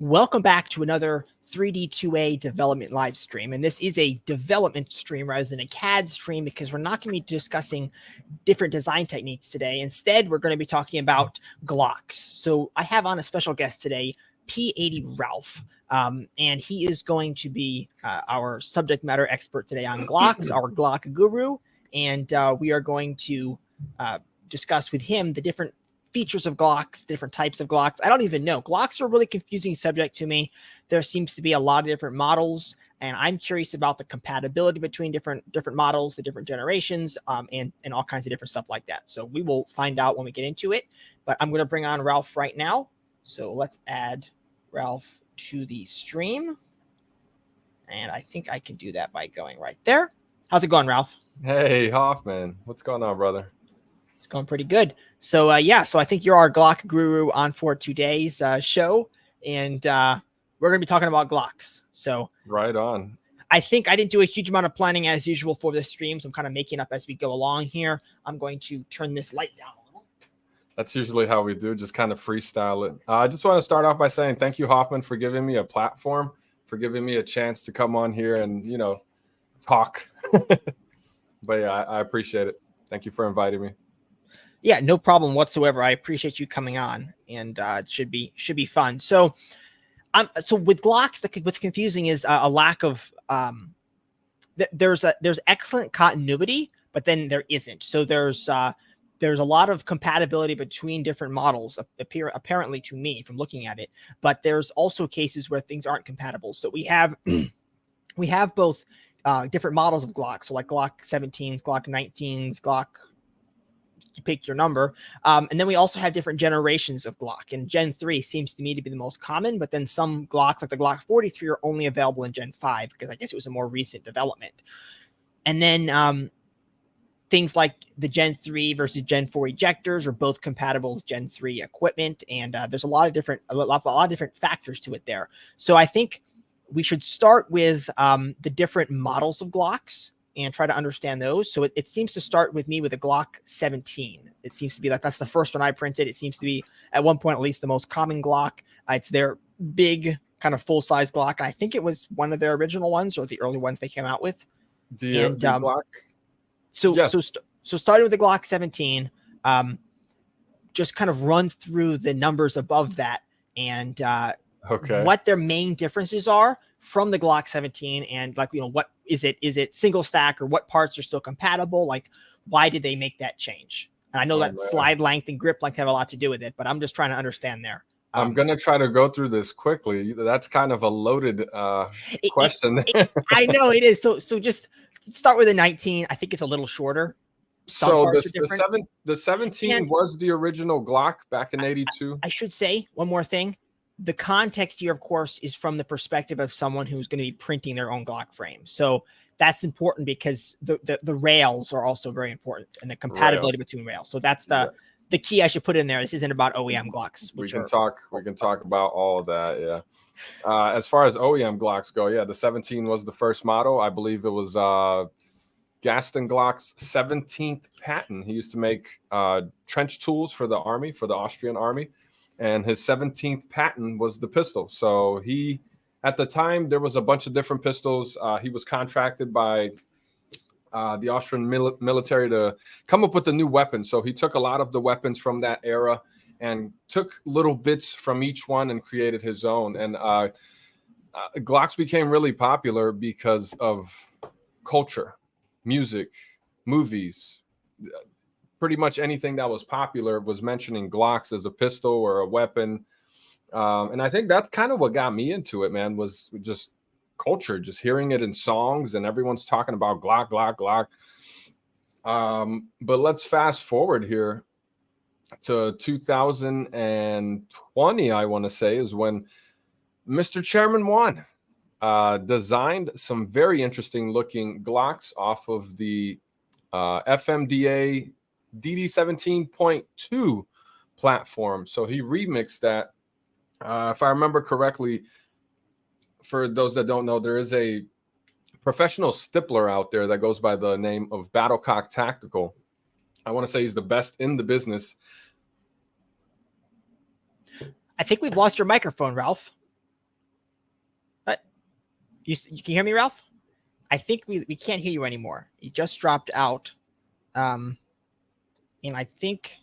Welcome back to another 3D2A development live stream. And this is a development stream rather than a CAD stream because we're not going to be discussing different design techniques today. Instead, we're going to be talking about Glocks. So I have on a special guest today, P80 Ralph. And he is going to be our subject matter expert today on Glocks, our Glock guru. And we are going to discuss with him the different features of Glocks, different types of Glocks. I don't even know. Glocks are a really confusing subject to me. There seems to be a lot of different models, and I'm curious about the compatibility between different models, the different generations, and all kinds of different stuff like that. So we will find out when we get into it, but I'm going to bring on Ralph right now. So let's add Ralph to the stream, and I think I can do that by going right there. How's it going, Ralph? Hey, Hoffman. What's going on, brother? It's going pretty good. So so I think you're our Glock guru on for today's show, and we're going to be talking about Glocks. So right on. I think I didn't do a huge amount of planning as usual for this stream, so I'm kind of making up as we go along here. I'm going to turn this light down a little. That's usually how we do, just kind of freestyle it. I just want to start off by saying thank you, Hoffman, for giving me a platform, for giving me a chance to come on here and, talk. But yeah, I appreciate it. Thank you for inviting me. Yeah, no problem whatsoever. I appreciate you coming on, and it should be fun. So, so with Glocks, what's confusing is a lack of there's excellent continuity, but then there isn't. So there's a lot of compatibility between different models, apparently to me from looking at it. But there's also cases where things aren't compatible. So we have both different models of Glocks, so like Glock 17s, Glock 19s, Glock. You pick your number. And then we also have different generations of Glock. And Gen 3 seems to me to be the most common, but then some Glocks, like the Glock 43, are only available in Gen 5 because I guess it was a more recent development. And then things like the Gen 3 versus Gen 4 ejectors are both compatible with Gen 3 equipment. And there's a lot of different factors to it there. So I think we should start with the different models of Glocks and try to understand those. So it seems to start with me with a Glock 17. It seems to be like that's the first one I printed. It seems to be at one point at least the most common Glock. It's their big kind of full size Glock. And I think it was one of their original ones or the early ones they came out with. The Glock. So starting with the Glock 17, just kind of run through the numbers above that and what their main differences are from the Glock 17, and what is it single stack, or what parts are still compatible? Like, why did they make that change? And I know that slide length and grip length have a lot to do with it, but I'm just trying to understand there. I'm going to try to go through this quickly. That's kind of a loaded question. I know it is. So just start with a 19. I think it's a little shorter. So the 17 was the original Glock back in 82. I should say one more thing. The context here, of course, is from the perspective of someone who's going to be printing their own Glock frame. So that's important because the rails are also very important, and the compatibility between rails. So that's the key I should put in there. This isn't about OEM Glocks. We can talk about all of that. Yeah. As far as OEM Glocks go, the 17 was the first model. I believe it was Gaston Glock's 17th patent. He used to make trench tools for the army, for the Austrian army. And his 17th patent was the pistol. So at the time, there was a bunch of different pistols. He was contracted by the Austrian military to come up with a new weapon. So he took a lot of the weapons from that era and took little bits from each one and created his own. And Glocks became really popular because of culture, music, movies. Pretty much anything that was popular was mentioning Glocks as a pistol or a weapon. And I think that's kind of what got me into it, man, was just culture, just hearing it in songs, and everyone's talking about Glock, Glock, Glock. But let's fast forward here to 2020, I want to say, is when Mr. Chairman Wan designed some very interesting looking Glocks off of the FMDA DD17.2 platform. So he remixed that. If I remember correctly, for those that don't know, there is a professional stippler out there that goes by the name of Battlecock Tactical. I want to say he's the best in the business. I think we've lost your microphone, Ralph. You can hear me, Ralph? I think we can't hear you anymore. You just dropped out. And I think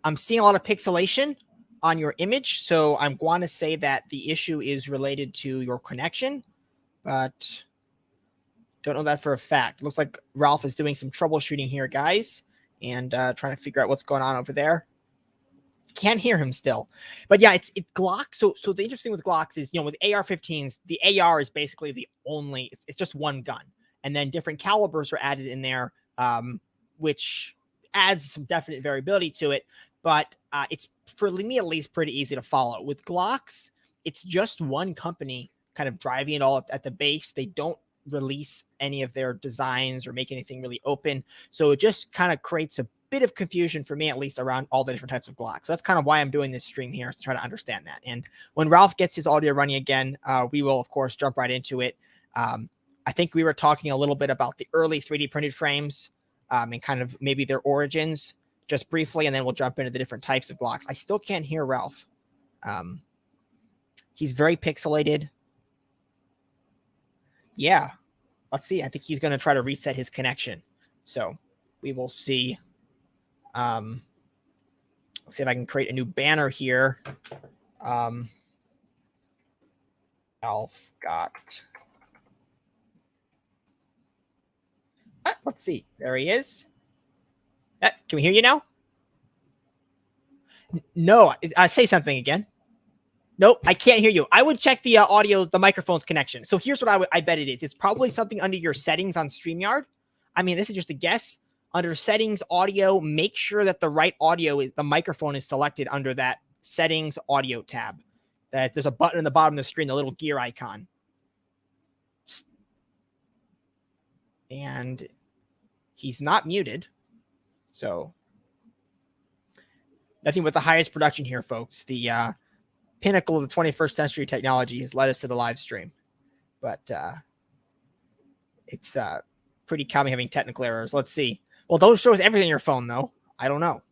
I'm seeing a lot of pixelation on your image. So I'm going to say that the issue is related to your connection, but don't know that for a fact. It looks like Ralph is doing some troubleshooting here, guys, and trying to figure out what's going on over there. Can't hear him still, but yeah, it's Glock. So the interesting with Glocks is, with AR-15s, the AR is basically the only. It's just one gun, and then different calibers are added in there, which adds some definite variability to it. But it's, for me at least, pretty easy to follow. With Glocks, it's just one company kind of driving it all at the base. They don't release any of their designs or make anything really open, so it just kind of creates a bit of confusion for me, at least, around all the different types of Glocks. So that's kind of why I'm doing this stream here, is to try to understand that. And when Ralph gets his audio running again, we will, of course, jump right into it. I think we were talking a little bit about the early 3D printed frames and kind of maybe their origins just briefly, and then we'll jump into the different types of Glocks. I still can't hear Ralph. He's very pixelated. Yeah, let's see. I think he's going to try to reset his connection. So we will see. Let's see if I can create a new banner here. Ralph got. Let's see. There he is. Can we hear you now? No. Say something again. Nope, I can't hear you. I would check the audio, the microphone's connection. So here's what I bet it is. It's probably something under your settings on StreamYard. I mean, this is just a guess. Under settings, audio, make sure that the right audio is, the microphone is selected under that settings audio tab. That there's a button in the bottom of the screen, the little gear icon. And he's not muted. So nothing but the highest production here, folks. The pinnacle of the 21st century technology has led us to the live stream. But it's pretty common having technical errors. Let's see. Well, don't show us everything on your phone, though. I don't know.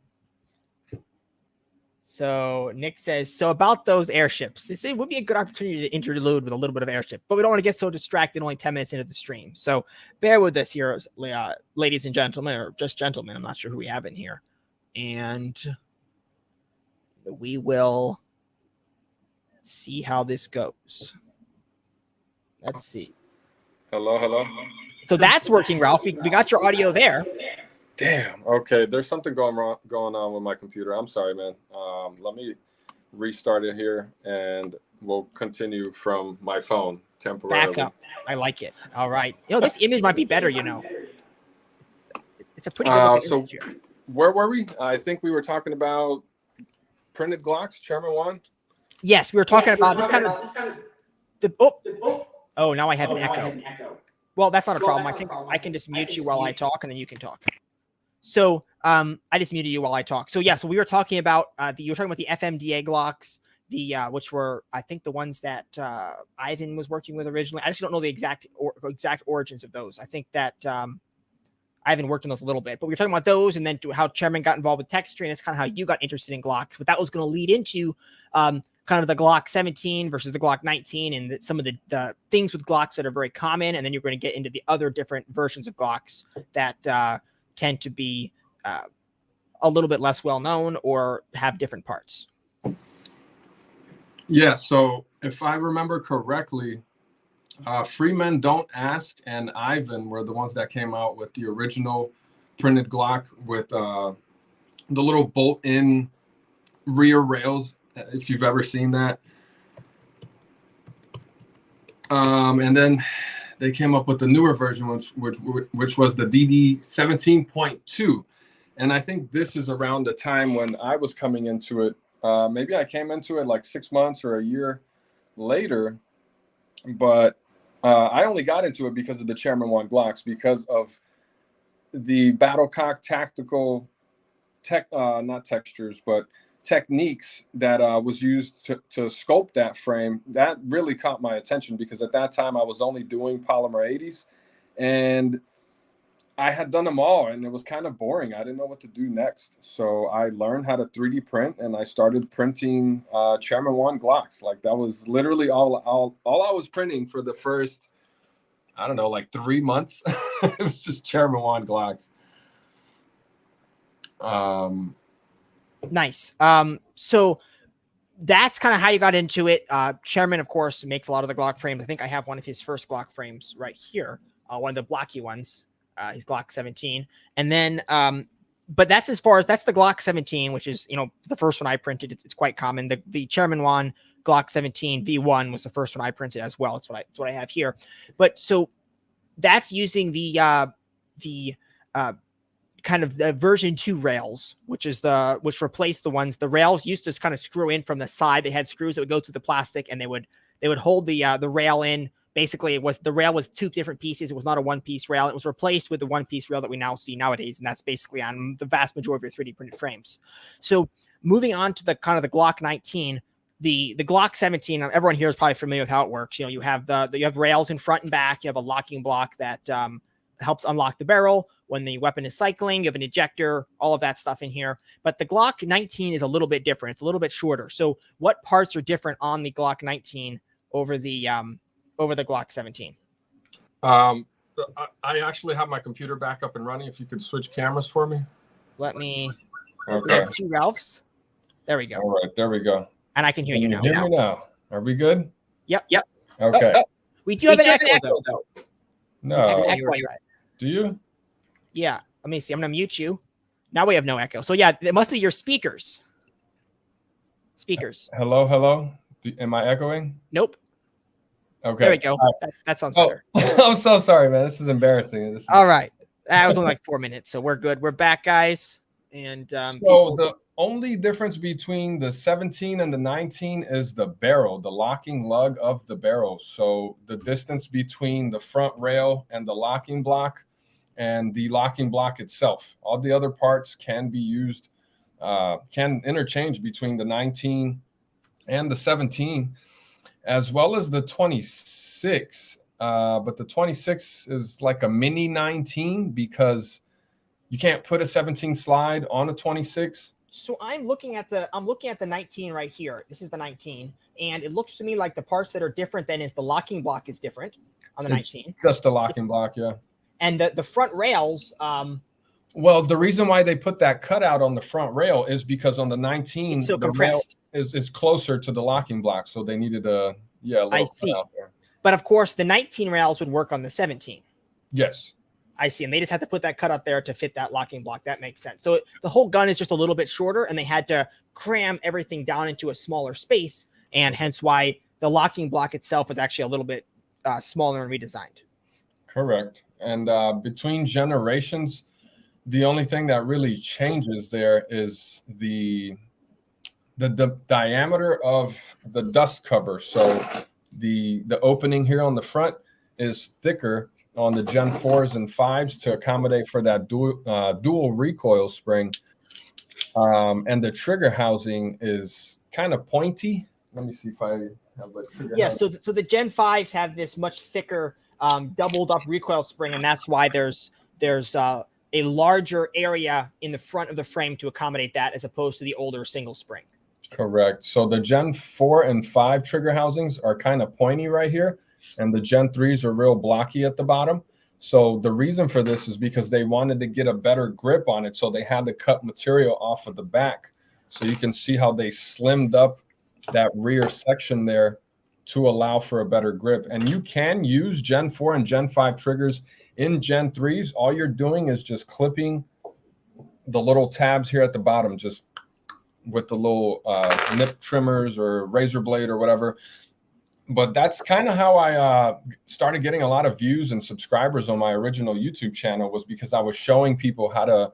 So Nick says, so about those airships, this would be a good opportunity to interlude with a little bit of airship, but we don't want to get so distracted only 10 minutes into the stream. So bear with us here, ladies and gentlemen, or just gentlemen. I'm not sure who we have in here. And we will see how this goes. Let's see. Hello. So that's working, Ralph. We got your audio there. Damn. Okay, there's something going on with my computer. I'm sorry, man. Let me restart it here, and we'll continue from my phone temporarily. Back up. I like it. All right. This image might be better. It's a pretty good image here. Where were we? I think we were talking about printed Glocks, Chairman One. Yes, we were talking about this kind of. Oh, now I have an echo. Well, that's not a problem. I think I can just mute you while I talk, and then you can talk. So I just muted you while I talk. So yeah, so we were talking about you were talking about the FMDA Glocks, which were, I think, the ones that Ivan was working with originally. I actually don't know the exact origins of those. I think that Ivan worked on those a little bit, but we were talking about those, and then how Chairman got involved with texturing. That's kind of how you got interested in Glocks. But that was going to lead into kind of the Glock 17 versus the Glock 19, and some of the things with Glocks that are very common. And then you're going to get into the other different versions of Glocks that tend to be a little bit less well known or have different parts. Yeah. So if I remember correctly, Free Men Don't Ask and Ivan were the ones that came out with the original printed Glock with the little bolt-in rear rails, if you've ever seen that. And then they came up with the newer version, which was the DD 17.2. And I think this is around the time when I was coming into it. Maybe I came into it like 6 months or a year later, but I only got into it because of the Chairman One Glocks, because of the Battlecock tactical not textures, but techniques that was used to sculpt that frame. That really caught my attention, because at that time I was only doing Polymer 80s, and I had done them all, and it was kind of boring. I didn't know what to do next. So I learned how to 3D print, and I started printing Chairman 1 Glocks. Like, that was literally all I was printing for the first, I don't know, like 3 months. It was just Chairman 1 Glocks. Nice. So that's kind of how you got into it. Chairman, of course, makes a lot of the Glock frames. I think I have one of his first Glock frames right here, one of the blocky ones. His Glock 17, and then but that's as far as that's the Glock 17, which is, you know, the first one I printed. It's quite common. The Chairman 1 Glock 17 V1 was the first one I printed as well. It's what I have here. But so that's using the kind of the version 2 rails, which replaced the rails used to kind of screw in from the side. They had screws that would go through the plastic, and they would hold the rail in. Basically, the rail was 2 different pieces. It was not a one-piece rail. It was replaced with the one-piece rail that we now see nowadays, and that's basically on the vast majority of your 3D printed frames. So moving on to the kind of the Glock 19, the Glock 17. Everyone here is probably familiar with how it works. You know, you have rails in front and back. You have a locking block that helps unlock the barrel when the weapon is cycling. You have an ejector, all of that stuff in here. But the Glock 19 is a little bit different. It's a little bit shorter. So what parts are different on the Glock 19 over the Glock 17? I actually have my computer back up and running. If you could switch cameras for me. Let me. Okay. 2 Ralphs. There we go. All right, there we go. And I can hear you now. Hear me now? Are we good? Yep. Okay. We do have an echo though. No. Echo. Do you? Yeah. Let me see. I'm gonna mute you. Now we have no echo. So yeah, it must be your speakers. Hello. Am I echoing? Nope. Okay. There we go. That sounds better. I'm so sorry, man. This is embarrassing. All right. That was only like 4 minutes, so we're good. We're back, guys. And the only difference between the 17 and the 19 is the barrel, the locking lug of the barrel. So the distance between the front rail and the locking block and the locking block itself. All the other parts can be used, can interchange between the 19 and the 17, as well as the 26. But the 26 is like a mini 19 because you can't put a 17 slide on a 26. So I'm looking at the 19 right here. This is the 19, and it looks to me like the parts that are different then is the locking block is different on the 19. Just the locking block, yeah. And the front rails. Well, the reason why they put that cutout on the front rail is because on the 19, so the rail is closer to the locking block, so they needed a little cutout there. But of course, the 19 rails would work on the 17. Yes. I see. And they just had to put that cutout there to fit that locking block. That makes sense. So the whole gun is just a little bit shorter, and they had to cram everything down into a smaller space, and hence why the locking block itself is actually a little bit smaller and redesigned. Correct. And between generations, the only thing that really changes there is the diameter of the dust cover. So the opening here on the front is thicker on the Gen 4s and 5s to accommodate for that dual recoil spring. And the trigger housing is kind of pointy. Let me see if I have a trigger housing. So the Gen 5s have this much thicker doubled up recoil spring, and that's why there's a larger area in the front of the frame to accommodate that as opposed to the older single spring. Correct. So the Gen 4 and 5 trigger housings are kind of pointy right here, and the Gen 3s are real blocky at the bottom. So the reason for this is because they wanted to get a better grip on it, so they had to cut material off of the back. So you can see how they slimmed up that rear section there to allow for a better grip. And you can use Gen 4 and Gen 5 triggers in Gen 3s. All you're doing is just clipping the little tabs here at the bottom, just with the little nip trimmers or razor blade or whatever. But that's kind of how I started getting a lot of views and subscribers on my original YouTube channel, was because I was showing people how to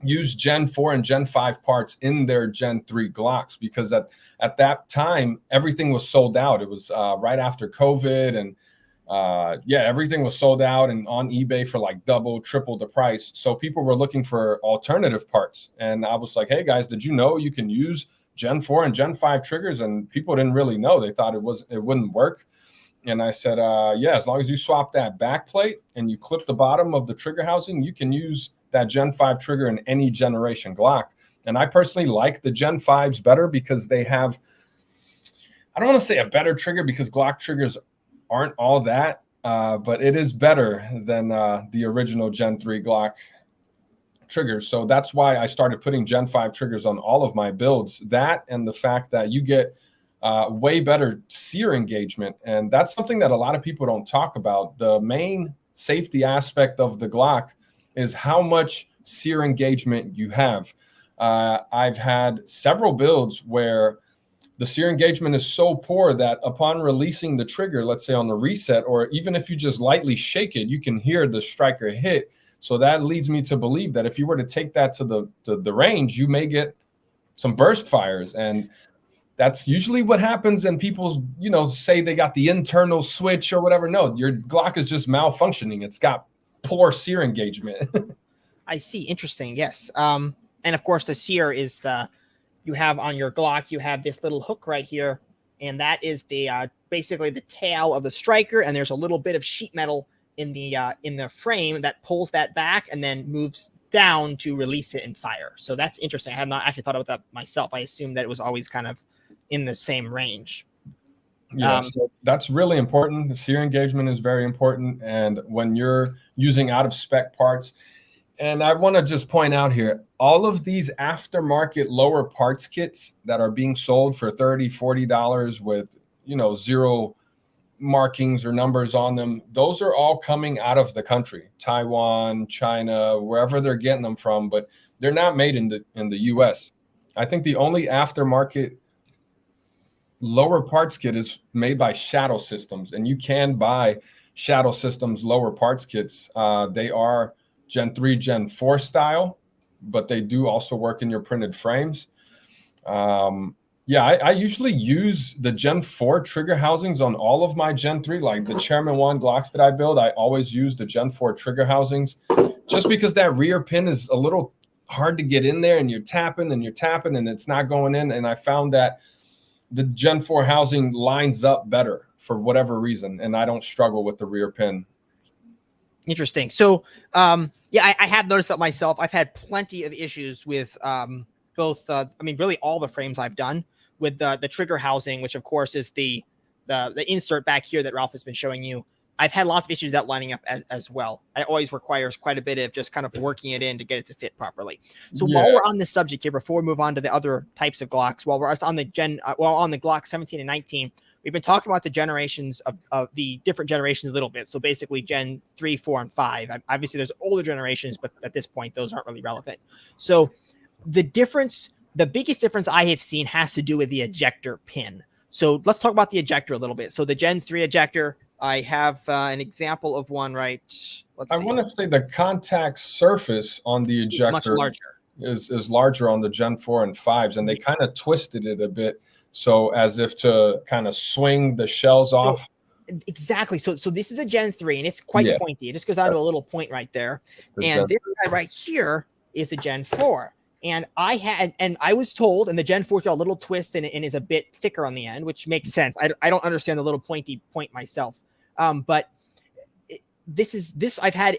use Gen 4 and Gen 5 parts in their Gen 3 Glocks, because at that time, everything was sold out. It was right after COVID, and everything was sold out and on eBay for like double, triple the price. So people were looking for alternative parts. And I was like, hey guys, did you know you can use Gen 4 and Gen 5 triggers? And people didn't really know. They thought it wouldn't work. And I said, yeah, as long as you swap that back plate and you clip the bottom of the trigger housing, you can use that Gen 5 trigger in any generation Glock. And I personally like the Gen 5s better because they have, I don't want to say a better trigger because Glock triggers aren't all that, but it is better than the original Gen 3 Glock triggers. So that's why I started putting Gen 5 triggers on all of my builds. That and the fact that you get way better sear engagement. And that's something that a lot of people don't talk about. The main safety aspect of the Glock is how much sear engagement you have. I've had several builds where the sear engagement is so poor that upon releasing the trigger, let's say on the reset, or even if you just lightly shake it, you can hear the striker hit. So that leads me to believe that if you were to take that to the range, you may get some burst fires. And that's usually what happens. And people, say they got the internal switch or whatever. No, your Glock is just malfunctioning. It's got poor sear engagement. I see. Interesting. Yes. And of course, the sear is you have on your Glock, you have this little hook right here, and that is the basically the tail of the striker. And there's a little bit of sheet metal in the frame that pulls that back and then moves down to release it and fire. So that's interesting. I had not actually thought about that myself. I assumed that it was always kind of in the same range. Yeah, so that's really important. The sear engagement is very important. And when you're using out of spec parts, and I want to just point out here, all of these aftermarket lower parts kits that are being sold for $30, $40 with, zero markings or numbers on them, those are all coming out of the country, Taiwan, China, wherever they're getting them from, but they're not made in the US. I think the only aftermarket lower parts kit is made by Shadow Systems, and you can buy Shadow Systems lower parts kits. They are Gen 3, Gen 4 style, but they do also work in your printed frames. I usually use the Gen 4 trigger housings on all of my Gen 3, like the Chairman 1 Glocks that I build. I always use the Gen 4 trigger housings just because that rear pin is a little hard to get in there, and you're tapping and it's not going in. And I found that the Gen 4 housing lines up better for whatever reason, and I don't struggle with the rear pin. Interesting. So, I have noticed that myself. I've had plenty of issues with both. Really all the frames I've done with the trigger housing, which of course is the insert back here that Ralph has been showing you. I've had lots of issues with that lining up as well. It always requires quite a bit of just kind of working it in to get it to fit properly. So while we're on this subject here, before we move on to the other types of Glocks, while we're on the Glock 17 and 19, we've been talking about the generations of the different generations a little bit. So basically Gen 3, 4, and 5. Obviously, there's older generations, but at this point, those aren't really relevant. So the biggest difference I have seen has to do with the ejector pin. So let's talk about the ejector a little bit. So the Gen 3 ejector, I have an example of one, right? I want to say the contact surface on the ejector much larger. is larger on the Gen 4 and 5s, and they kind of twisted it a bit. So as if to kind of swing the shells off. Exactly. So this is a Gen 3, and it's quite pointy. It just goes down to a little point right there. And this guy right here is a Gen 4. And I was told, and the Gen 4 got a little twist and is a bit thicker on the end, which makes sense. I don't understand the little pointy point myself. But I've had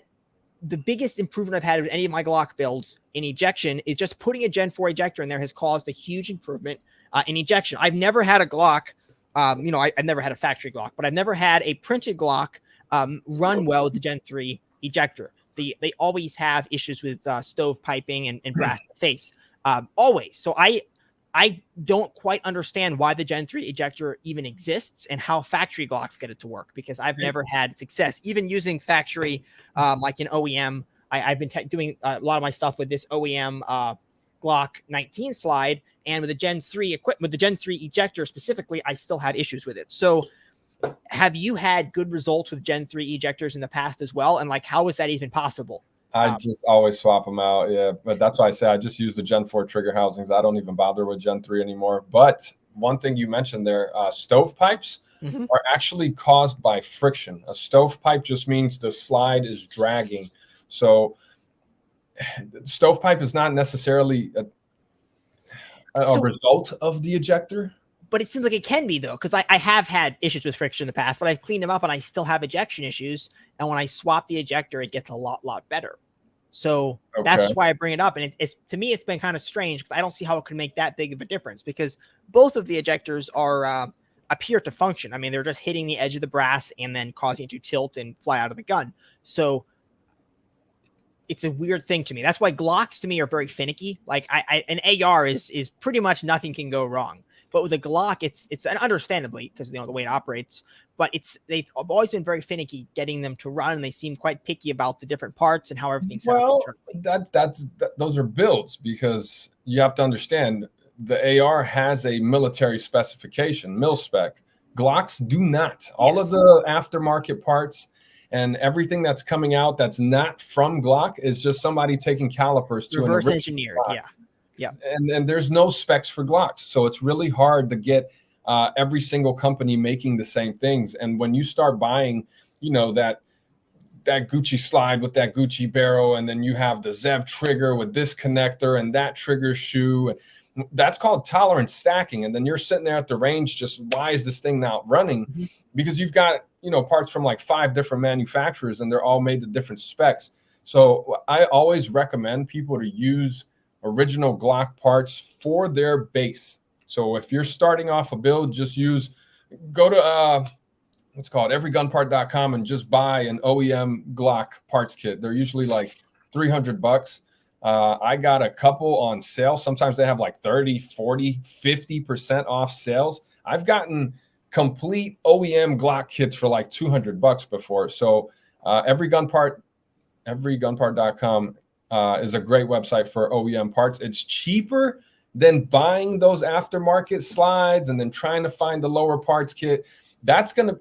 the biggest improvement I've had with any of my Glock builds in ejection is just putting a Gen 4 ejector in there has caused a huge improvement in ejection. I've never had a Glock, I've never had a factory Glock, but I've never had a printed Glock run well with the Gen 3 ejector. They always have issues with stove piping and brass face, always. So I don't quite understand why the Gen 3 ejector even exists and how factory Glocks get it to work, because I've never had success. Even using factory, like an OEM, I've been doing a lot of my stuff with this OEM Glock 19 slide, and with the Gen 3 equipment, with the Gen 3 ejector specifically, I still had issues with it. So have you had good results with Gen 3 ejectors in the past as well? And how is that even possible? I just always swap them out. Yeah. But that's why I say I just use the Gen 4 trigger housings. I don't even bother with Gen 3 anymore. But one thing you mentioned there, stovepipes are actually caused by friction. A stovepipe just means the slide is dragging. So stovepipe is not necessarily a result of the ejector. But it seems like it can be, though, because I have had issues with friction in the past, but I've cleaned them up and I still have ejection issues. And when I swap the ejector, it gets a lot better. So that's just why I bring it up. And it's to me, it's been kind of strange because I don't see how it could make that big of a difference, because both of the ejectors are appear to function. I mean, they're just hitting the edge of the brass and then causing it to tilt and fly out of the gun. So it's a weird thing to me. That's why Glocks to me are very finicky. Like an AR is pretty much nothing can go wrong. But with a Glock, it's understandably, because the way it operates, but they've always been very finicky getting them to run, and they seem quite picky about the different parts and how everything's set up internally. Those are builds, because you have to understand the AR has a military specification, mil spec. Glocks do not. All of the aftermarket parts and everything that's coming out that's not from Glock is just somebody taking calipers to reverse engineered. Glock. Yeah. And there's no specs for Glocks. So it's really hard to get every single company making the same things. And when you start buying, that Gucci slide with that Gucci barrel, and then you have the Zev trigger with this connector and that trigger shoe, that's called tolerance stacking. And then you're sitting there at the range just, why is this thing not running? Mm-hmm. Because you've got, parts from like 5 different manufacturers, and they're all made to different specs. So I always recommend people to use original Glock parts for their base. So if you're starting off a build, just go to everygunpart.com and just buy an OEM Glock parts kit. They're usually like $300. I got a couple on sale. Sometimes they have like 30, 40, 50% off sales. I've gotten complete OEM Glock kits for like $200 before. So everygunpart.com is a great website for OEM parts. It's cheaper than buying those aftermarket slides and then trying to find the lower parts kit. That's going to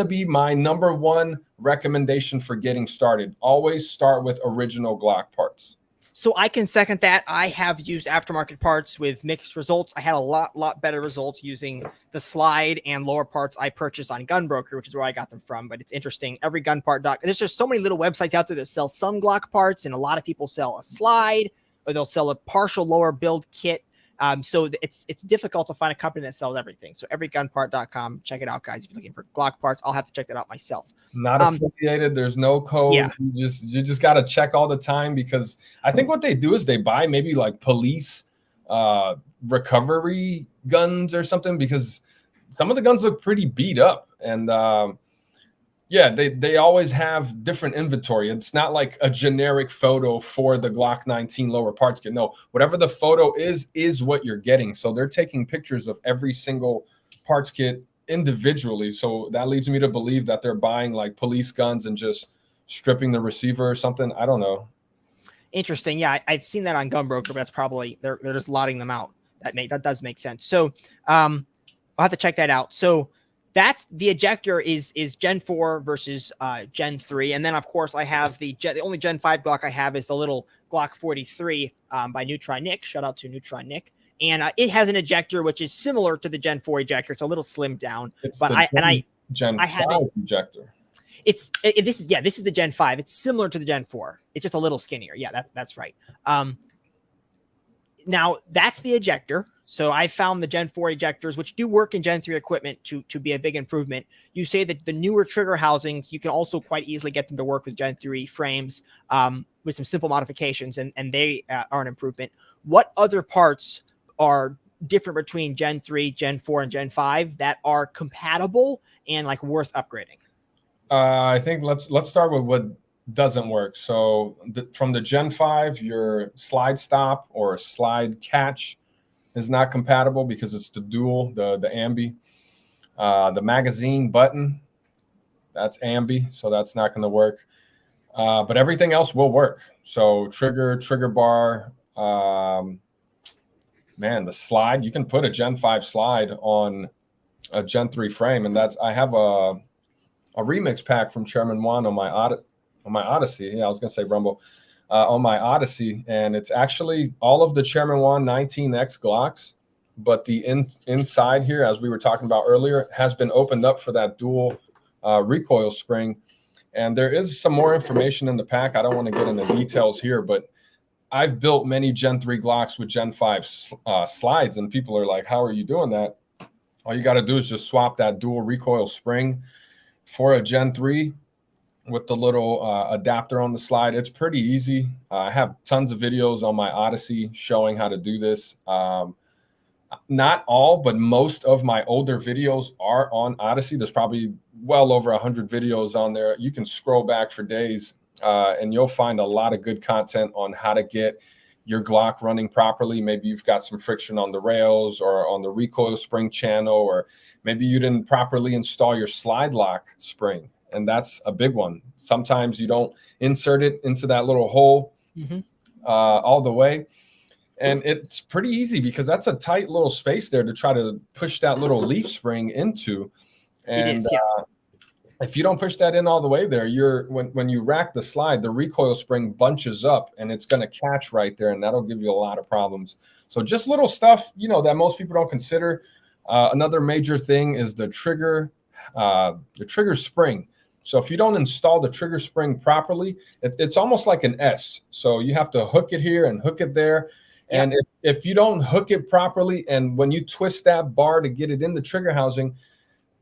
be my number one recommendation for getting started. Always start with original Glock parts. So I can second that. I have used aftermarket parts with mixed results. I had a lot better results using the slide and lower parts I purchased on Gunbroker, which is where I got them from. But it's interesting. There's just so many little websites out there that sell some Glock parts, and a lot of people sell a slide, or they'll sell a partial lower build kit. So it's difficult to find a company that sells everything. So everygunpart.com, check it out, guys. If you're looking for Glock parts, I'll have to check that out myself. Not affiliated. There's no code. Yeah. You just got to check all the time, because I think what they do is they buy maybe like police recovery guns or something, because some of the guns look pretty beat up. And they always have different inventory. It's not like a generic photo for the Glock 19 lower parts kit. No, whatever the photo is what you're getting. So they're taking pictures of every single parts kit individually. So that leads me to believe that they're buying like police guns and just stripping the receiver or something. I don't know. Interesting. Yeah, I've seen that on Gunbroker, but that's probably they're just lotting them out. That does make sense. So I'll have to check that out. So that's the ejector is Gen 4 versus Gen 3. And then, of course, I have the only Gen 5 Glock I have is the little Glock 43 by Neutron Nick. Shout out to Neutron Nick. And it has an ejector which is similar to the Gen 4 ejector. It's a little slimmed down. Gen 5 ejector. This is the Gen 5. It's similar to the Gen 4. It's just a little skinnier. Yeah, that's right. Now that's the ejector. So I found the Gen 4 ejectors, which do work in Gen 3 equipment, to be a big improvement. You say that the newer trigger housings, you can also quite easily get them to work with Gen 3 frames with some simple modifications, and they are an improvement. What other parts are different between Gen 3, Gen 4, and Gen 5 that are compatible and like worth upgrading? I think let's start with what doesn't work. So from the Gen 5, your slide stop or slide catch is not compatible because it's the dual, the ambi. The magazine button, that's ambi, so that's not going to work. But everything else will work. So trigger bar, the slide, you can put a Gen 5 slide on a Gen 3 frame, and I have a remix pack from Chairman Juan on my Odyssey. Yeah, I was going to say Rumble. On my Odyssey, and it's actually all of the Chairman Juan 19X Glocks, but the inside here, as we were talking about earlier, has been opened up for that dual recoil spring. And there is some more information in the pack. I don't want to get into details here, but I've built many Gen 3 Glocks with Gen 5 slides, and people are like, how are you doing that? All you got to do is just swap that dual recoil spring for a Gen 3 with the little adapter on the slide. It's pretty easy. I have tons of videos on my Odyssey showing how to do this. Not all, but most of my older videos are on Odyssey. There's probably well over 100 videos on there. You can scroll back for days and you'll find a lot of good content on how to get your Glock running properly. Maybe you've got some friction on the rails or on the recoil spring channel, or maybe you didn't properly install your slide lock spring. And that's a big one. Sometimes you don't insert it into that little hole all the way. And it's pretty easy because that's a tight little space there to try to push that little leaf spring into. And it is, yeah. If you don't push that in all the way there, when you rack the slide, the recoil spring bunches up and it's going to catch right there, and that'll give you a lot of problems. So just little stuff, that most people don't consider. Another major thing is the trigger spring. So if you don't install the trigger spring properly, it's almost like an S. So you have to hook it here and hook it there. And if you don't hook it properly, and when you twist that bar to get it in the trigger housing,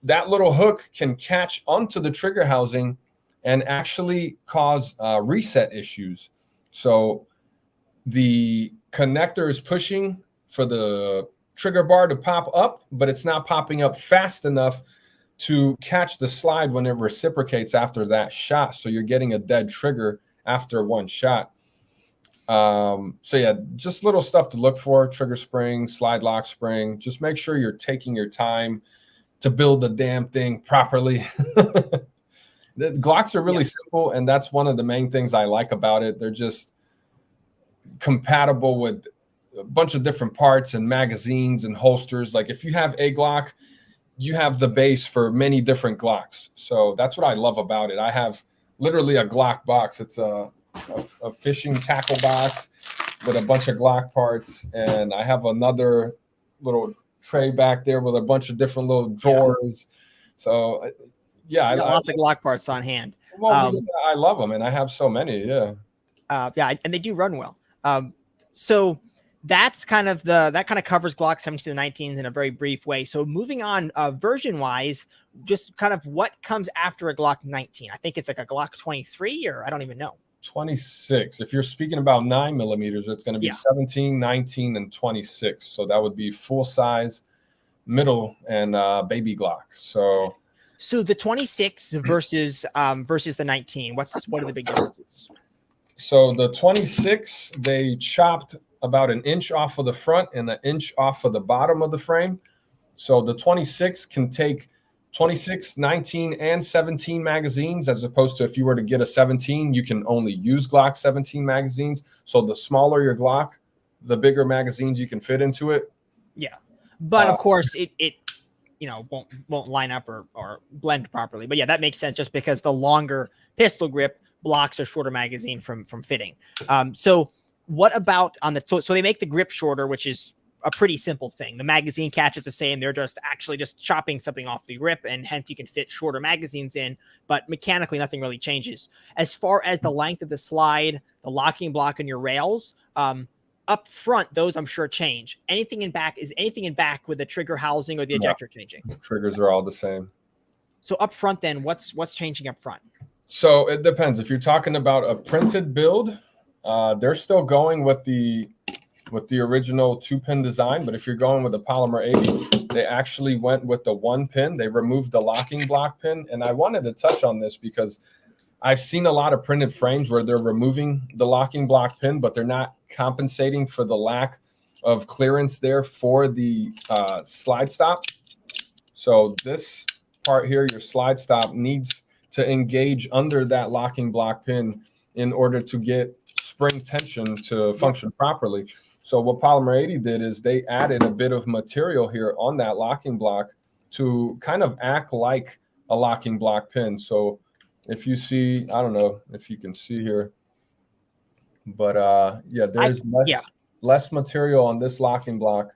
that little hook can catch onto the trigger housing and actually cause reset issues. So the connector is pushing for the trigger bar to pop up, but it's not popping up fast enough to catch the slide when it reciprocates after that shot. So you're getting a dead trigger after one shot. So yeah, just little stuff to look for: trigger spring, slide lock spring. Just make sure you're taking your time to build the damn thing properly. The Glocks are really simple, and that's one of the main things I like about it. They're just compatible with a bunch of different parts and magazines and holsters. Like if you have a Glock, you have the base for many different Glocks. So that's what I love about it. I have literally a Glock box. It's a fishing tackle box with a bunch of Glock parts, and I have another little tray back there with a bunch of different little drawers. So yeah, lots of Glock parts on hand. Well, I love them, and I have so many. And they do run well. So that's kind of covers Glock 17 to 19s in a very brief way. So moving on, version wise, just kind of what comes after a Glock 19. I think it's like a Glock 23, or I don't even know. 26. If you're speaking about 9mm, it's going to be 17, 19, and 26. So that would be full size, middle, and baby Glock. So the 26 versus the 19. What are the big differences? So the 26, they chopped about an inch off of the front and an inch off of the bottom of the frame. So the 26 can take 26, 19, and 17 magazines, as opposed to if you were to get a 17, you can only use Glock 17 magazines. So the smaller your Glock, the bigger magazines you can fit into it. Yeah. But of course it won't line up or blend properly. But yeah, that makes sense, just because the longer pistol grip blocks a shorter magazine from fitting. So what about on the so they make the grip shorter, which is a pretty simple thing. The magazine catches the same. They're just chopping something off the grip, and hence you can fit shorter magazines in, but mechanically nothing really changes. As far as the length of the slide, the locking block, and your rails, up front, those I'm sure change. Anything in back with the trigger housing or the ejector changing? The triggers are all the same. So up front then, what's changing up front? So it depends. If you're talking about a printed build, they're still going with the original 2-pin design, but if you're going with the Polymer 80, they actually went with the 1-pin. They removed the locking block pin, and I wanted to touch on this because I've seen a lot of printed frames where they're removing the locking block pin, but they're not compensating for the lack of clearance there for the slide stop. So this part here, your slide stop, needs to engage under that locking block pin in order to get spring tension to function properly. So what Polymer 80 did is they added a bit of material here on that locking block to kind of act like a locking block pin. So if you see, I don't know if you can see here, but yeah, there's less material on this locking block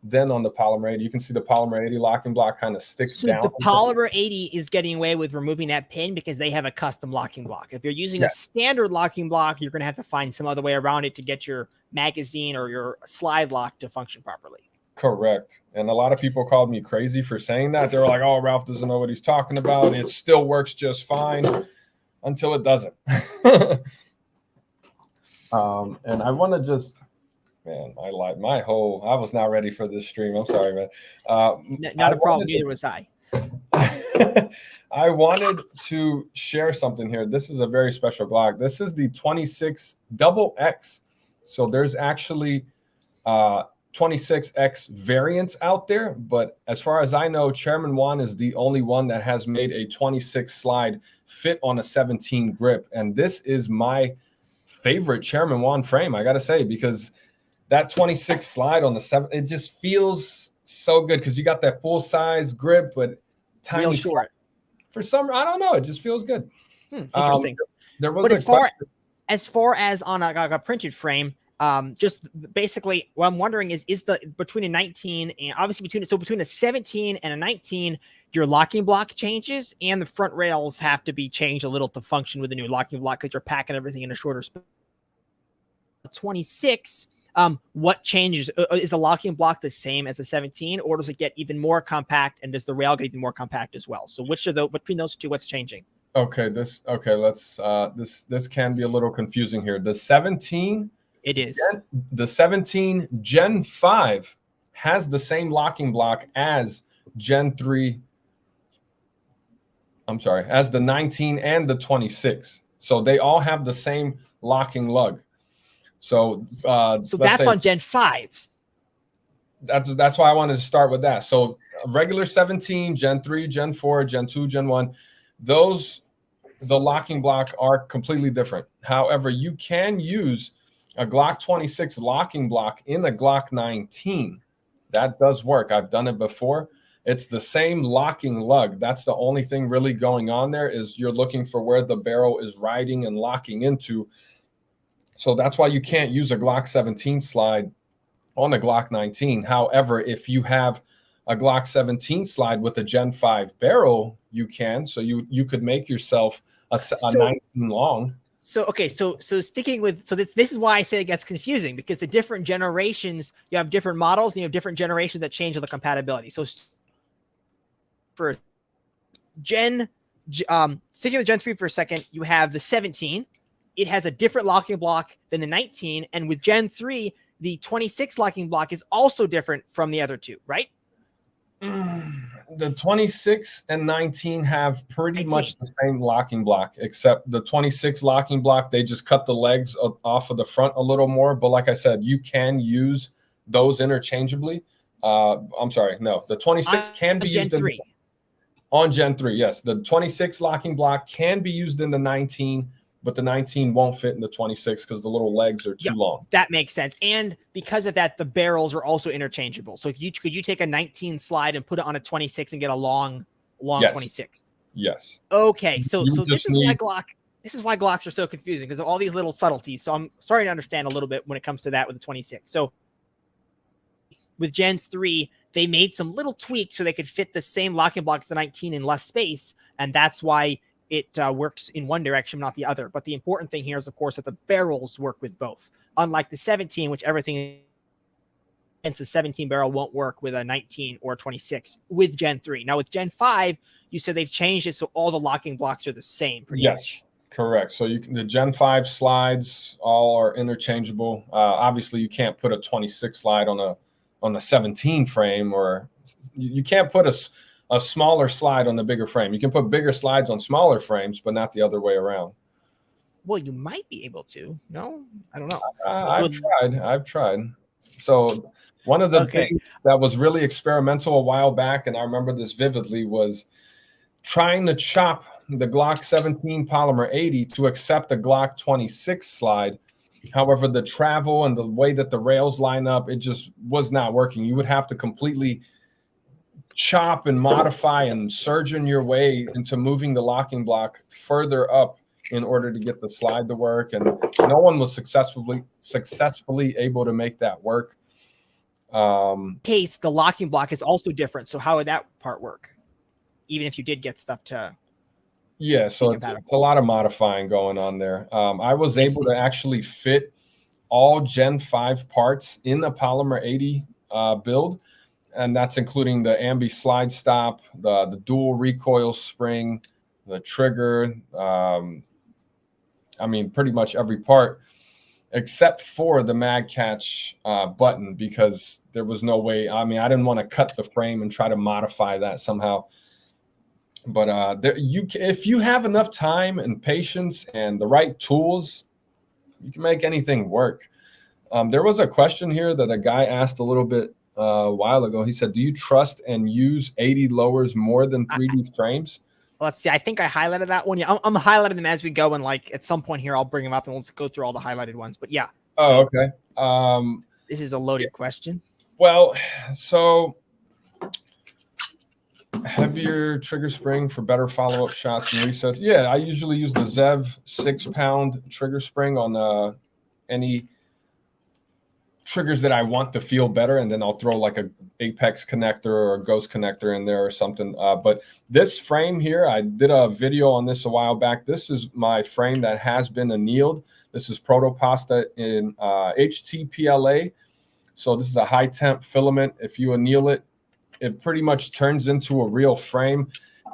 than on the Polymer 80. You can see the Polymer 80 locking block kind of sticks So down. the Polymer 80 is getting away with removing that pin because they have a custom locking block. If you're using a standard locking block, you're going to have to find some other way around it to get your magazine or your slide lock to function properly. Correct. And a lot of people called me crazy for saying that. They were like, oh, Ralph doesn't know what he's talking about. It still works just fine until it doesn't. And I want to just, man, I was not ready for this stream. I'm sorry, man. Not a problem. Neither was I. I wanted to share something here. This is a very special Glock. This is the 26 XX. So there's actually 26X variants out there, but as far as I know, Chairman Juan is the only one that has made a 26 slide fit on a 17 grip. And this is my favorite Chairman Juan frame, I gotta say, because that 26 slide on the 7, it just feels so good because you got that full size grip, but tiny. Real short. For some, I don't know, it just feels good. Interesting. There was but as far as on a printed frame, just basically what I'm wondering is the between a 19 and obviously between a 17 and a 19, your locking block changes and the front rails have to be changed a little to function with the new locking block because you're packing everything in a shorter space. 26, what changes? Is the locking block the same as a 17, or does it get even more compact, and does the rail get even more compact as well? So which of those, between those two, what's changing? Let's this can be a little confusing here. The 17, it is the 17 Gen 5 has the same locking block as Gen 3. I'm sorry, as the 19 and the 26. So they all have the same locking lug. So that's on Gen 5s. That's why I wanted to start with that. So regular 17, Gen 3, Gen 4, Gen 2, Gen 1, the locking block are completely different. However, you can use a Glock 26 locking block in a Glock 19. That does work. I've done it before. It's the same locking lug. That's the only thing really going on there is you're looking for where the barrel is riding and locking into. So that's why you can't use a Glock 17 slide on a Glock 19. However, if you have a Glock 17 slide with a Gen 5 barrel, you can. So you could make yourself a 19 long. So sticking with this is why I say it gets confusing, because the different generations, you have different models and you have different generations that change the compatibility. So for sticking with Gen 3 for a second, you have the 17. It has a different locking block than the 19, and with Gen 3, the 26 locking block is also different from the other two, right? The 26 and 19 have pretty much the same locking block, except the 26 locking block, they just cut the legs off of the front a little more. But like I said, you can use those interchangeably. I'm sorry, no, the 26 can be used on Gen 3. Yes, the 26 locking block can be used in the 19, but the 19 won't fit in the 26 because the little legs are too long. That makes sense. And because of that, the barrels are also interchangeable. So could you take a 19 slide and put it on a 26 and get a long 26? Yes. Okay. So this is why Glocks are so confusing, because of all these little subtleties. So I'm starting to understand a little bit when it comes to that with the 26. So with Gen 3, they made some little tweaks so they could fit the same locking block as the 19 in less space. And that's why it works in one direction, not the other. But the important thing here is, of course, that the barrels work with both. Unlike the 17, which everything against the 17 barrel won't work with a 19 or 26 with Gen 3. Now with Gen 5, you said they've changed it so all the locking blocks are the same. Yes, correct. So the Gen 5 slides all are interchangeable. Obviously, you can't put a 26 slide on a 17 frame, or you can't put a smaller slide on the bigger frame. You can put bigger slides on smaller frames, but not the other way around. Well, you might be able to. No, I don't know. I've tried. So one of the things that was really experimental a while back, and I remember this vividly, was trying to chop the Glock 17 Polymer 80 to accept the Glock 26 slide. However, the travel and the way that the rails line up, it just was not working. You would have to completely chop and modify and surgeon your way into moving the locking block further up in order to get the slide to work, and no one was successfully able to make that work. Case, the locking block is also different. So how would that part work? Even if you did get stuff to Yeah, so it's a lot of modifying going on there. I was able to actually fit all Gen 5 parts in the Polymer 80 build, and that's including the ambi slide stop, the dual recoil spring, the trigger. I mean, pretty much every part except for the mag catch button, because there was no way. I mean, I didn't want to cut the frame and try to modify that somehow. But if you have enough time and patience and the right tools, you can make anything work. There was a question here that a guy asked a little bit a while ago. He said, do you trust and use 80 lowers more than 3D frames? Let's see. I think I highlighted that one. Yeah, I'm highlighting them as we go. And like at some point here, I'll bring them up and let's go through all the highlighted ones. But yeah. Oh, okay. This is a loaded question. Well, so heavier trigger spring for better follow-up shots and resets. Yeah, I usually use the Zev 6-pound trigger spring on any triggers that I want to feel better, and then I'll throw like a Apex connector or a Ghost connector in there or something. But this frame here, I did a video on this a while back. This is my frame that has been annealed. This is Protopasta in HTPLA. So this is a high temp filament. If you anneal it, it pretty much turns into a real frame.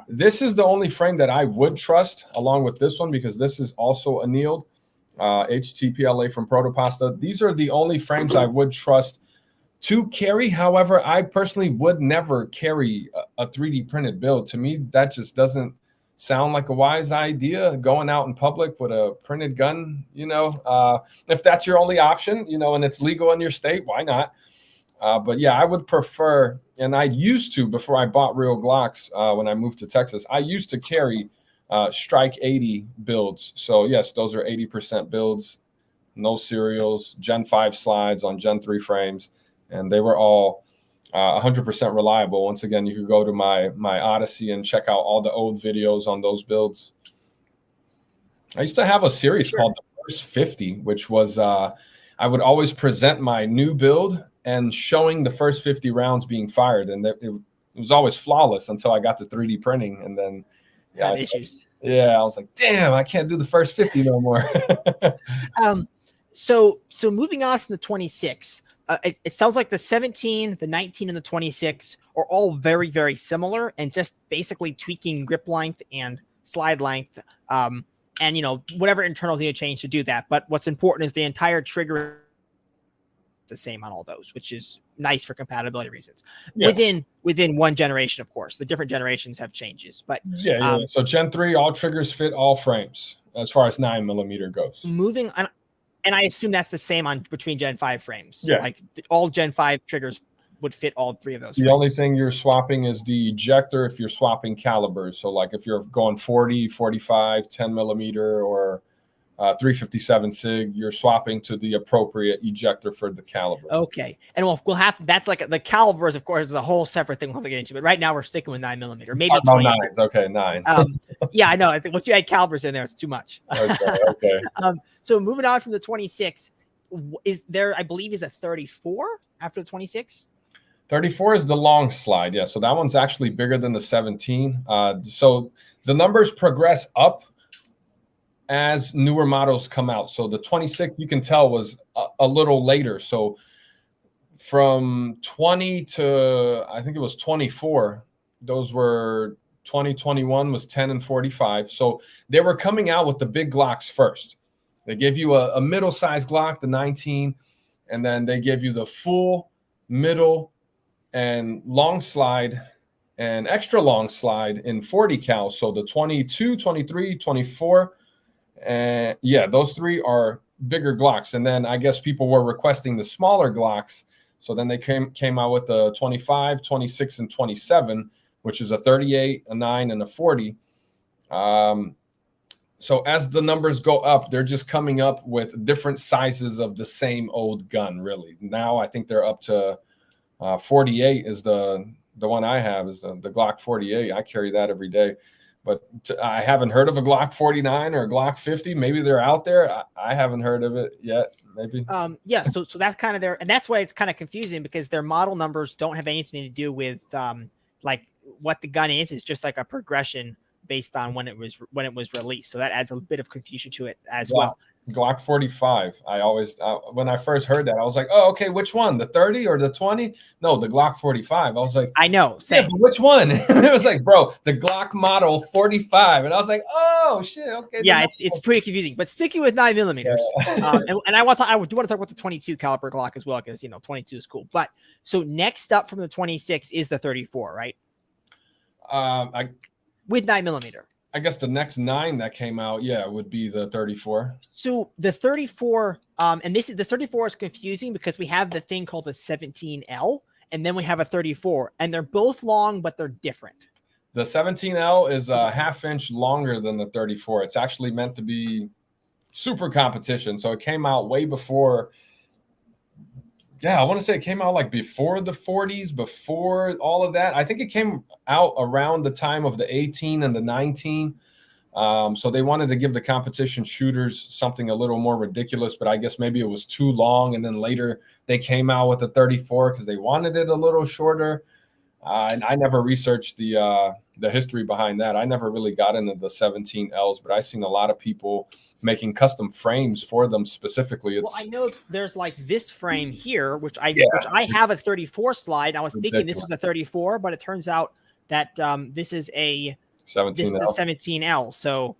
This is the only frame that I would trust along with this one, because this is also annealed. HTPLA from Protopasta. These are the only frames I would trust to carry. However, I personally would never carry a 3D printed build. To me, that just doesn't sound like a wise idea, going out in public with a printed gun. You know, if that's your only option, you know, and it's legal in your state, why not? But yeah, I would prefer, and I used to, before I bought real Glocks, when I moved to Texas, I used to carry Strike 80 builds. So yes, those are 80% builds, no serials, Gen 5 slides on Gen 3 frames, and they were all 100% reliable. Once again, you could go to my Odyssey and check out all the old videos on those builds. I used to have a series called the First 50, which was I would always present my new build and showing the first 50 rounds being fired, and it was always flawless until I got to 3D printing, and then had issues. I was like, damn, I can't do the first 50 no more. So moving on from the 26, it sounds like the 17, the 19, and the 26 are all very, very similar, and just basically tweaking grip length and slide length, and you know, whatever internals need to change to do that. But what's important is the entire trigger the same on all those, which is nice for compatibility reasons. Yeah. Within one generation, of course, the different generations have changes, but yeah. So Gen 3, all triggers fit all frames as far as 9mm goes. Moving on, and I assume that's the same on between Gen 5 frames. Yeah, like all Gen 5 triggers would fit all three of those. The only thing you're swapping is the ejector if you're swapping calibers. So like if you're going 40, 45, 10mm, or 357 SIG, you're swapping to the appropriate ejector for the caliber. Okay, and we'll have, that's like the calibers, of course, is a whole separate thing we'll have to get into. But right now we're sticking with 9mm, maybe 20. Nines. Okay, nines. Yeah, I know. I think once you add calibers in there, it's too much. Okay. So moving on from the 26, is there, I believe, is a 34 after the 26? 34 is the long slide. Yeah, so that one's actually bigger than the 17. So the numbers progress up as newer models come out. So the 26, you can tell, was a little later. So from 20 to, I think it was 24, those were 2021 was 10 and 45. So they were coming out with the big Glocks first. They gave you a middle-sized Glock, the 19, and then they give you the full, middle, and long slide and extra long slide in 40 cal. So the 22, 23, 24, and yeah, those three are bigger Glocks. And then I guess people were requesting the smaller Glocks. So then they came out with the 25, 26, and 27, which is a 38, a 9, and a 40. So as the numbers go up, they're just coming up with different sizes of the same old gun, really. Now I think they're up to 48 is the one I have, is the Glock 48. I carry that every day. but I haven't heard of a Glock 49 or a Glock 50. Maybe they're out there. I haven't heard of it yet. Maybe. Yeah. So that's kind of and that's why it's kind of confusing, because their model numbers don't have anything to do with like what the gun is. It's just like a progression based on when it was released. So that adds a bit of confusion to it as well. Glock 45. I always, when I first heard that, I was like, oh, okay, which one? The 30 or the 20? No, the Glock 45. I was like, I know. Yeah, but which one? It was like, bro, the Glock model 45. And I was like, oh, shit. Okay. Yeah, it's pretty confusing, but sticking with 9mm. Yeah. And I do want to talk about the 22 caliber Glock as well, because, 22 is cool. But so next up from the 26 is the 34, right? With 9mm. I guess the next 9 that came out, would be the 34. So the 34, and the 34 is confusing because we have the thing called the 17L, and then we have a 34, and they're both long, but they're different. The 17L is a half-inch longer than the 34. It's actually meant to be super competition. So it came out way before. Yeah, I want to say it came out like before the 40s, before all of that. I think it came out around the time of the 18 and the 19. So they wanted to give the competition shooters something a little more ridiculous, but I guess maybe it was too long. And then later they came out with the 34 because they wanted it a little shorter. And I never researched the history behind that. I never really got into the 17Ls, but I've seen a lot of people making custom frames for them specifically. Well, I know there's like this frame here, which I have a 34 slide. I was thinking this was a 34, but it turns out that this is a 17L. So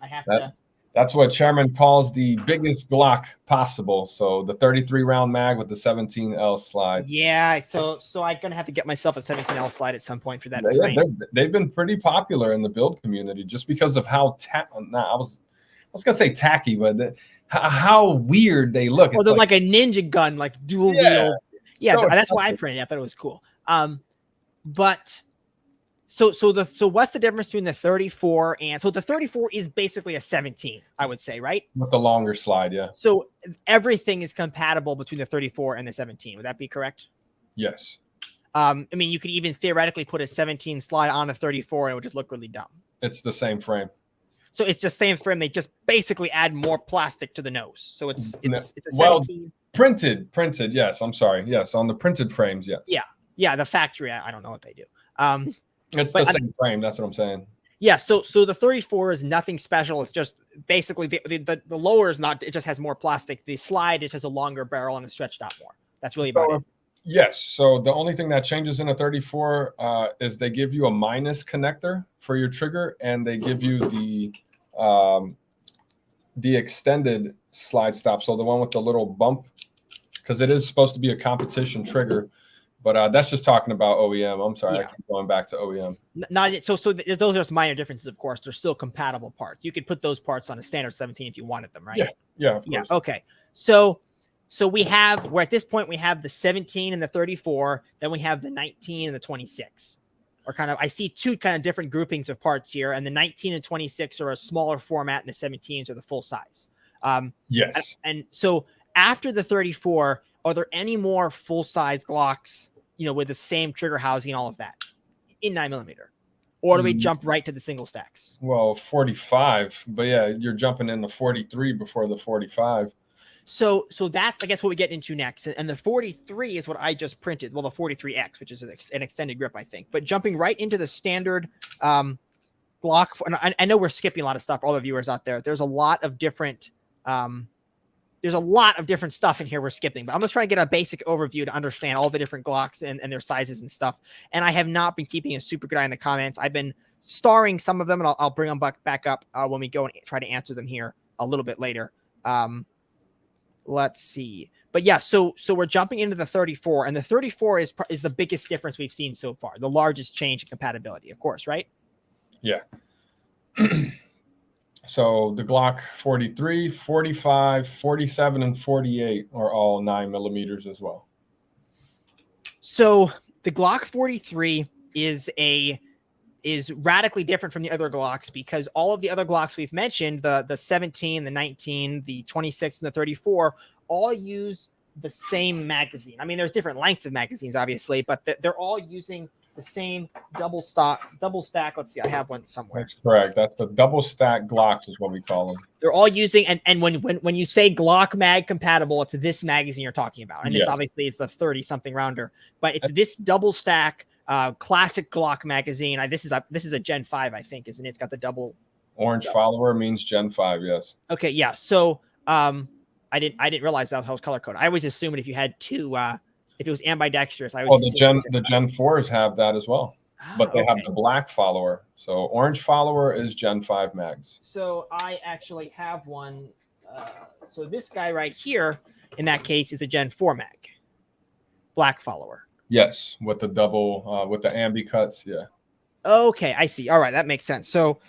I have to. That's what Chairman calls the biggest Glock possible. So the 33 round mag with the 17L slide. Yeah. So I'm going to have to get myself a 17L slide at some point for that frame. They've been pretty popular in the build community just because of how I was going to say tacky, but how weird they look. Well, they're like a ninja gun, like dual wheel. Yeah. So that's why I printed it. I thought it was cool. But so what's the difference between the 34 and so the 34 is basically a 17, I would say, right? With the longer slide, yeah. So everything is compatible between the 34 and the 17. Would that be correct? Yes. I mean, you could even theoretically put a 17 slide on a 34 and it would just look really dumb. It's the same frame. So it's the same frame. They just basically add more plastic to the nose. So it's a 17. Printed. Yes. I'm sorry. Yes. On the printed frames. Yes. Yeah. Yeah. The factory. I don't know what they do. It's the same frame. That's what I'm saying. Yeah. So the 34 is nothing special. It's just basically the lower is not, it just has more plastic. The slide just has a longer barrel and it's stretched out more. That's really about it. Yes. So the only thing that changes in a 34 is they give you a minus connector for your trigger, and they give you the extended slide stop. So the one with the little bump, because it is supposed to be a competition trigger. But that's just talking about OEM. I'm sorry, I keep going back to OEM. So those are just minor differences, of course. They're still compatible parts. You could put those parts on a standard 17 if you wanted them, right? Yeah, of course. Okay. So we're at this point, we have the 17 and the 34, then we have the 19 and the 26. Or kind of, I see two kind of different groupings of parts here, and the 19 and 26 are a smaller format, and the 17s are the full size. Yes. And so after the 34, are there any more full size Glocks, with the same trigger housing and all of that in 9mm? Or do we jump right to the single stacks? Well, 45, but yeah, you're jumping in the 43 before the 45. So that's, I guess, what we get into next. And the 43 is what I just printed. Well, the 43X, which is an extended grip, I think. But jumping right into the standard Glock. And I know we're skipping a lot of stuff for all the viewers out there. There's a lot of different stuff in here we're skipping. But I'm just trying to get a basic overview to understand all the different Glocks and their sizes and stuff. And I have not been keeping a super good eye on the comments. I've been starring some of them, and I'll bring them back up when we go and try to answer them here a little bit later. Let's see. But yeah, so we're jumping into the 34, and the 34 is the biggest difference we've seen so far. The largest change in compatibility, of course, right? Yeah. So the Glock 43, 45, 47, and 48 are all 9mm as well. So the Glock 43 is radically different from the other Glocks, because all of the other Glocks we've mentioned, the 17, the 19, the 26, and the 34, all use the same magazine. I mean, there's different lengths of magazines, obviously, but they're all using the same double stack. Let's see, I have one somewhere. That's correct. That's the double stack Glocks is what we call them. They're all using, and when you say Glock mag compatible, it's this magazine you're talking about. And this obviously is the 30 something rounder, but it's this double stack classic Glock magazine. This is a Gen 5, I think, isn't it? It's got the double orange follower means Gen 5, yes. Okay, yeah. So I didn't realize that was color coded. I always assumed if you had two if it was ambidextrous, I was the Gen 4s have that as well. But they have the black follower. So orange follower is Gen 5 mags. So I actually have one. So this guy right here, in that case, is a Gen 4 mag. Black follower. Yes, with the double, with the ambi cuts, yeah. Okay, I see. All right, that makes sense. So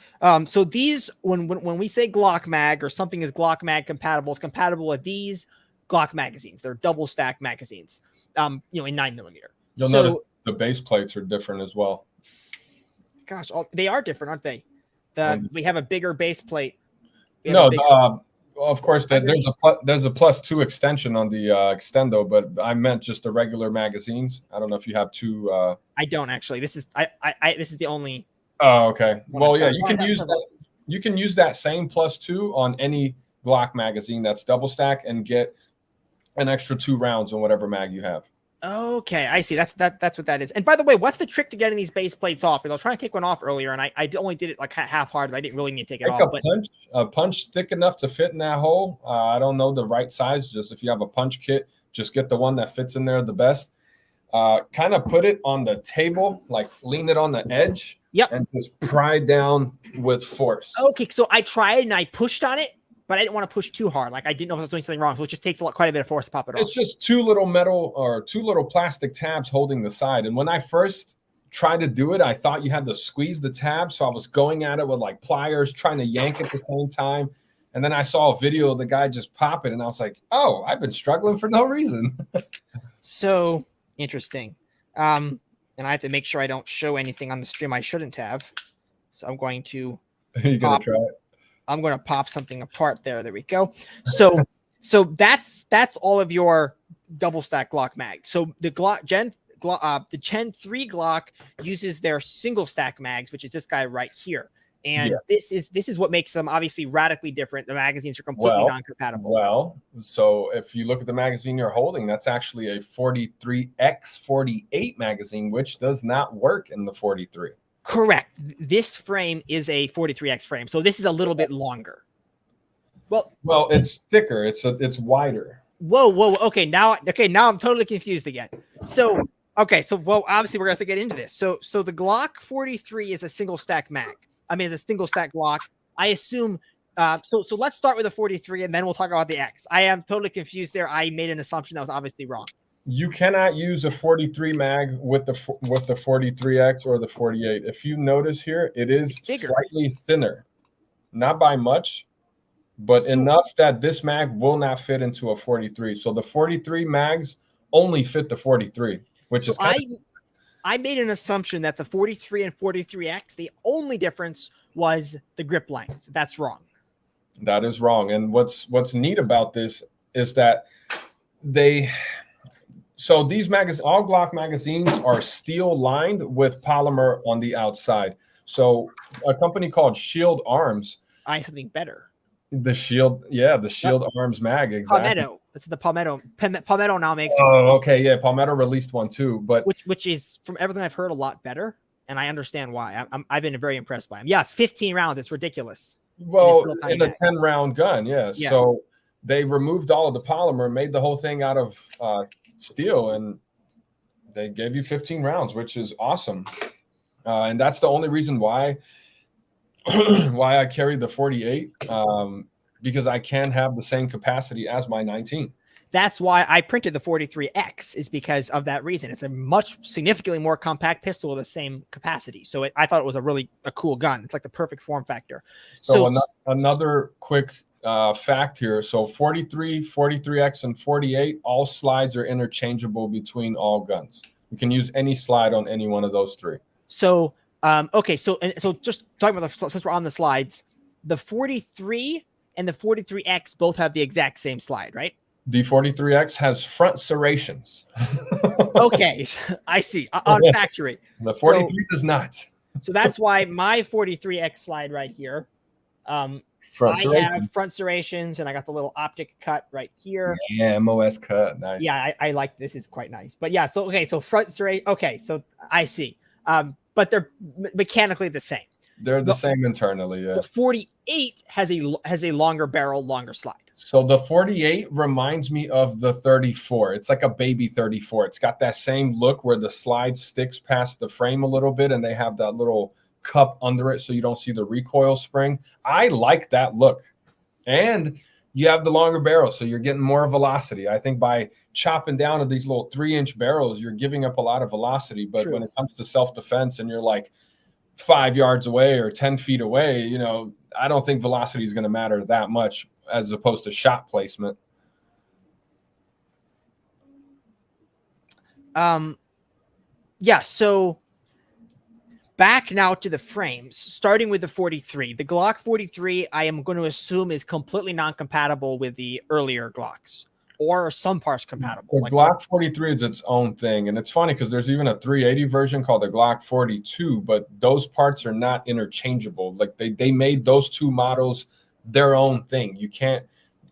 so these, when we say Glock mag or something is Glock mag compatible, it's compatible with these Glock magazines. They're double stack magazines, in 9mm. You'll notice the base plates are different as well. Gosh, they are different, aren't they? We have a bigger base plate. Of course, there's a +2 extension on the extendo, but I meant just the regular magazines. I don't know if you have two. I don't actually. This is this is the only. Oh, okay. Well, yeah, you can use that. You can use that same +2 on any Glock magazine that's double stack and get an extra 2 rounds on whatever mag you have. Okay, I see. That's what that is. And by the way, what's the trick to getting these base plates off? Because I was trying to take one off earlier, and I only did it like half hard. But I didn't really need to take it off. A punch thick enough to fit in that hole. I don't know the right size. Just if you have a punch kit, just get the one that fits in there the best. Kind of put it on the table, like lean it on the edge. Yep. And just pry down with force. Okay, so I tried and I pushed on it, but I didn't want to push too hard. Like I didn't know if I was doing something wrong. So it just takes quite a bit of force to pop it off. It's just 2 little metal or 2 little plastic tabs holding the side. And when I first tried to do it, I thought you had to squeeze the tab. So I was going at it with like pliers, trying to yank at the same time. And then I saw a video of the guy just pop it. And I was like, oh, I've been struggling for no reason. So interesting. And I have to make sure I don't show anything on the stream I shouldn't have. So I'm going to You're going to try it? I'm going to pop something apart there. There we go. So that's all of your double stack Glock mag. So the the Gen 3 Glock uses their single stack mags, which is this guy right here. And this is what makes them obviously radically different. The magazines are completely non-compatible. Well, so if you look at the magazine you're holding, that's actually a 43x48 magazine, which does not work in the 43. Correct. This frame is a 43x frame, so this is a little bit longer. Well, it's thicker. It's wider. Whoa. Okay, now I'm totally confused again. So obviously we're gonna have to get into this. So the Glock 43 is a single stack mag. I mean, it's a single stack Glock. I assume. So let's start with the 43, and then we'll talk about the X. I am totally confused there. I made an assumption that was obviously wrong. You cannot use a 43 mag with the 43X or the 48. If you notice here, it is slightly thinner, not by much, but enough that this mag will not fit into a 43. So the 43 mags only fit the 43, which is I made an assumption that the 43 and 43X, the only difference was the grip length. That's wrong. That is wrong. And what's neat about this is that so these magazines, all Glock magazines are steel lined with polymer on the outside. So a company called Shield Arms. I have something better. The Shield Arms mag. Exactly. Palmetto. This is the Palmetto. Palmetto now makes. Oh, okay, yeah. Palmetto released one too, but which is from everything I've heard a lot better, and I understand why. I've been very impressed by them. Yes, 15 rounds. It's ridiculous. Well, in a 10-round gun, yeah. So they removed all of the polymer, made the whole thing out of steel, and they gave you 15 rounds, which is awesome. And that's the only reason why I carry the 48. Because I can have the same capacity as my 19. That's why I printed the 43X, is because of that reason. It's a significantly more compact pistol with the same capacity. So I thought it was a cool gun. It's like the perfect form factor. So another quick fact here. So 43, 43X, and 48, all slides are interchangeable between all guns. You can use any slide on any one of those 3. So, okay. So just talking about since we're on the slides, the 43 and the 43X both have the exact same slide, right? The 43X has front serrations. Okay, I see. On factory. The 43 does not. So that's why my 43X slide right here, Front I serration. have front serrations, and I got the little optic cut right here. Yeah, MOS cut. Nice. Yeah, I like this. Is quite nice. But yeah, so okay, so front serration. Okay, so I see. But they're mechanically the same. They're the same internally. Yeah. The 48 has a longer barrel, longer slide. So the 48 reminds me of the 34. It's like a baby 34. It's got that same look where the slide sticks past the frame a little bit, and they have that little cup under it so you don't see the recoil spring. I like that look. And you have the longer barrel, so you're getting more velocity. I think by chopping down to these little 3-inch barrels, you're giving up a lot of velocity. But when it comes to self-defense and you're like 5 yards away or 10 feet away, you know, I don't think velocity is going to matter that much as opposed to shot placement. Yeah, so back now to the frames, starting with the 43. The Glock 43, I am going to assume, is completely non-compatible with the earlier Glocks, or some parts compatible. The Glock 43 is its own thing, and it's funny because there's even a 380 version called the Glock 42, but those parts are not interchangeable. Like they made those two models their own thing. You can't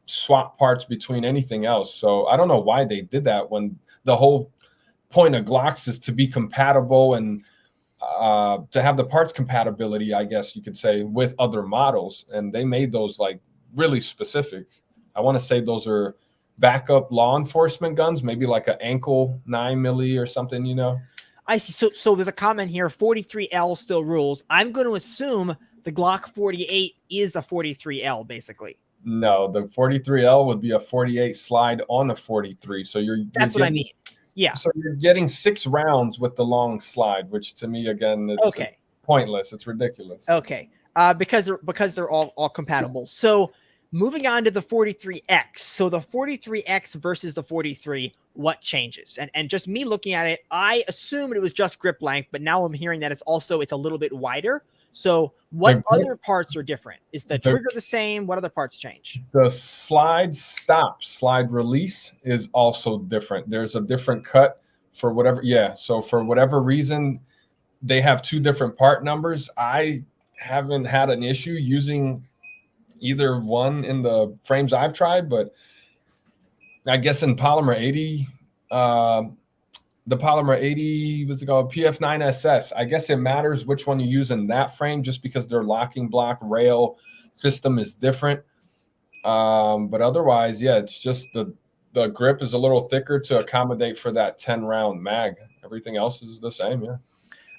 swap parts between anything else. So I don't know why they did that when the whole point of Glocks is to be compatible and to have the parts compatibility, I guess you could say, with other models. And they made those like really specific. I want to say those are backup law enforcement guns, maybe like an ankle 9mm or something, you know? I see. So there's a comment here, 43L still rules. I'm going to assume the Glock 48 is a 43L, basically. No, the 43L would be a 48 slide on a 43. So that's what I mean. Yeah. So you're getting 6 rounds with the long slide, which to me, again, it's pointless. It's ridiculous. Okay. Because they're all compatible. So moving on to the 43X. So the 43X versus the 43, what changes? And just me looking at it, I assumed it was just grip length, but now I'm hearing that it's a little bit wider. So what other parts are different? Is the trigger the same? What other parts change? The slide release is also different. There's a different cut for whatever. Yeah. So for whatever reason, they have 2 different part numbers. I haven't had an issue using either one in the frames I've tried, but I guess in Polymer 80, the Polymer 80, what's it called? PF9SS. I guess it matters which one you use in that frame just because their locking block rail system is different. But otherwise, yeah, it's just the grip is a little thicker to accommodate for that 10-round mag. Everything else is the same, yeah.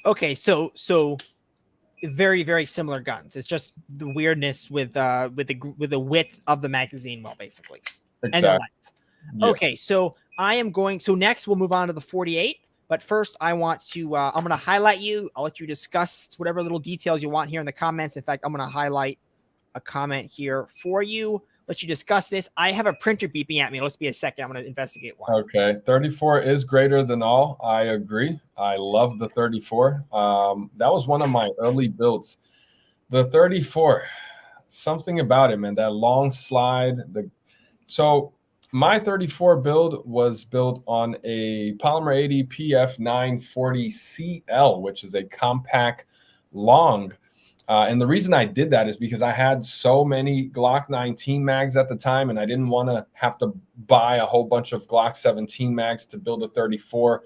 Okay, so very, very similar guns. It's just the weirdness with the width of the magazine well, basically. Exactly. And the length. Yeah. Okay, so next we'll move on to the 48. But first, I'm going to highlight you. I'll let you discuss whatever little details you want here in the comments. In fact, I'm going to highlight a comment here for you. Let you discuss this. I have a printer beeping at me. Let's be a second. I'm going to investigate why. Okay. 34 is greater than all. I agree. I love the 34. That was one of my early builds. The 34, something about it, man. That long slide. So my 34 build was built on a Polymer 80 PF940CL, which is a compact long. And the reason I did that is because I had so many Glock 19 mags at the time, and I didn't want to have to buy a whole bunch of Glock 17 mags to build a 34.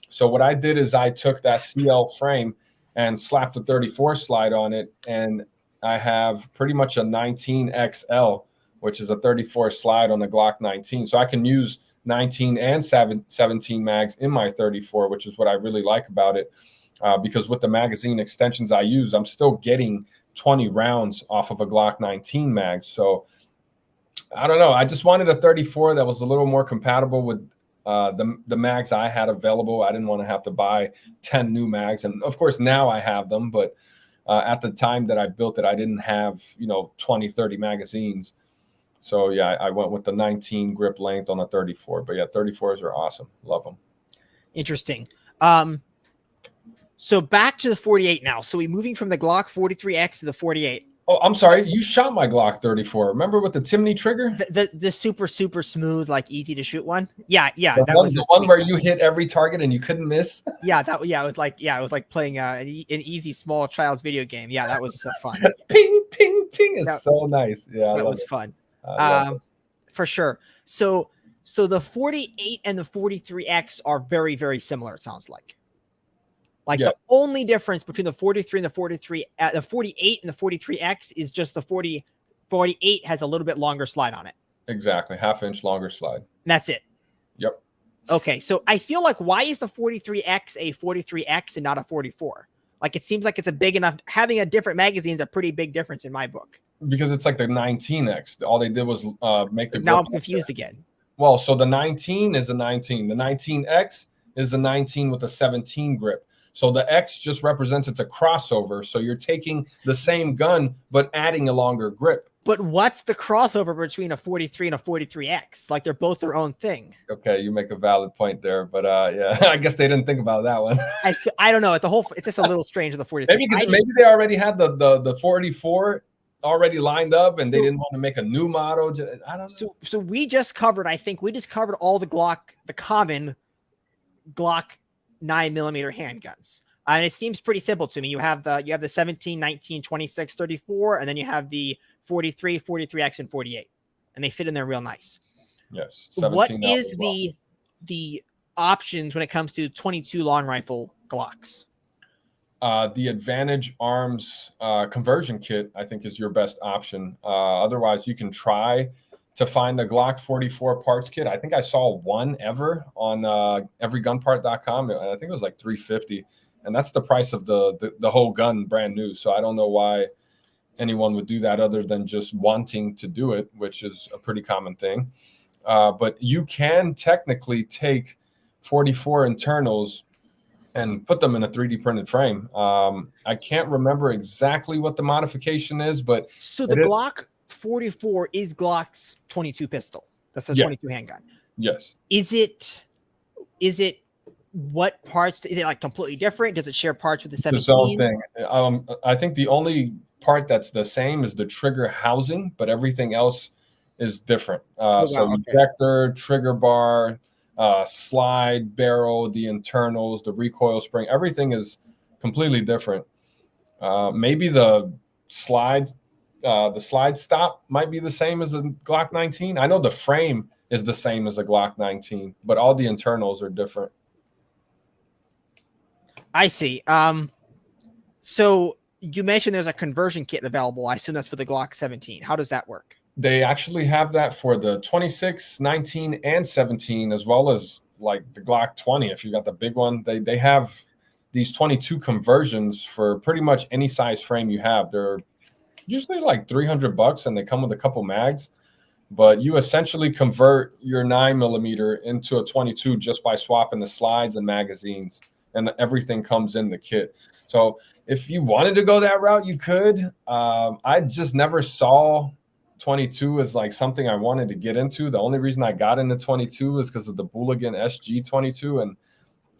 So what I did is I took that CL frame and slapped a 34 slide on it, and I have pretty much a 19XL, which is a 34 slide on the Glock 19. So I can use 19 and 17 mags in my 34, which is what I really like about it. Because with the magazine extensions I use, I'm still getting 20 rounds off of a Glock 19 mag. So I don't know. I just wanted a 34 that was a little more compatible with the mags I had available. I didn't want to have to buy 10 new mags. And of course, now I have them. But at the time that I built it, I didn't have, 20, 30 magazines. So, yeah, I went with the 19 grip length on a 34. But, yeah, 34s are awesome. Love them. Interesting. So back to the 48 now. So we're moving from the Glock 43X to the 48. Oh, I'm sorry. You shot my Glock 34. Remember with the Timney trigger? The super smooth, like easy to shoot one. Yeah, The that one, was the one where you hit every target and you couldn't miss. it was like playing an easy small child's video game. Yeah, that was fun. Ping, ping, ping is so nice. Yeah, that was fun. For sure. So the 48 and the 43X are very, very similar. It sounds like. The only difference between the 43 and the 48 and the 43X is just the 48 has a little bit longer slide on it. Exactly. Half-inch longer slide. And that's it. Yep. Okay. So I feel like, why is the 43X a 43X and not a 44? Like, it seems like it's a big enough, having a different magazine is a pretty big difference in my book. Because it's like the 19X. All they did was make the grip. Now I'm confused again. Well, so the 19 is a 19. The 19X is a 19 with a 17 grip. So the X just represents it's a crossover. So you're taking the same gun, but adding a longer grip. But what's the crossover between a 43 and a 43X? Like, they're both their own thing. Okay, you make a valid point there. But yeah, I guess they didn't think about that one. I don't know. It's just a little strange with the 43. Maybe they already had the 44 already lined up and they didn't want to make a new model. I don't know. So we just covered all the common Glock 9mm handguns. And it seems pretty simple to me. You have the 17, 19, 26, 34, and then you have the 43, 43X, and 48. And they fit in there real nice. Yes. What is the options when it comes to 22 long rifle Glocks? The Advantage Arms conversion kit, I think, is your best option. Otherwise, you can try to find the Glock 44 parts kit. I think I saw one ever on everygunpart.com. I think it was like $350, and that's the price of the whole gun brand new. So I don't know why anyone would do that other than just wanting to do it, which is a pretty common thing. But you can technically take 44 internals and put them in a 3D printed frame. I can't remember exactly what the modification is, but so the Glock 44 is Glock's 22 pistol. That's a 22 handgun. Yes. Is it what parts? Is it like completely different? Does it share parts with the 17? It's its own thing. I think the only part that's the same is the trigger housing, but everything else is different. Ejector, trigger bar, slide, barrel, the internals, the recoil spring, everything is completely different. Maybe the slide stop might be the same as a Glock 19. I know the frame is the same as a Glock 19, but all the internals are different. I see. So you mentioned there's a conversion kit available. I assume that's for the Glock 17. How does that work? They actually have that for the 26, 19, and 17, as well as like the Glock 20. If you got the big one, they have these 22 conversions for pretty much any size frame you have. They're usually like $300, and they come with a couple mags. But you essentially convert your 9mm into a 22 just by swapping the slides and magazines, and everything comes in the kit. So if you wanted to go that route, you could. I just never saw 22 as like something I wanted to get into. The only reason I got into 22 is because of the Bulligan SG 22, and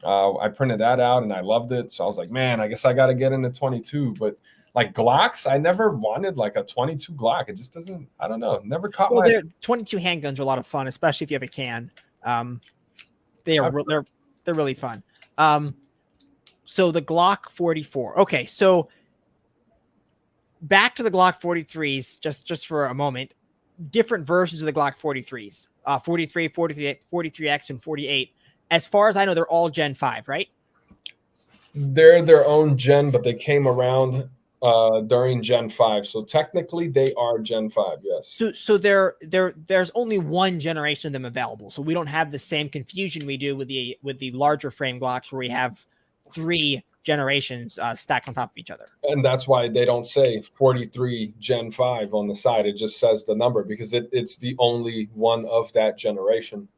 I printed that out and I loved it. So I was like, man, I guess I got to get into 22. But like Glocks, I never wanted like a 22 Glock. It just doesn't, I don't know, never caught my. 22 handguns are a lot of fun, especially if you have a can. They're really fun. So the Glock 44. Okay, so back to the Glock 43s, just for a moment. Different versions of the Glock 43s, 43, 43, 43X, and 48. As far as I know, they're all Gen 5, right? They're their own gen, but they came around during Gen 5. So technically they are Gen 5, yes. So there's only one generation of them available. So we don't have the same confusion we do with the larger frame Glocks, where we have 3 generations stacked on top of each other. And that's why they don't say 43 Gen 5 on the side. It just says the number, because it's the only one of that generation.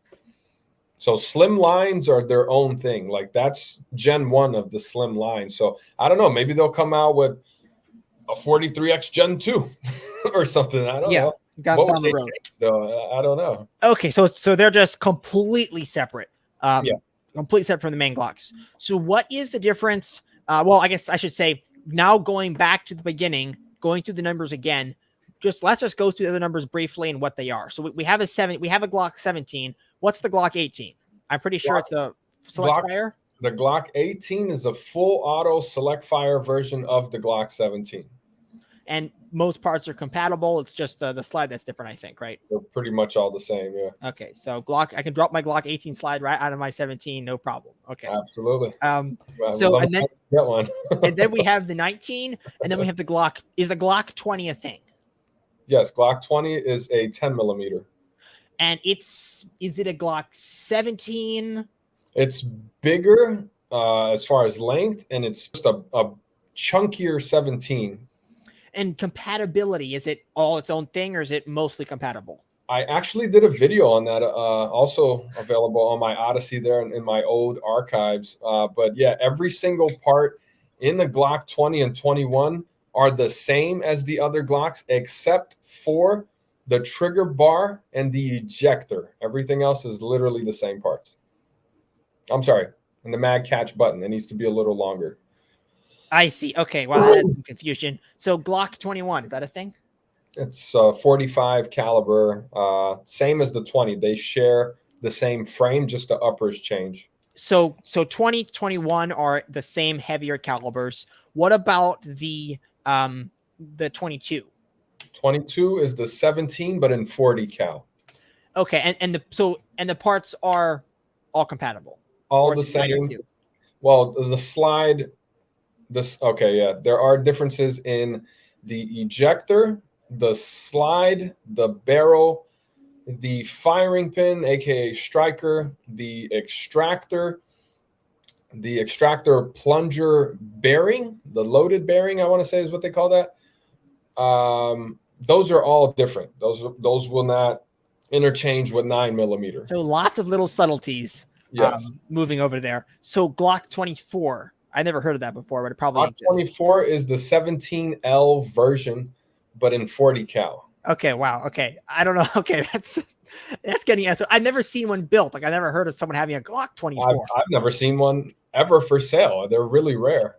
So Slimlines are their own thing. Like, that's Gen 1 of the Slimline. So I don't know, maybe they'll come out with a 43X Gen 2 or something. I don't know. Got down the road. So I don't know. Okay, so they're just completely separate. Completely separate from the main Glocks. So what is the difference? Well, I guess I should say, now going back to the beginning, going through the numbers again, let's just go through the other numbers briefly and what they are. So we have a Glock 17. What's the Glock 18? I'm pretty sure it's a select fire. The Glock 18 is a full auto select fire version of the Glock 17. And most parts are compatible. It's just the slide that's different, I think, right? They're pretty much all the same, yeah. Okay, so Glock, I can drop my Glock 18 slide right out of my 17, no problem. Okay, absolutely. So and then get one. and then we have the 19, and then we have the Glock. Is the Glock 20 a thing? Yes, Glock 20 is a 10 millimeter. And is it a Glock 17? It's bigger as far as length, and it's just a chunkier 17. And compatibility, is it all its own thing, or is it mostly compatible? I actually did a video on that, also available on my Odyssey there in my old archives. But yeah, every single part in the Glock 20 and 21 are the same as the other Glocks, except for the trigger bar and the ejector. Everything else is literally the same parts. I'm sorry, and the mag catch button, it needs to be a little longer. I see. Okay, wow, that's some confusion. So Glock 21, is that a thing? It's 45 caliber, same as the 20. They share the same frame, just the uppers change. So 20, 21 are the same heavier calibers. What about the 22? 22 is the 17, but in 40 cal. Okay, and the parts are all compatible. All the same. Well, the slide. Okay, yeah. There are differences in the ejector, the slide, the barrel, the firing pin, aka striker, the extractor plunger bearing, the loaded bearing, I want to say is what they call that. Those are all different. Those will not interchange with 9 millimeter. So lots of little subtleties. Yes. Moving over there. So Glock 24. I never heard of that before, but it probably exists. 24 is the 17L version, but in 40 cal. Okay, wow. Okay, I don't know. Okay, that's getting. So I've never seen one built. Like I never heard of someone having a Glock 24. I've never seen one ever for sale. They're really rare.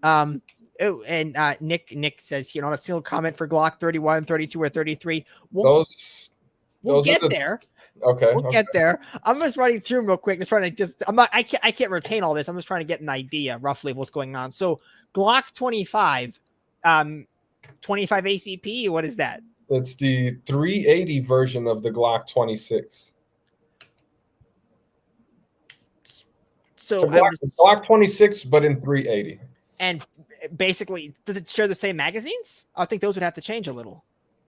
Oh, and Nick says, a single comment for Glock 31, 32, or 33. We'll get there. Okay. We'll get there. I'm just running through them real quick. Just trying to I can't retain all this. I'm just trying to get an idea roughly of what's going on. So Glock 25, 25 ACP. What is that? It's the 380 version of the Glock 26. So Glock 26, but in 380. And basically, does it share the same magazines? I think those would have to change a little.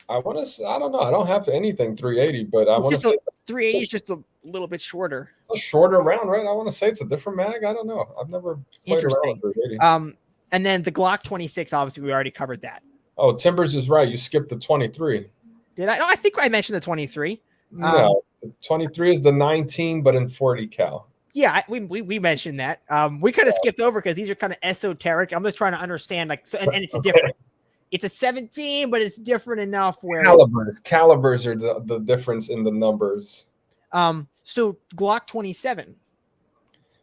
I don't know. I don't have anything 380, but I want to say 380 is just a little bit shorter. A shorter round, right? I want to say it's a different mag. I don't know. I've never played around with 380. And then the Glock 26, obviously, we already covered that. Oh, Timbers is right. You skipped the 23. Did I? No, I think I mentioned the 23. No, the 23 is the 19, but in 40 cal. Yeah, we mentioned that. We kind of skipped over because these are kind of esoteric. I'm just trying to understand, and it's a different. It's a 17, but it's different enough where calibers are the difference in the numbers. So Glock 27.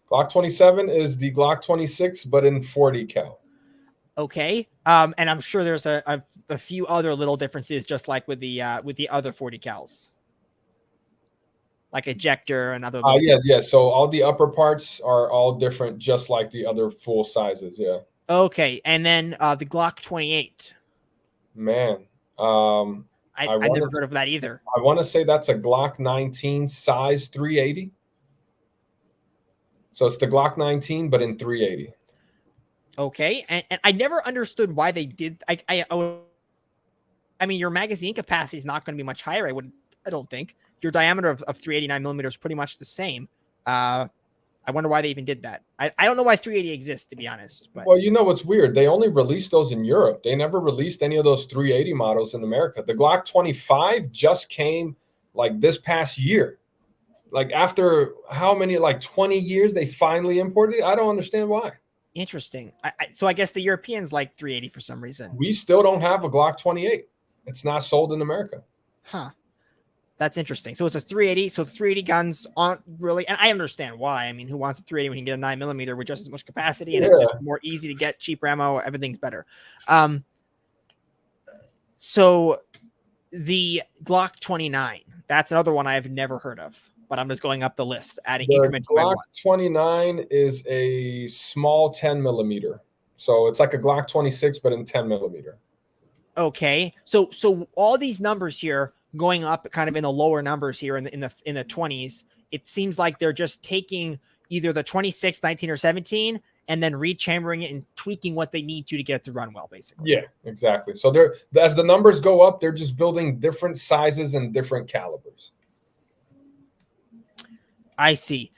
Glock 27 is the Glock 26, but in 40 cal. Okay. And I'm sure there's a few other little differences, just like with the other 40 cals, like ejector and other. Yeah. So all the upper parts are all different, just like the other full sizes. Yeah. Okay, and then the Glock 28. Man, I've never heard of that either. I want to say that's a Glock 19 size 380. So it's the Glock 19, but in 380. Okay, and I never understood why they did. I mean, your magazine capacity is not going to be much higher. I don't think your diameter of 389 millimeters is pretty much the same. I wonder why they even did that. I don't know why 380 exists, to be honest. But. Well, what's weird? They only released those in Europe. They never released any of those 380 models in America. The Glock 25 just came like this past year. Like after how many, like 20 years, they finally imported it? I don't understand why. Interesting. So I guess the Europeans like 380 for some reason. We still don't have a Glock 28. It's not sold in America. Huh. That's interesting. So it's a 380. So 380 guns aren't really, and I understand why. I mean, who wants a 380 when you can get a 9 millimeter with just as much capacity and it's just more easy to get, cheaper ammo, everything's better. So the Glock 29, that's another one I've never heard of, but I'm just going up the list, adding The increment by Glock one. 29 is a small 10 millimeter. So it's like a Glock 26, but in 10 millimeter. Okay. So all these numbers here going up kind of in the lower numbers here in the 20s, it seems like they're just taking either the 26, 19, or 17 and then rechambering it and tweaking what they need to get it to run well, basically. Yeah, exactly. So they're, as the numbers go up, they're just building different sizes and different calibers. I see.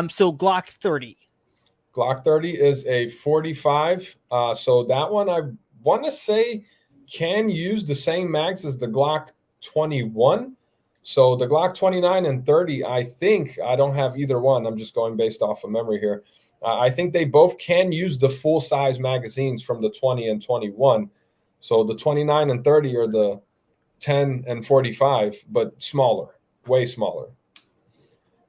So Glock 30. Glock 30 is a 45. So that one I want to say can use the same mags as the Glock 21. So the Glock 29 and 30, I think I don't have either one. I'm just going based off of memory here. I think they both can use the full size magazines from the 20 and 21. So the 29 and 30 are the 10 and 45, but smaller, way smaller.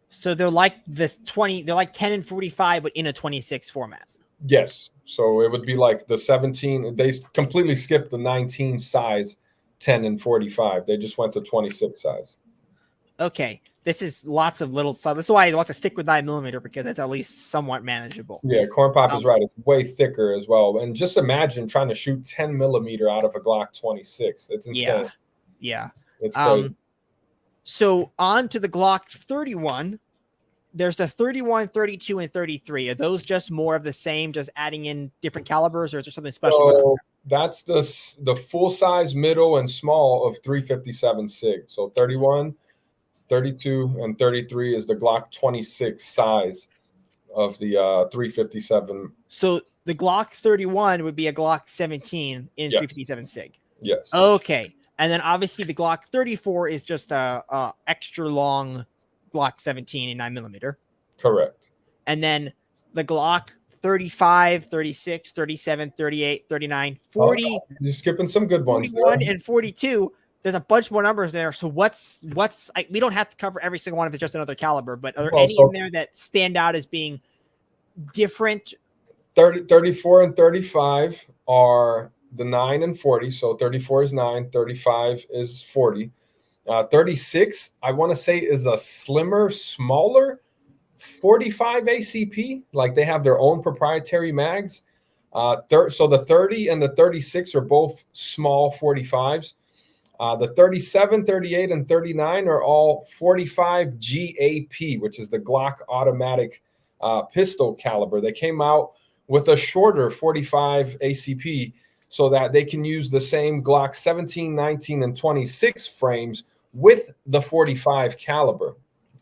So they're like this 20, they're like 10 and 45, but in a 26 format. Yes. So it would be like the 17. They completely skipped the 19 size, 10 and 45. They just went to 26 size. Okay. This is lots of little stuff. This is why I like to stick with 9 millimeter, because it's at least somewhat manageable. Yeah, Corn Pop is right. It's way thicker as well. And just imagine trying to shoot 10 millimeter out of a Glock 26. It's insane. Yeah. It's crazy. So on to the Glock 31. There's the 31, 32, and 33. Are those just more of the same, just adding in different calibers, or is there something special? So that's the full size, middle, and small of 357 SIG. So 31, 32, and 33 is the Glock 26 size of the 357. So the Glock 31 would be a Glock 17 in 357 SIG. Yes. Okay. And then obviously the Glock 34 is just a extra long Glock 17 in 9 millimeter. Correct. And then the Glock 35, 36, 37, 38, 39, 40. You're skipping some good ones 41 there. and 42. There's a bunch more numbers there. So we don't have to cover every single one if it's just another caliber, but are there any in there that stand out as being different? 34 and 35 are the 9 and 40. So 34 is 9, 35 is 40. 36, I want to say, is a slimmer, smaller 45 ACP. Like they have their own proprietary mags. So the 30 and the 36 are both small 45s. The 37, 38, and 39 are all 45 GAP, which is the Glock automatic pistol caliber. They came out with a shorter 45 ACP so that they can use the same Glock 17, 19, and 26 frames with the 45 caliber,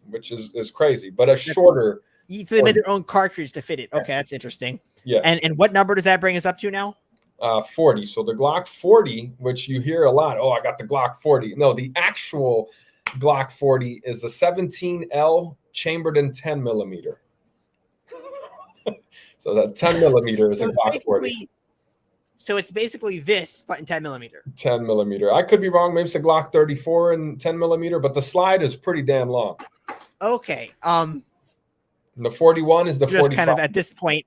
which is crazy, but a shorter. They made their own cartridge to fit it. Okay, that's interesting. Yeah. And what number does that bring us up to now? 40. So the Glock 40, which you hear a lot. Oh, I got the Glock 40. No, the actual Glock 40 is a 17L chambered in 10 millimeter. So that 10 millimeter is a Glock 40. So it's basically this, but in 10 millimeter. 10 millimeter. I could be wrong. Maybe it's a Glock 34 and 10 millimeter, but the slide is pretty damn long. Okay. And the 41 is the 45. Kind of at this point,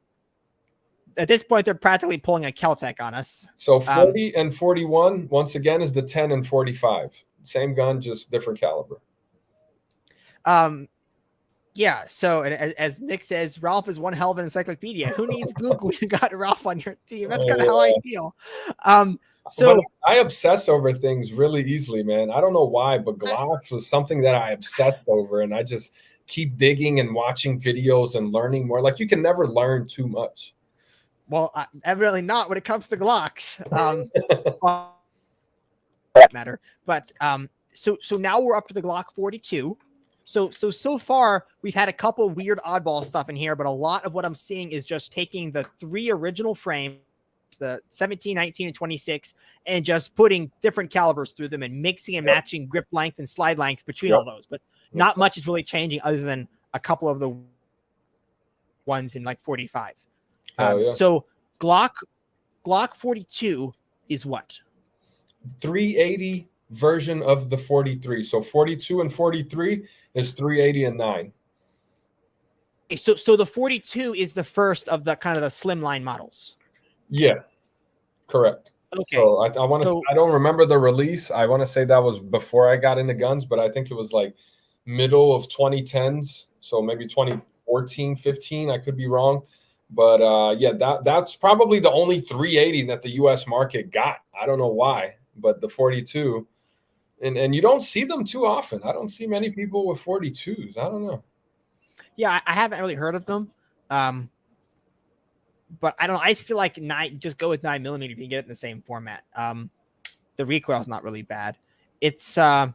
they're practically pulling a Keltec on us. So 40 and 41, once again, is the 10 and 45. Same gun, just different caliber. Yeah, so as Nick says, Ralph is one hell of an encyclopedia. Who needs Google when you got Ralph on your team? That's kind of how I feel. So but I obsess over things really easily, man. I don't know why, but Glocks was something that I obsessed over, and I just keep digging and watching videos and learning more. Like, you can never learn too much. Well, evidently not when it comes to Glocks. That matter. But so now we're up to the Glock 42. So far we've had a couple weird oddball stuff in here, but a lot of what I'm seeing is just taking the 3 original frames, the 17, 19, and 26, and just putting different calibers through them and mixing and matching grip length and slide length between all those. But not much is really changing other than a couple of the ones in like 45. So Glock 42 is what? 380 version of the 43. So 42 and 43 is 380 and 9. So the 42 is the first of the kind of the slimline models. Yeah, correct. Okay. So I want to. So I don't remember the release. I want to say that was before I got into guns, but I think it was like middle of 2010s. So maybe 2014, 15. I could be wrong. But yeah, that's probably the only 380 that the U.S. market got. I don't know why, but the 42, and you don't see them too often. I don't see many people with 42s. I don't know. yeah, I haven't really heard of them. But I don't know. I just feel like just go with 9mm if you can get it in the same format. The recoil is not really bad. It's so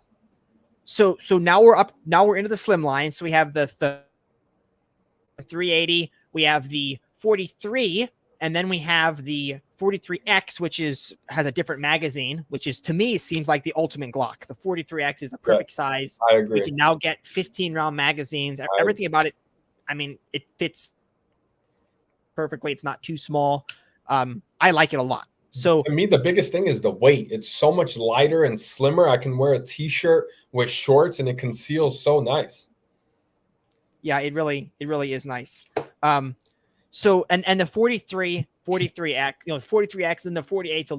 now we're up. Now we're into the Slimline. So we have the 380. We have the 43, and then we have the 43X, which has a different magazine, which is, to me, seems like the ultimate Glock. The 43X is the perfect size. I agree. We can now get 15-round magazines. Everything about it, I mean, it fits perfectly. It's not too small. I like it a lot. So to me, the biggest thing is the weight. It's so much lighter and slimmer. I can wear a t-shirt with shorts and it conceals so nice. Yeah, it really is nice. So and the 43X, 43X, and the 48's a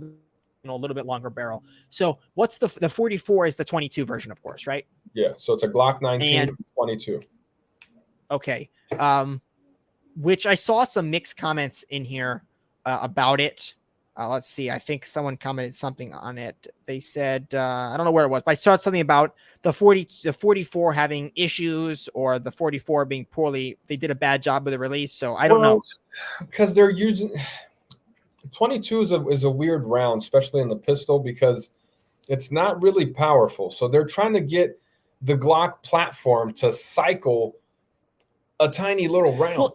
little bit longer barrel. So what's the 44 is the 22 version, of course, right? Yeah, so it's a Glock 19 and 22. Okay. Which I saw some mixed comments in here about it. Let's see. I think someone commented something on it. They said, I don't know where it was, but I saw something about the 44 having issues, or the 44 being they did a bad job with the release. So I don't know. Because they're using 22 is a weird round, especially in the pistol, because it's not really powerful. So they're trying to get the Glock platform to cycle a tiny little round. Well,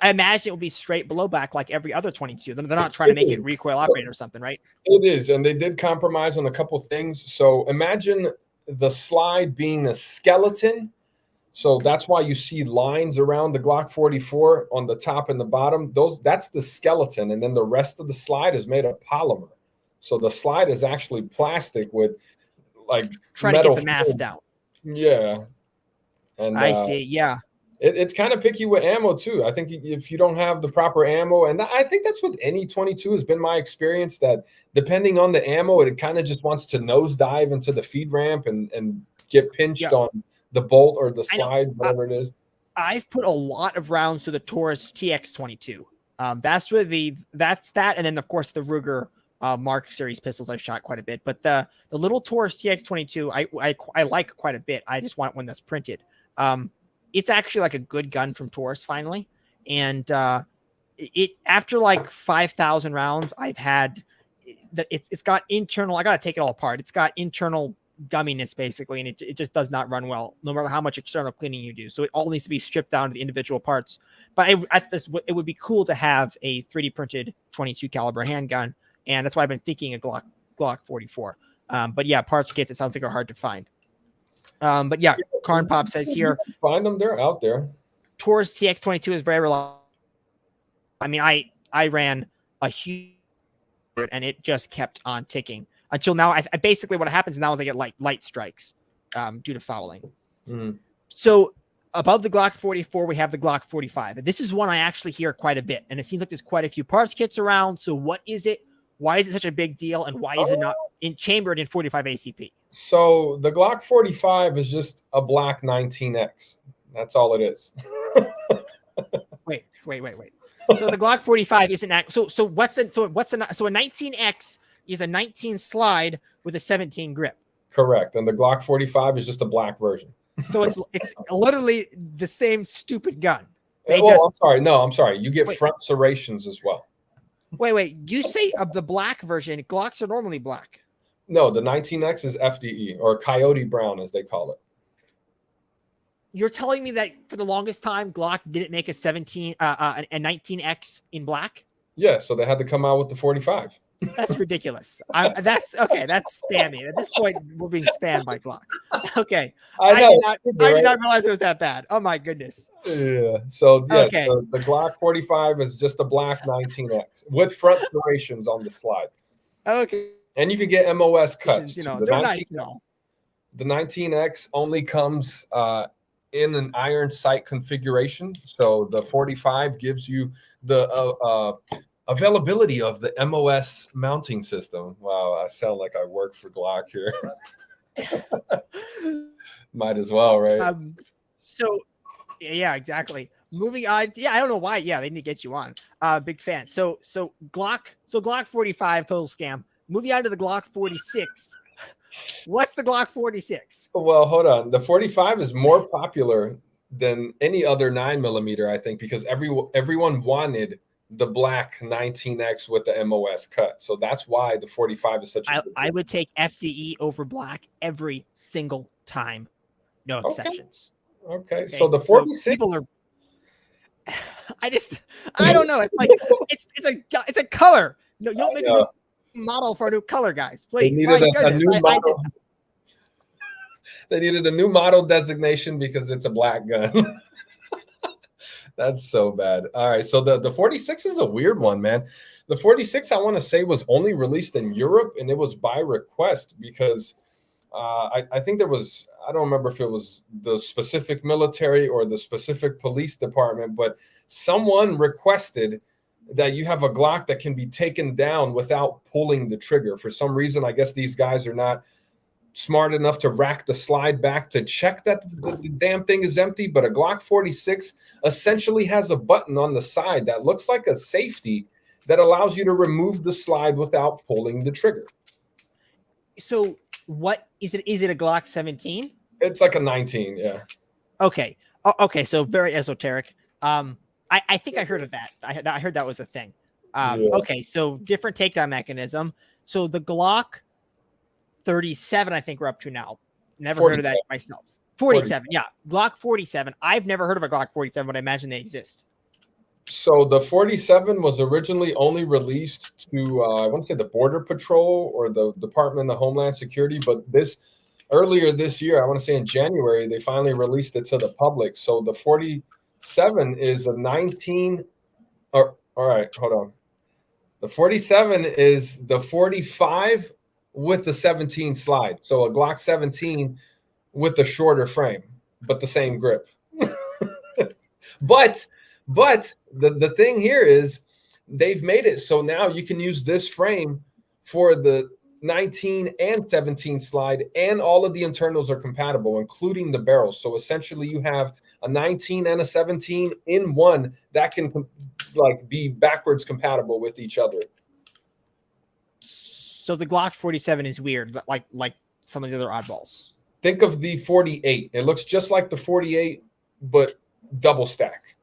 I imagine it will be straight below back like every other 22. They're not trying to make it recoil operated or something, right? It is, and they did compromise on a couple things. So imagine the slide being a skeleton. So that's why you see lines around the Glock 44 on the top and the bottom. That's the skeleton, and then the rest of the slide is made of polymer. So the slide is actually plastic with like trying to get the mass down. Yeah, and I see. Yeah. It's kind of picky with ammo too. I think if you don't have the proper ammo, and I think that's with any 22 has been my experience, that depending on the ammo, it kind of just wants to nosedive into the feed ramp and get pinched on the bolt or the slide, whatever it is. I've put a lot of rounds to the Taurus TX22. That's that, and then of course the Ruger Mark series pistols I've shot quite a bit. But the little Taurus TX22 I like quite a bit. I just want one that's printed. It's actually like a good gun from Taurus finally. And it after like 5,000 rounds, I've had it's got internal, I got to take it all apart. It's got internal gumminess basically, and it just does not run well, no matter how much external cleaning you do. So it all needs to be stripped down to the individual parts. But it would be cool to have a 3D printed 22 caliber handgun. And that's why I've been thinking a Glock 44. But yeah, parts kits, it sounds like are hard to find. But yeah, Karn Pop says here, find them, they're out there. Taurus TX22 is very reliable. I mean, I ran a huge, and it just kept on ticking until now. I basically what happens now is I get light strikes due to fouling. So above the Glock 44, we have the Glock 45. And this is one I actually hear quite a bit, and it seems like there's quite a few parts kits around. So what is it? Why is it such a big deal? And why is it not chambered in 45 ACP? So the Glock 45 is just a black 19X. That's all it is. Wait. So the Glock 45 isn't that. So a 19X is a 19 slide with a 17 grip. Correct. And the Glock 45 is just a black version. So it's literally the same stupid gun. I'm sorry. No, I'm sorry. You get front serrations as well. Wait. You say of the black version, Glocks are normally black. No, the 19X is FDE, or Coyote Brown, as they call it. You're telling me that for the longest time, Glock didn't make a 19X in black? Yeah, so they had to come out with the 45. That's ridiculous. That's spammy. At this point, we're being spammed by Glock. Okay. I did not realize it was that bad. Oh my goodness. Yeah. So yes, okay. The Glock 45 is just a black 19X with front serrations on the slide. Okay. And you can get MOS cuts. They're nice. The 19X only comes in an iron sight configuration. So the 45 gives you the Availability of the MOS mounting system. Wow, I sound like I work for Glock here. Might as well, right? So yeah, exactly. Moving on. Yeah, I don't know why. Yeah, they need to get you on. Big fan. So Glock 45 total scam. Moving on to the Glock 46. What's the Glock 46? Well, hold on. The 45 is more popular than any other 9mm, I think, because everyone wanted the black 19X with the MOS cut. So that's why the 45 is such a I would take FDE over black every single time. No exceptions. Okay. So the 46 so people are I don't know. It's like it's a color. No, you don't make a new model for a new color, guys. Please. They needed a new model. They needed a new model designation because it's a black gun. That's so bad. All right. So the 46 is a weird one, man. The 46, I want to say, was only released in Europe, and it was by request because I think there was, I don't remember if it was the specific military or the specific police department, but someone requested that you have a Glock that can be taken down without pulling the trigger. For some reason, I guess these guys are not smart enough to rack the slide back to check that the damn thing is empty. But a Glock 46 essentially has a button on the side that looks like a safety that allows you to remove the slide without pulling the trigger. So what is it? Is it a Glock 17? It's like a 19, yeah. Okay. Okay, so very esoteric. I think I heard of that. I heard that was a thing. Okay, so different takedown mechanism. So the Glock 37, I think we're up to now. Never 47. heard of that myself. 47, yeah. Glock 47. I've never heard of a Glock 47, but I imagine they exist. So the 47 was originally only released to, I want to say the Border Patrol or the Department of Homeland Security, but earlier this year, I want to say in January, they finally released it to the public. So the 47 is a 19, all right, hold on. The 47 is the 45 with the 17 slide. So a Glock 17 with a shorter frame, but the same grip. But the thing here is they've made it so now you can use this frame for the 19 and 17 slide, and all of the internals are compatible, including the barrels. So essentially you have a 19 and a 17 in one that can like be backwards compatible with each other. So the Glock 47 is weird, like some of the other oddballs. Think of the 48. It looks just like the 48, but double stack,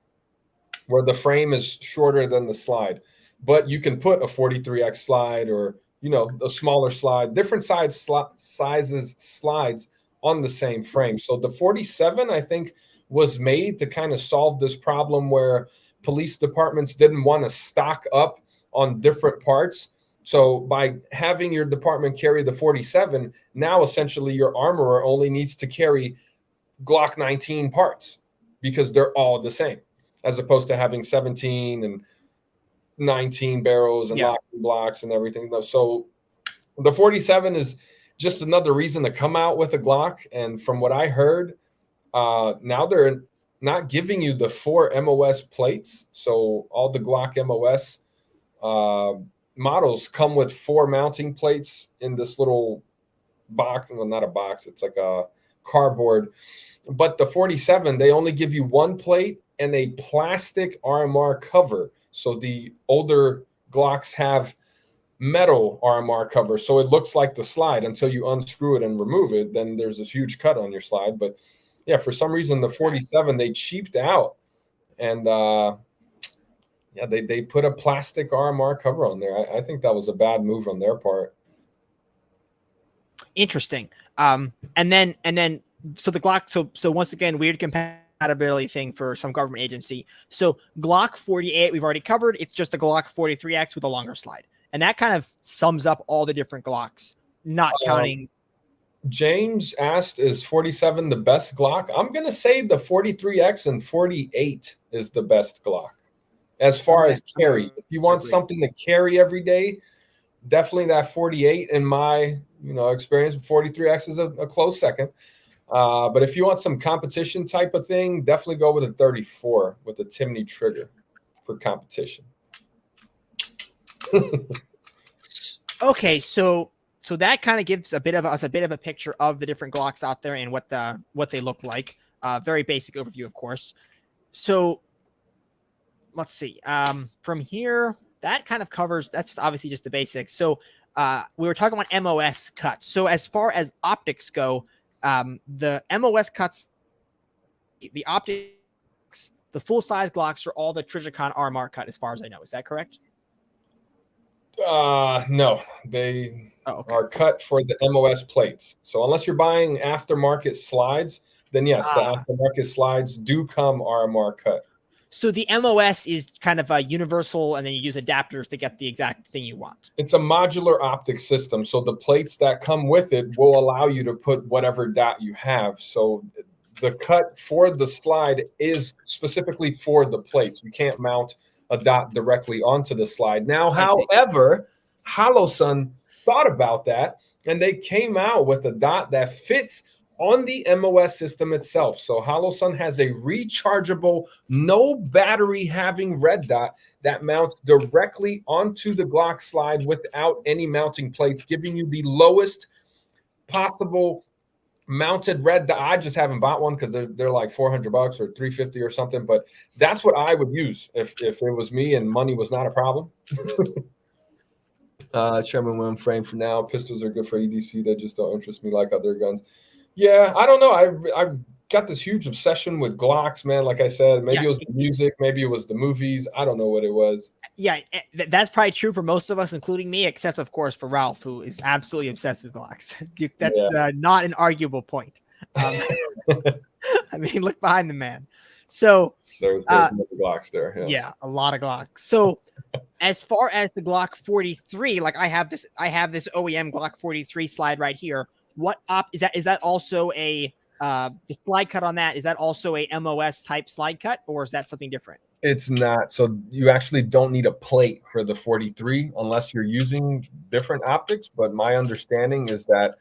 where the frame is shorter than the slide. But you can put a 43X slide or, you know, a smaller slide, different sizes slides on the same frame. So the 47, I think, was made to kind of solve this problem where police departments didn't want to stock up on different parts. So by having your department carry the 47, now essentially your armorer only needs to carry Glock 19 parts because they're all the same, as opposed to having 17 and 19 barrels and locking blocks and everything. So the 47 is just another reason to come out with a Glock. And from what I heard, now they're not giving you the 4 MOS plates. So all the Glock MOS models come with 4 mounting plates in this little box. Well, not a box, it's like a cardboard. But the 47, they only give you 1 plate and a plastic RMR cover. So the older Glocks have metal RMR cover, so it looks like the slide until you unscrew it and remove it. Then there's this huge cut on your slide. But yeah, for some reason the 47, they cheaped out, and yeah, they put a plastic RMR cover on there. I think that was a bad move on their part. Interesting. And then so the Glock. So once again, weird compatibility thing for some government agency. So Glock 48 we've already covered. It's just a Glock 43X with a longer slide, and that kind of sums up all the different Glocks, not counting. James asked, is 47 the best Glock? I'm gonna say the 43X and 48 is the best Glock. As far as carry, if you want something to carry every day, definitely that 48. In my experience, 43X is a close second. But if you want some competition type of thing, definitely go with a 34 with a Timney trigger for competition. Okay, so that kind of gives us a bit of a picture of the different Glocks out there and what they look like. Very basic overview, of course. So let's see. From here, that kind of covers. That's just obviously just the basics. So we were talking about MOS cuts. So as far as optics go, the MOS cuts, the optics, the full size Glocks are all the Trijicon RMR cut, as far as I know. Is that correct? No, they are cut for the MOS plates. So unless you're buying aftermarket slides, then yes, the aftermarket slides do come RMR cut. So the MOS is kind of a universal, and then you use adapters to get the exact thing you want. It's a modular optic system. So the plates that come with it will allow you to put whatever dot you have. So the cut for the slide is specifically for the plates. You can't mount a dot directly onto the slide. Now, however, Holosun thought about that, and they came out with a dot that fits on the MOS system itself. So Holosun has a rechargeable, no battery having red dot that mounts directly onto the Glock slide without any mounting plates, giving you the lowest possible mounted red dot. I just haven't bought one because they're like $400 or $350 or something, but that's what I would use if it was me and money was not a problem. Chairman William frame for now. Pistols are good for EDC. They just don't interest me like other guns. Yeah, I don't know. I got this huge obsession with Glocks, man. Like I said, maybe it was the music, maybe it was the movies. I don't know what it was. Yeah, that's probably true for most of us, including me, except of course for Ralph, who is absolutely obsessed with Glocks. That's not an arguable point. I mean, look behind the man. So there's Glocks there. Yeah, a lot of Glocks. So as far as the Glock 43, like I have this OEM Glock 43 slide right here. What is that? Is that also a the slide cut on that? Is that also a MOS type slide cut, or is that something different? It's not. So you actually don't need a plate for the 43 unless you're using different optics. But my understanding is that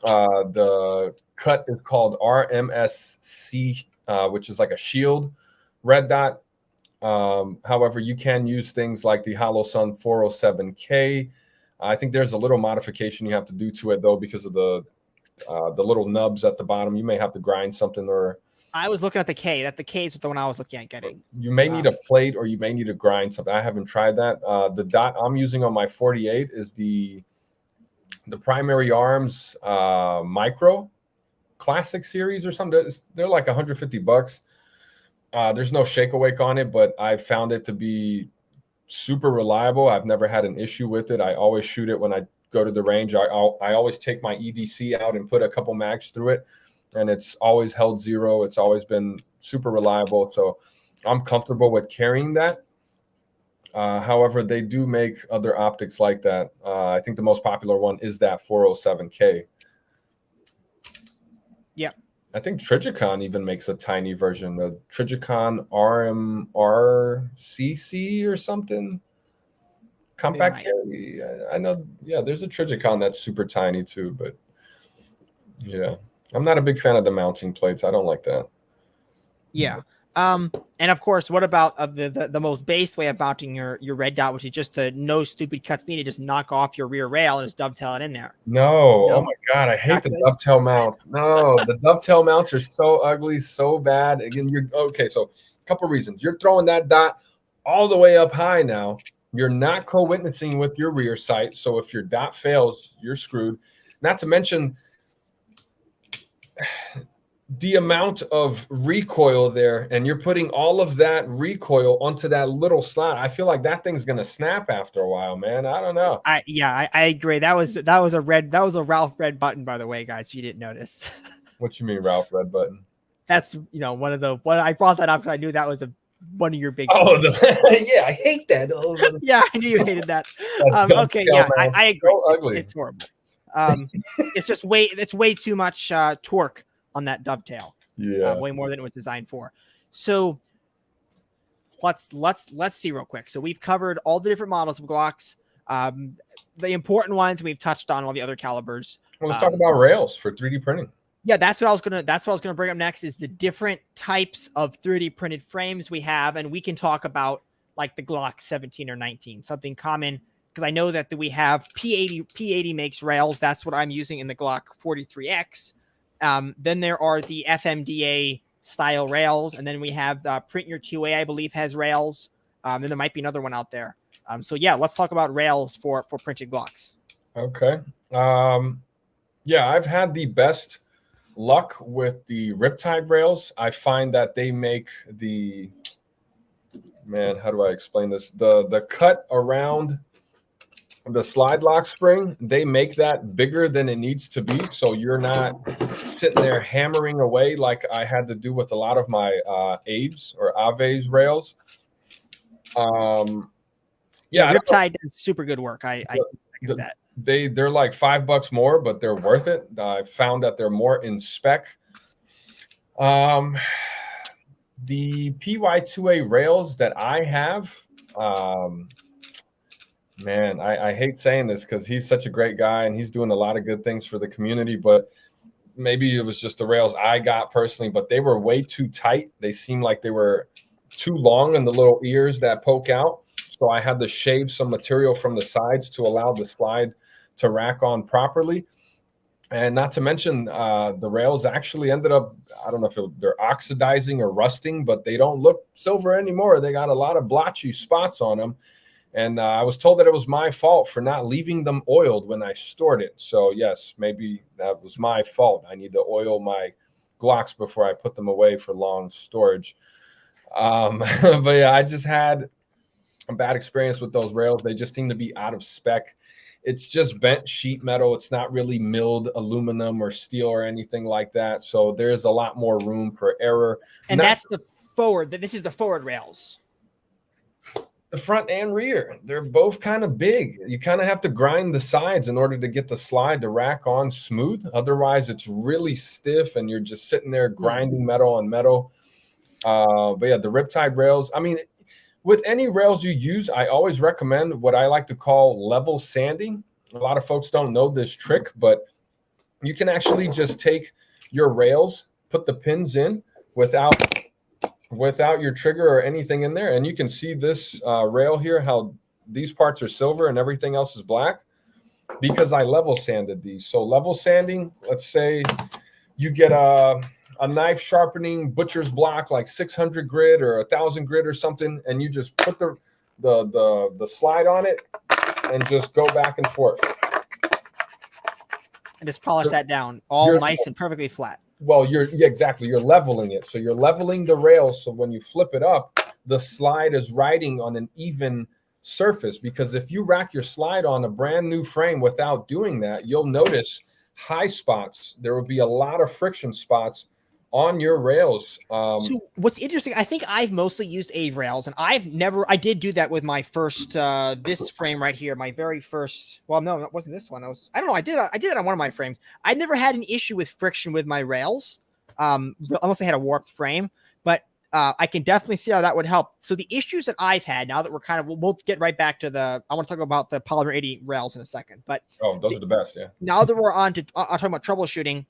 the cut is called RMSC, which is like a shield red dot. However, you can use things like the Holosun 407K. I think there's a little modification you have to do to it though because of the little nubs at the bottom. You may have to grind something, or I was looking at the K. That the K is the one I was looking at getting. You may need a plate, or you may need to grind something. I haven't tried that. The dot I'm using on my 48 is the Primary Arms Micro Classic series or something. They're like $150. There's no shake awake on it, but I found it to be super reliable. I've never had an issue with it. I always shoot it when I go to the range. I always take my EDC out and put a couple mags through it, and it's always held zero. It's always been super reliable. So I'm comfortable with carrying that. However, they do make other optics like that. I think the most popular one is that 407K. Yeah. I think Trijicon even makes a tiny version, the Trijicon RMRCC or something. Compact carry. I know, yeah, there's a Trijicon that's super tiny too, but yeah. I'm not a big fan of the mounting plates. I don't like that. Yeah. And of course, what about the most base way of mounting your red dot, which is just to no stupid cuts needed, just knock off your rear rail and just dovetail it in there. No. Oh my God. I hate the dovetail mounts. No, the dovetail mounts are so ugly, so bad. Again, so a couple reasons. You're throwing that dot all the way up high now. You're not co-witnessing with your rear sight. So if your dot fails, you're screwed. Not to mention the amount of recoil there, and you're putting all of that recoil onto that little slot. I feel like that thing's gonna snap after a while, man. I don't know. I agree. That was a Ralph red button, by the way, guys. You didn't notice. What you mean, Ralph red button? That's one I brought that up because I knew that was one of your big. Yeah, I hate that. Yeah, I knew you hated that. Okay, yeah, I agree. So ugly. It's horrible. It's just way too much torque on that dovetail. Yeah, way more than it was designed for. So let's see real quick. So we've covered all the different models of Glocks. The important ones we've touched on all the other calibers. Well, let's talk about rails for 3D printing. Yeah, that's what I was gonna bring up next, is the different types of 3D printed frames we have, and we can talk about like the Glock 17 or 19, something common because I know that we have P80 makes rails. That's what I'm using in the Glock 43X. Then there are the FMDA style rails, and then we have Print Your QA, I believe, has rails. Then there might be another one out there. So yeah, let's talk about rails for printed Glocks. Okay. Yeah, I've had the best luck with the Riptide rails. I find that they make the, man, how do I explain this? The cut around the slide lock spring, they make that bigger than it needs to be. So you're not sitting there hammering away like I had to do with a lot of my Aves or Aves rails. Yeah, Riptide does super good work. I get that. They're like $5 more, but they're worth it. I found that they're more in spec. The PY2A rails that I have, man, I hate saying this because he's such a great guy and he's doing a lot of good things for the community, but maybe it was just the rails I got personally, but they were way too tight. They seemed like they were too long in the little ears that poke out. So I had to shave some material from the sides to allow the slide to rack on properly. And not to mention, the rails actually ended up, I don't know if they're oxidizing or rusting, but they don't look silver anymore. They got a lot of blotchy spots on them. And I was told that it was my fault for not leaving them oiled when I stored it. So yes, maybe that was my fault. I need to oil my Glocks before I put them away for long storage. But yeah, I just had a bad experience with those rails. They just seem to be out of spec. It's just bent sheet metal. It's not really milled aluminum or steel or anything like that. So there's a lot more room for error. And that's the forward. This is the forward rails. The front and rear, they're both kind of big. You kind of have to grind the sides in order to get the slide to rack on smooth. Otherwise, it's really stiff and you're just sitting there grinding metal on metal. But yeah, the Riptide rails, I mean, with any rails you use, I always recommend what I like to call level sanding. A lot of folks don't know this trick, but you can actually just take your rails, put the pins in without your trigger or anything in there. And you can see this rail here, how these parts are silver and everything else is black because I level sanded these. So level sanding, let's say you get a knife sharpening butcher's block, like 600 grit or 1,000 grit or something, and you just put the slide on it and just go back and forth. And just polish that down, all nice and perfectly flat. Well, exactly. You're leveling it. So you're leveling the rails. So when you flip it up, the slide is riding on an even surface. Because if you rack your slide on a brand new frame without doing that, you'll notice high spots. There will be a lot of friction spots on your rails. So what's interesting, I think I've mostly used Ave rails, and I did do that with my first, this frame right here, my very first, well, no, it wasn't this one. I don't know. I did it on one of my frames. I never had an issue with friction with my rails, unless I had a warped frame, but I can definitely see how that would help. So the issues that I've had, now that we're we'll get right back to I want to talk about the Polymer 80 rails in a second, but those are the best. Yeah. Now that we're on to talking about troubleshooting,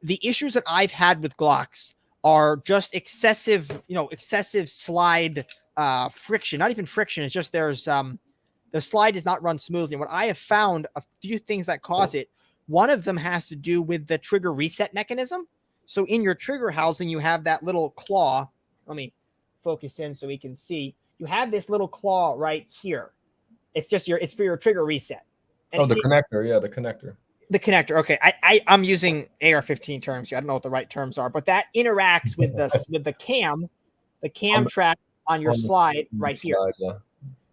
the issues that I've had with Glocks are just excessive slide friction. Not even friction. It's just the slide does not run smoothly. And what I have found, a few things that cause it. One of them has to do with the trigger reset mechanism. So in your trigger housing, you have that little claw. Let me focus in so we can see. You have this little claw right here. It's for your trigger reset. And the connector. Yeah, the connector. The connector. Okay. I'm using AR-15 terms here. I don't know what the right terms are, but that interacts with the cam track on your slide right here. Yeah.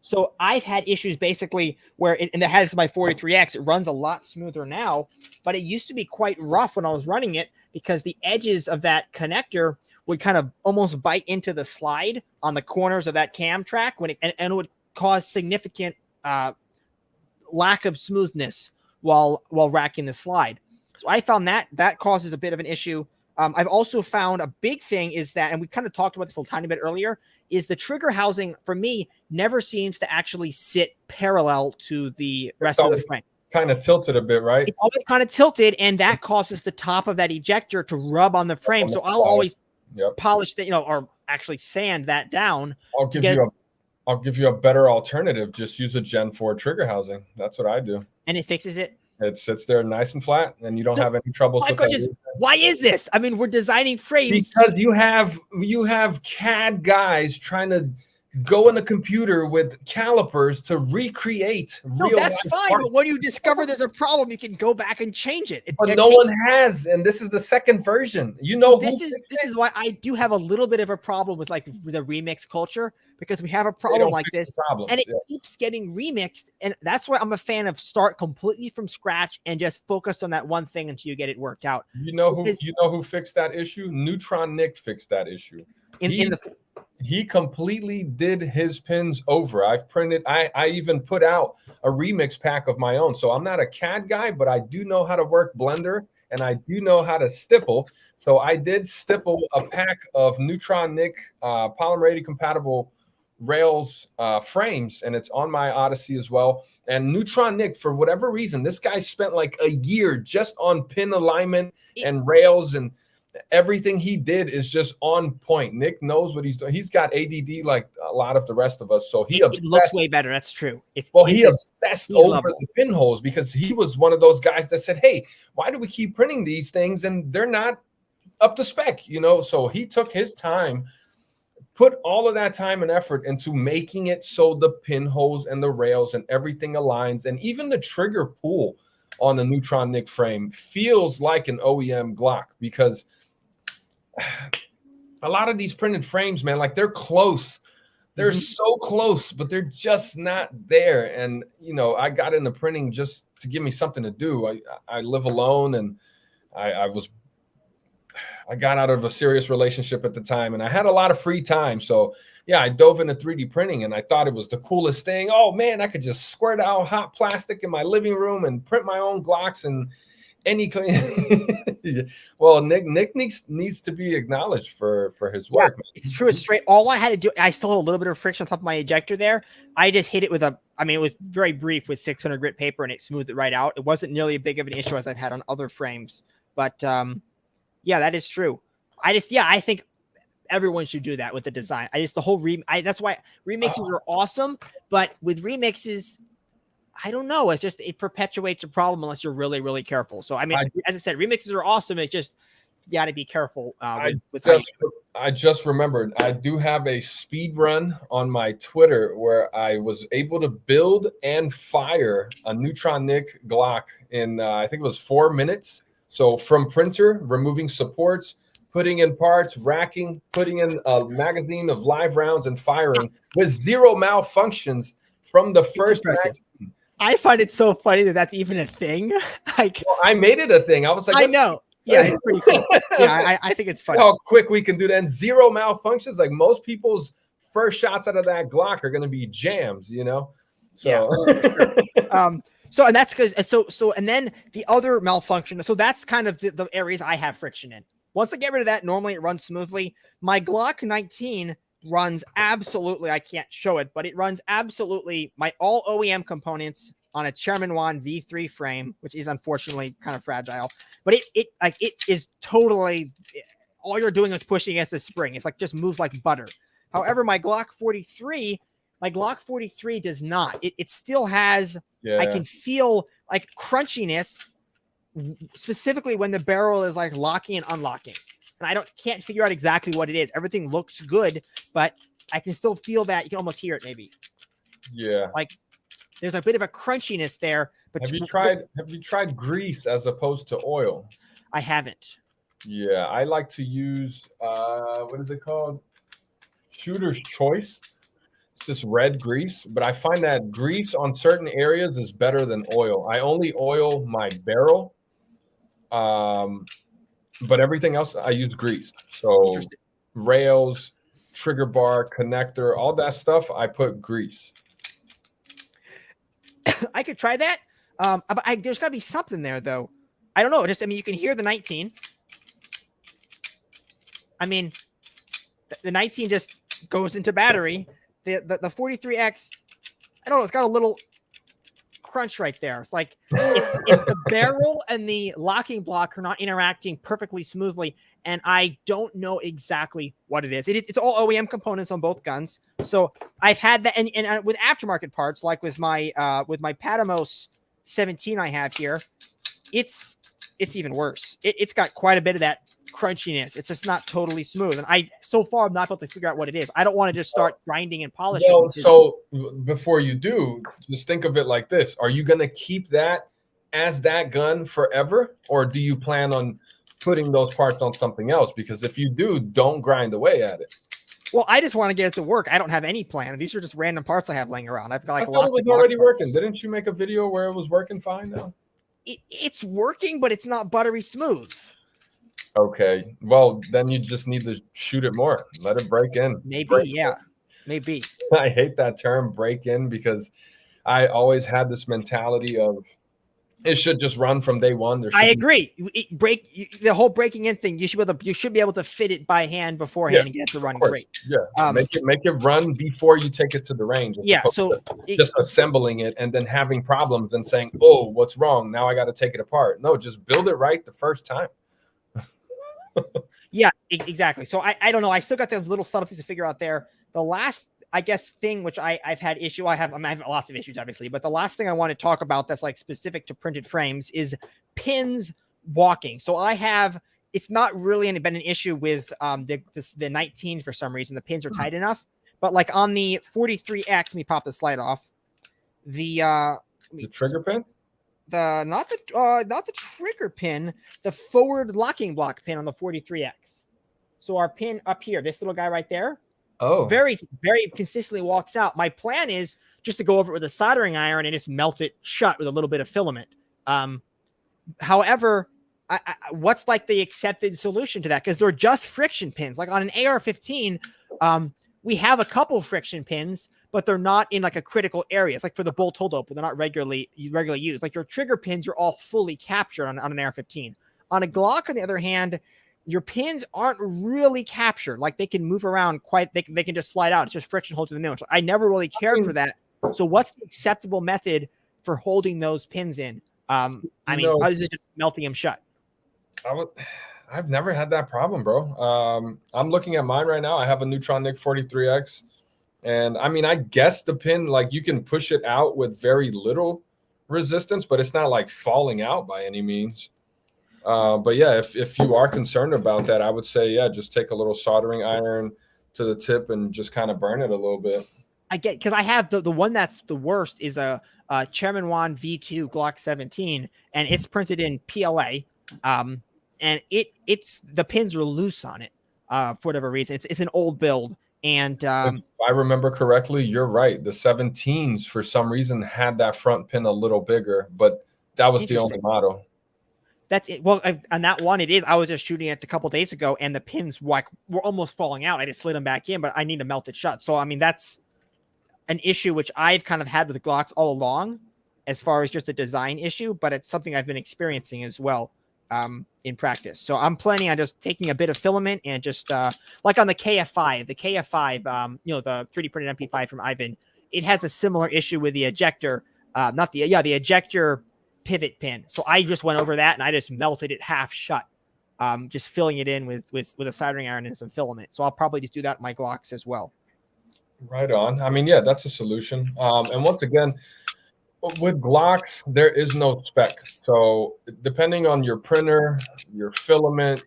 So I've had issues basically where and it has my 43X. It runs a lot smoother now, but it used to be quite rough when I was running it because the edges of that connector would kind of almost bite into the slide on the corners of that cam track and it would cause significant lack of smoothness while racking the slide. So I found that causes a bit of an issue. I've also found a big thing is that, and we kind of talked about this a little tiny bit earlier, is the trigger housing for me never seems to actually sit parallel to the rest of the frame. Kind of tilted a bit, right? It's always kind of tilted, and that causes the top of that ejector to rub on the frame. So I'll always polish or actually sand that down. I'll give you I'll give you a better alternative. Just use a Gen 4 trigger housing. That's what I do. And it fixes it. It sits there nice and flat, and you don't have any troubles My with question is, that. why is this? I mean, we're designing frames. Because you have CAD guys trying to go in a computer with calipers to recreate real. That's fine, but when you discover there's a problem, you can go back and change it. But no one has, and this is the second version. You know, this is why I do have a little bit of a problem with like the remix culture, because we have a problem like this, and it keeps getting remixed, and that's why I'm a fan of start completely from scratch and just focus on that one thing until you get it worked out. You know who fixed that issue? Neutron Nick fixed that issue. He completely did his pins over. I've printed, I even put out a remix pack of my own. So I'm not a CAD guy, but I do know how to work Blender, and I do know how to stipple. So I did stipple a pack of Neutron Nick Polymer 80 compatible rails frames, and it's on my Odyssey as well. And Neutron Nick, for whatever reason, this guy spent like a year just on pin alignment and rails, and everything he did is just on point. Nick knows what he's doing. He's got ADD like a lot of the rest of us. So it looks way better. That's true. He obsessed over the pinholes, because he was one of those guys that said, hey, why do we keep printing these things and they're not up to spec, you know? So he took his time, put all of that time and effort into making it so the pinholes and the rails and everything aligns, and even the trigger pull on the Neutron Nick frame feels like an OEM Glock, because a lot of these printed frames, man, like they're close. They're so close, but they're just not there. And, you know, I got into printing just to give me something to do. I live alone, and I got out of a serious relationship at the time, and I had a lot of free time. So yeah, I dove into 3D printing, and I thought it was the coolest thing. Oh man, I could just squirt out hot plastic in my living room and print my own Glocks and any. Well, Nick needs to be acknowledged for his work. Yeah, it's true. It's straight. All I had to do, I still had a little bit of friction on top of my ejector there. I just hit it with it was very brief with 600 grit paper, and it smoothed it right out. It wasn't nearly as big of an issue as I've had on other frames, but yeah, that is true. I think everyone should do that with the design. The whole that's why remixes are awesome, but with remixes, I don't know. It's just, it perpetuates a problem unless you're really, really careful. So, I mean, as I said, remixes are awesome. It's just, you got to be careful. I just remembered, I do have a speed run on my Twitter where I was able to build and fire a Neutron Nick Glock in, I think it was 4 minutes. So from printer, removing supports, putting in parts, racking, putting in a magazine of live rounds, and firing with 0 malfunctions from the first match. I find it so funny that that's even a thing. Like, well, I made it a thing. I was like, I know. Yeah, it's pretty cool. Yeah, I think it's funny how quick we can do that. And 0 malfunctions. Like, most people's first shots out of that Glock are going to be jams, you know? So, yeah. So, and that's because, and then the other malfunction. So that's kind of the areas I have friction in. Once I get rid of that, normally it runs smoothly. My Glock 19 runs absolutely, I can't show it, but it runs absolutely my all OEM components on a Chairman Wan V3 frame, which is unfortunately kind of fragile, but it is totally, all you're doing is pushing against the spring. It's like, just moves like butter. However, my Glock 43 does not. It still has, I can feel like crunchiness, specifically when the barrel is like locking and unlocking. And I can't figure out exactly what it is. Everything looks good, but I can still feel that. You can almost hear it maybe. Yeah. Like there's a bit of a crunchiness there. But have you tried grease as opposed to oil? I haven't. Yeah, I like to use what is it called? Shooter's Choice. It's this red grease, but I find that grease on certain areas is better than oil. I only oil my barrel. But everything else I use grease. So rails, trigger bar, connector, all that stuff, I put grease. I could try that. But there's got to be something there, though. I don't know. You can hear the 19. I mean, the 19 just goes into battery. The 43X, I don't know. It's got a little crunch right there. It's like it's the barrel and the locking block are not interacting perfectly smoothly, and I don't know exactly what it is. It's all OEM components on both guns. So I've had that, and with aftermarket parts, like with my Patamos 17 I have here, it's even worse. It's got quite a bit of that crunchiness. It's just not totally smooth, and so far I'm not able to figure out what it is. I don't want to just start grinding and polishing. Well, so before you do, just think of it like this: are you going to keep that as that gun forever, or do you plan on putting those parts on something else? Because if you do, don't grind away at it. Well, I just want to get it to work. I don't have any plan. These are just random parts I have laying around. I've got like lots. It was already working. Didn't you make a video where it was working fine now? It's working, but it's not buttery smooth. Okay, well, then you just need to shoot it more. Let it break in. Maybe, yeah. Maybe. I hate that term, break in, because I always had this mentality of it should just run from day one. I agree. The whole breaking in thing, you should be able to fit it by hand beforehand and get it to run great. Yeah, make it run before you take it to the range. Yeah, so just assembling it and then having problems and saying, "Oh, what's wrong? Now I got to take it apart." No, just build it right the first time. Yeah, exactly. So I don't know. I still got those little subtleties to figure out there. The last, I guess, thing which I've had issue. I have lots of issues, obviously, but the last thing I want to talk about that's like specific to printed frames is pins walking. So it's not really been an issue with the 19 for some reason. The pins are tight enough, but like on the 43X, let me pop the slide off. The trigger pin. Not the trigger pin, the forward locking block pin on the 43X. So our pin up here, this little guy right there, very, very consistently walks out. My plan is just to go over it with a soldering iron and just melt it shut with a little bit of filament. However, what's like the accepted solution to that? Because they're just friction pins. Like on an AR-15, we have a couple friction pins, but they're not in like a critical area. It's like for the bolt hold open, they're not regularly used. Like your trigger pins are all fully captured on an AR-15. On a Glock, on the other hand, your pins aren't really captured. Like they can move around they can just slide out. It's just friction hold to the middle. So I never really cared for that. So what's the acceptable method for holding those pins in? Other than just melting them shut. I've never had that problem, bro. I'm looking at mine right now. I have a Neutron Nick 43X. And I mean, I guess the pin, like you can push it out with very little resistance, but it's not like falling out by any means. But yeah, if you are concerned about that, I would say, yeah, just take a little soldering iron to the tip and just kind of burn it a little bit. I get, because I have the one that's the worst is a Chairman Juan V2 Glock 17, and it's printed in PLA. And it's the pins are loose on it for whatever reason. It's an old build. And if I remember correctly, you're right. The 17s, for some reason, had that front pin a little bigger, but that was the only model. That's it. Well, on that one, it is. I was just shooting it a couple days ago, and the pins were almost falling out. I just slid them back in, but I need to melt it shut. So, I mean, that's an issue which I've kind of had with Glocks all along, as far as just a design issue, but it's something I've been experiencing as well in practice. So I'm planning on just taking a bit of filament and just like on the KF5, the 3D printed MP5 from Ivan, it has a similar issue with the ejector, the ejector pivot pin. So I just went over that and I just melted it half shut, just filling it in with a soldering iron and some filament. So I'll probably just do that in my Glocks as well. Right on. I mean, yeah, that's a solution. And once again, with Glocks, there is no spec. So depending on your printer, your filament,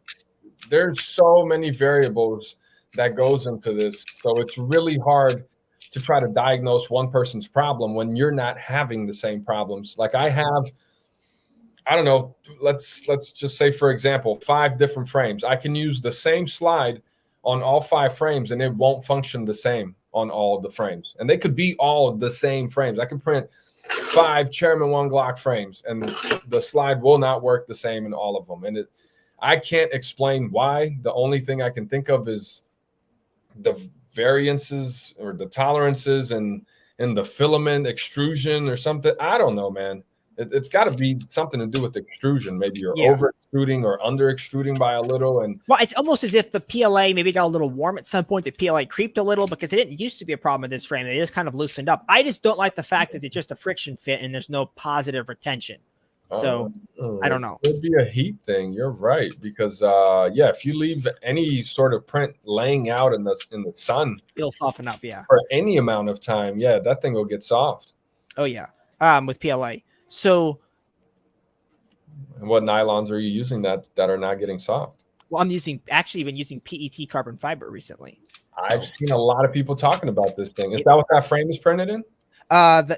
there's so many variables that goes into this. So it's really hard to try to diagnose one person's problem when you're not having the same problems. Like I have, I don't know, let's just say, for example, 5 different frames. I can use the same slide on all 5 frames and it won't function the same on all the frames. And they could be all the same frames. I can print 5 Chairman Juan Glock frames and the slide will not work the same in all of them. And I can't explain why. The only thing I can think of is the variances or the tolerances and the filament extrusion or something. I don't know, man. It's got to be something to do with extrusion. Maybe you're Yeah. over extruding or under extruding by a little. And well, it's almost as if the PLA maybe got a little warm at some point. The PLA creeped a little because it didn't used to be a problem with this frame. They just kind of loosened up. I just don't like the fact that it's just a friction fit and there's no positive retention. So I don't know. It could be a heat thing. You're right, because yeah, if you leave any sort of print laying out in the sun, It'll soften up. Yeah. for any amount of time, yeah, that thing will get soft. Oh yeah. With PLA. So. And what nylons are you using that are not getting soft? Well, I'm actually been using PET carbon fiber recently. I've seen a lot of people talking about this thing. Is that what that frame is printed in?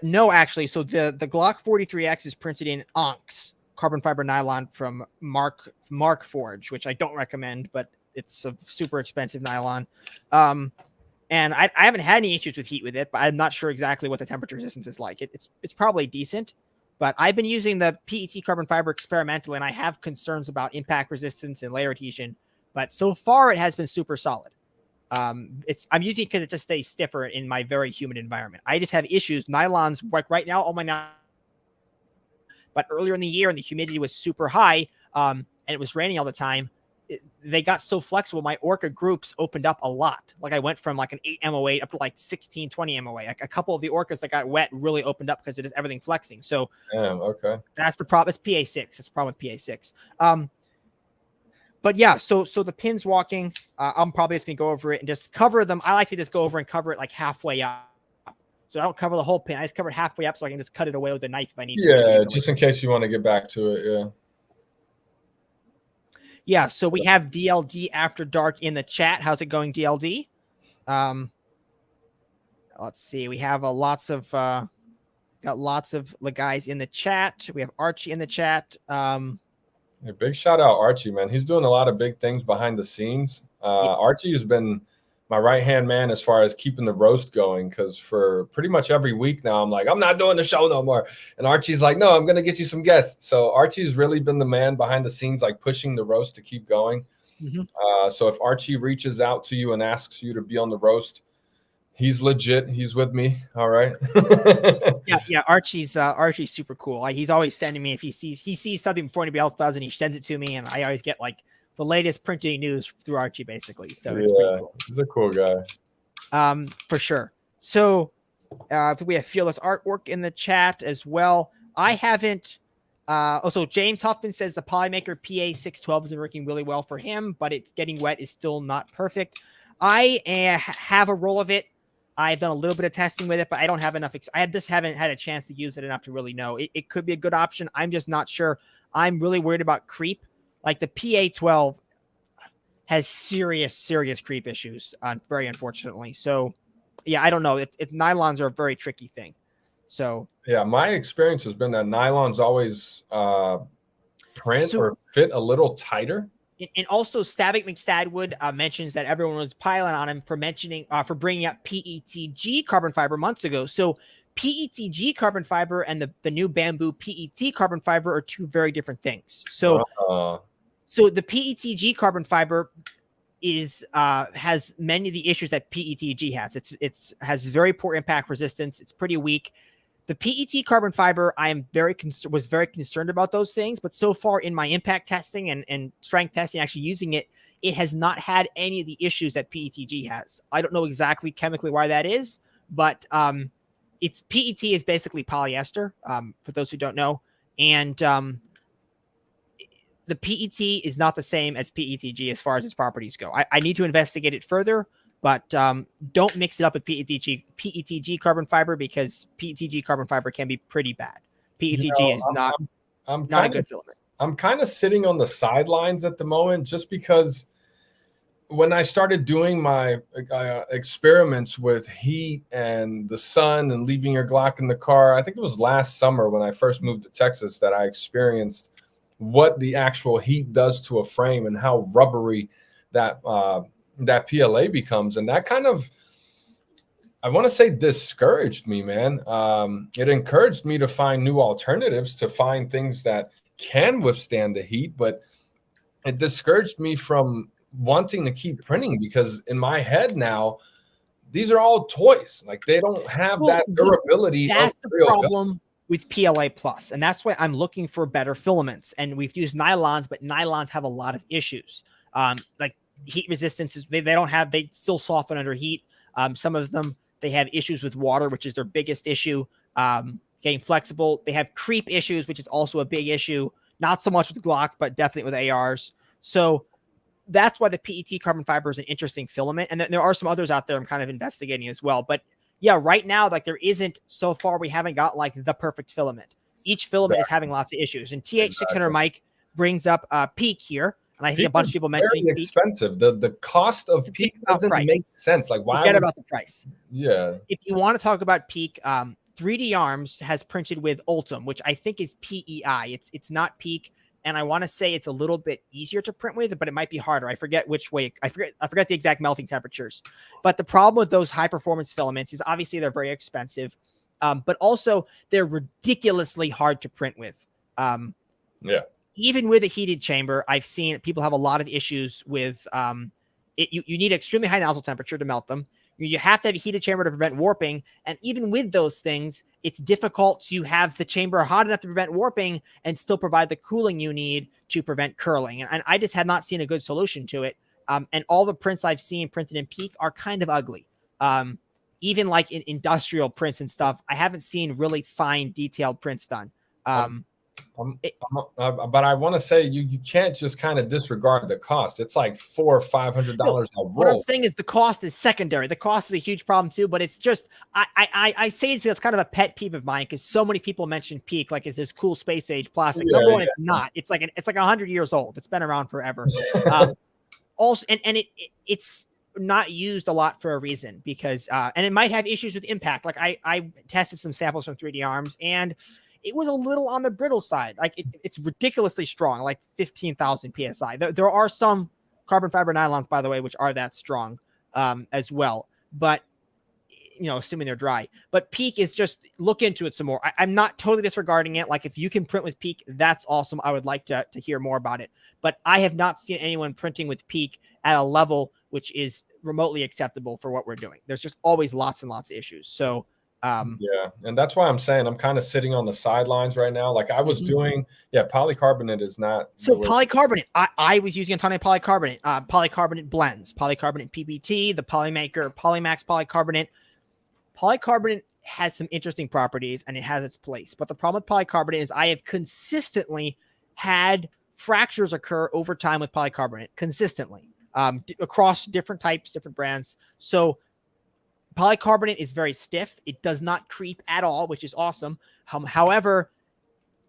No, actually. So the Glock 43X is printed in Onx carbon fiber nylon from Mark Forge, which I don't recommend, but it's a super expensive nylon. And I haven't had any issues with heat with it, but I'm not sure exactly what the temperature resistance is like. It's probably decent, but I've been using the PET carbon fiber experimentally, and I have concerns about impact resistance and layer adhesion, but so far it has been super solid. I'm using it because it just stays stiffer in my very humid environment. I just have issues. Nylons, like right now, all my nylons, but earlier in the year, and the humidity was super high, and it was raining all the time, they got so flexible. My Orca groups opened up a lot. Like I went from like an 8 MO8 up to like 16, 20 MO8. Like a couple of the Orcas that got wet really opened up because it is everything flexing. So okay, that's the problem. It's PA6. That's the problem with PA6. But yeah, so the pins walking, I'm probably just gonna go over it and just cover them. I like to just go over and cover it like halfway up. So I don't cover the whole pin. I just cover it halfway up so I can just cut it away with a knife if I need to. Yeah, just in case you want to get back to it. Yeah. Yeah, so we have DLD After Dark in the chat. How's it going, DLD? Let's see. We have lots of the guys in the chat. We have Archie in the chat. Yeah, big shout out Archie, man. He's doing a lot of big things behind the scenes. Archie has been my right-hand man as far as keeping the roast going, because for pretty much every week now, I'm like, I'm not doing the show no more. And Archie's like, no, I'm going to get you some guests. So Archie's really been the man behind the scenes, like pushing the roast to keep going. So if Archie reaches out to you and asks you to be on the roast, he's legit. He's with me. All right. Yeah. Archie's super cool. Like, he's always sending me, if he sees something before anybody else does, and he sends it to me, and I always get like the latest printing news through Archie, basically. So it's pretty cool. He's a cool guy. For sure. So we have Fearless Artwork in the chat as well. I haven't. Also, James Huffman says the Polymaker PA612 has been working really well for him, but it's getting wet is still not perfect. I have a roll of it. I've done a little bit of testing with it, but I don't have enough. I just haven't had a chance to use it enough to really know. It could be a good option. I'm just not sure. I'm really worried about creep. Like the PA12 has serious creep issues, very unfortunately. So, yeah, I don't know. Nylons are a very tricky thing. So, yeah, my experience has been that nylons always print or fit a little tighter. And also, Stavic McStadwood mentions that everyone was piling on him for bringing up PETG carbon fiber months ago. So PETG carbon fiber and the new Bamboo PET carbon fiber are two very different things. So, so the PETG carbon fiber has many of the issues that PETG has. It's has very poor impact resistance. It's pretty weak. The PET carbon fiber, I am was very concerned about those things, but so far in my impact testing and strength testing, actually using it, it has not had any of the issues that PETG has. I don't know exactly chemically why that is, but it's PET is basically polyester, for those who don't know, and the PET is not the same as PETG as far as its properties go. I need to investigate it further. But don't mix it up with PETG carbon fiber, because PETG carbon fiber can be pretty bad. PETG is not a good filament. I'm kind of sitting on the sidelines at the moment, just because when I started doing my experiments with heat and the sun and leaving your Glock in the car, I think it was last summer when I first moved to Texas that I experienced what the actual heat does to a frame and how rubbery that PLA becomes. And that kind of, I want to say, discouraged me, man. It encouraged me to find new alternatives, to find things that can withstand the heat, but it discouraged me from wanting to keep printing, because in my head now, these are all toys. Like, they don't have that durability. That's the problem. with PLA plus, and that's why I'm looking for better filaments. And we've used nylons, but nylons have a lot of issues. Like heat resistance is they still soften under heat. Some of them, they have issues with water, which is their biggest issue. Getting flexible. They have creep issues, which is also a big issue. Not so much with Glocks, but definitely with ARs. So that's why the PET carbon fiber is an interesting filament. And there are some others out there I'm kind of investigating as well. But yeah, right now, like there isn't, so far, we haven't got like the perfect filament. Each filament is having lots of issues. And TH600 Mike brings up Peak here. And I think a bunch of people mentioning very expensive. The cost of Peak doesn't make sense. Like, why? Forget about the price. Yeah. If you want to talk about Peak, 3D Arms has printed with Ultim, which I think is PEI. It's not Peak. And I want to say it's a little bit easier to print with, but it might be harder. I forget which way. I forget the exact melting temperatures. But the problem with those high performance filaments is obviously they're very expensive, but also they're ridiculously hard to print with. Yeah. Even with a heated chamber, I've seen people have a lot of issues with it. You need extremely high nozzle temperature to melt them. You have to have a heated chamber to prevent warping. And even with those things, it's difficult to have the chamber hot enough to prevent warping and still provide the cooling you need to prevent curling. And I just have not seen a good solution to it. And all the prints I've seen printed in Peak are kind of ugly. Even like in industrial prints and stuff, I haven't seen really fine, detailed prints done. But I want to say you can't just kind of disregard the cost. It's like $400 or $500 a roll. What I'm saying is the cost is secondary. The cost is a huge problem too, but it's just I say it's kind of a pet peeve of mine because so many people mention Peak like it's this cool space age plastic. Number one, it's not. It's like 100 years old. It's been around forever. Also, and it's not used a lot for a reason because and it might have issues with impact. Like I tested some samples from 3D Arms and it was a little on the brittle side. Like it's ridiculously strong, like 15,000 PSI. There are some carbon fiber nylons, by the way, which are that strong as well. But, assuming they're dry. But Peak is just, look into it some more. I'm not totally disregarding it. Like if you can print with Peak, that's awesome. I would like to hear more about it. But I have not seen anyone printing with Peak at a level which is remotely acceptable for what we're doing. There's just always lots and lots of issues. So, yeah, and that's why I'm saying I'm kind of sitting on the sidelines right now. Like I was doing, polycarbonate is not. So polycarbonate, I was using a ton of polycarbonate, polycarbonate blends, polycarbonate PBT, the Polymaker, Polymax polycarbonate. Polycarbonate has some interesting properties and it has its place. But the problem with polycarbonate is I have consistently had fractures occur over time with polycarbonate, consistently, across different types, different brands. So polycarbonate is very stiff. It does not creep at all, which is awesome. However,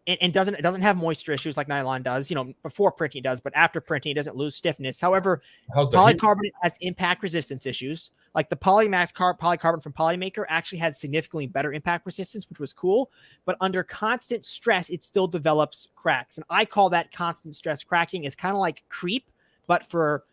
it doesn't have moisture issues like nylon does. Before printing it does, but after printing it doesn't lose stiffness. However, polycarbonate has impact resistance issues. Like the Polymax polycarbonate from Polymaker actually had significantly better impact resistance, which was cool. But under constant stress, it still develops cracks. And I call that constant stress cracking. It's kind of like creep, but for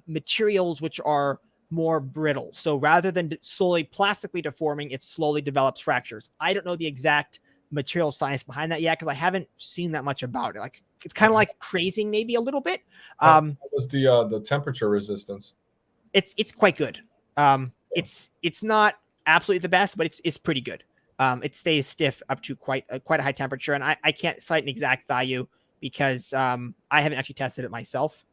materials which are more brittle. So rather than slowly plastically deforming, it slowly develops fractures. I don't know the exact material science behind that yet because I haven't seen that much about it. Like it's kind of like crazing maybe a little bit. What was the temperature resistance? It's quite good. It's not absolutely the best, but it's pretty good. It stays stiff up to quite a high temperature, and I can't cite an exact value because I haven't actually tested it myself.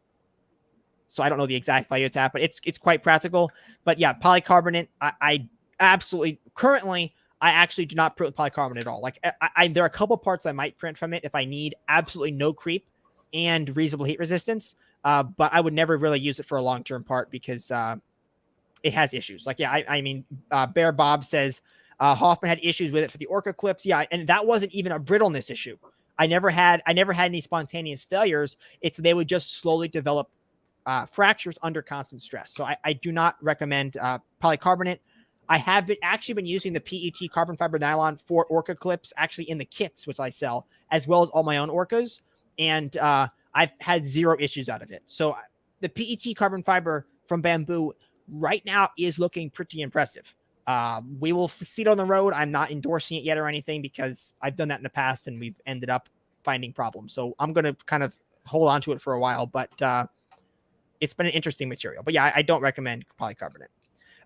So I don't know the exact value it's at, but it's quite practical. But yeah, polycarbonate, I absolutely currently I actually do not print with polycarbonate at all. Like there are a couple parts I might print from it if I need absolutely no creep and reasonable heat resistance. But I would never really use it for a long-term part because it has issues. Like, yeah, I mean, Bear Bob says Hoffman had issues with it for the Orca clips. Yeah, and that wasn't even a brittleness issue. I never had any spontaneous failures. They would just slowly develop fractures under constant stress. So I do not recommend polycarbonate. I have actually been using the PET carbon fiber nylon for Orca clips actually in the kits, which I sell, as well as all my own Orcas. And I've had zero issues out of it. So the PET carbon fiber from Bamboo right now is looking pretty impressive. We will see it on the road. I'm not endorsing it yet or anything because I've done that in the past and we've ended up finding problems. So I'm going to kind of hold on to it for a while, but it's been an interesting material. But yeah, I don't recommend polycarbonate.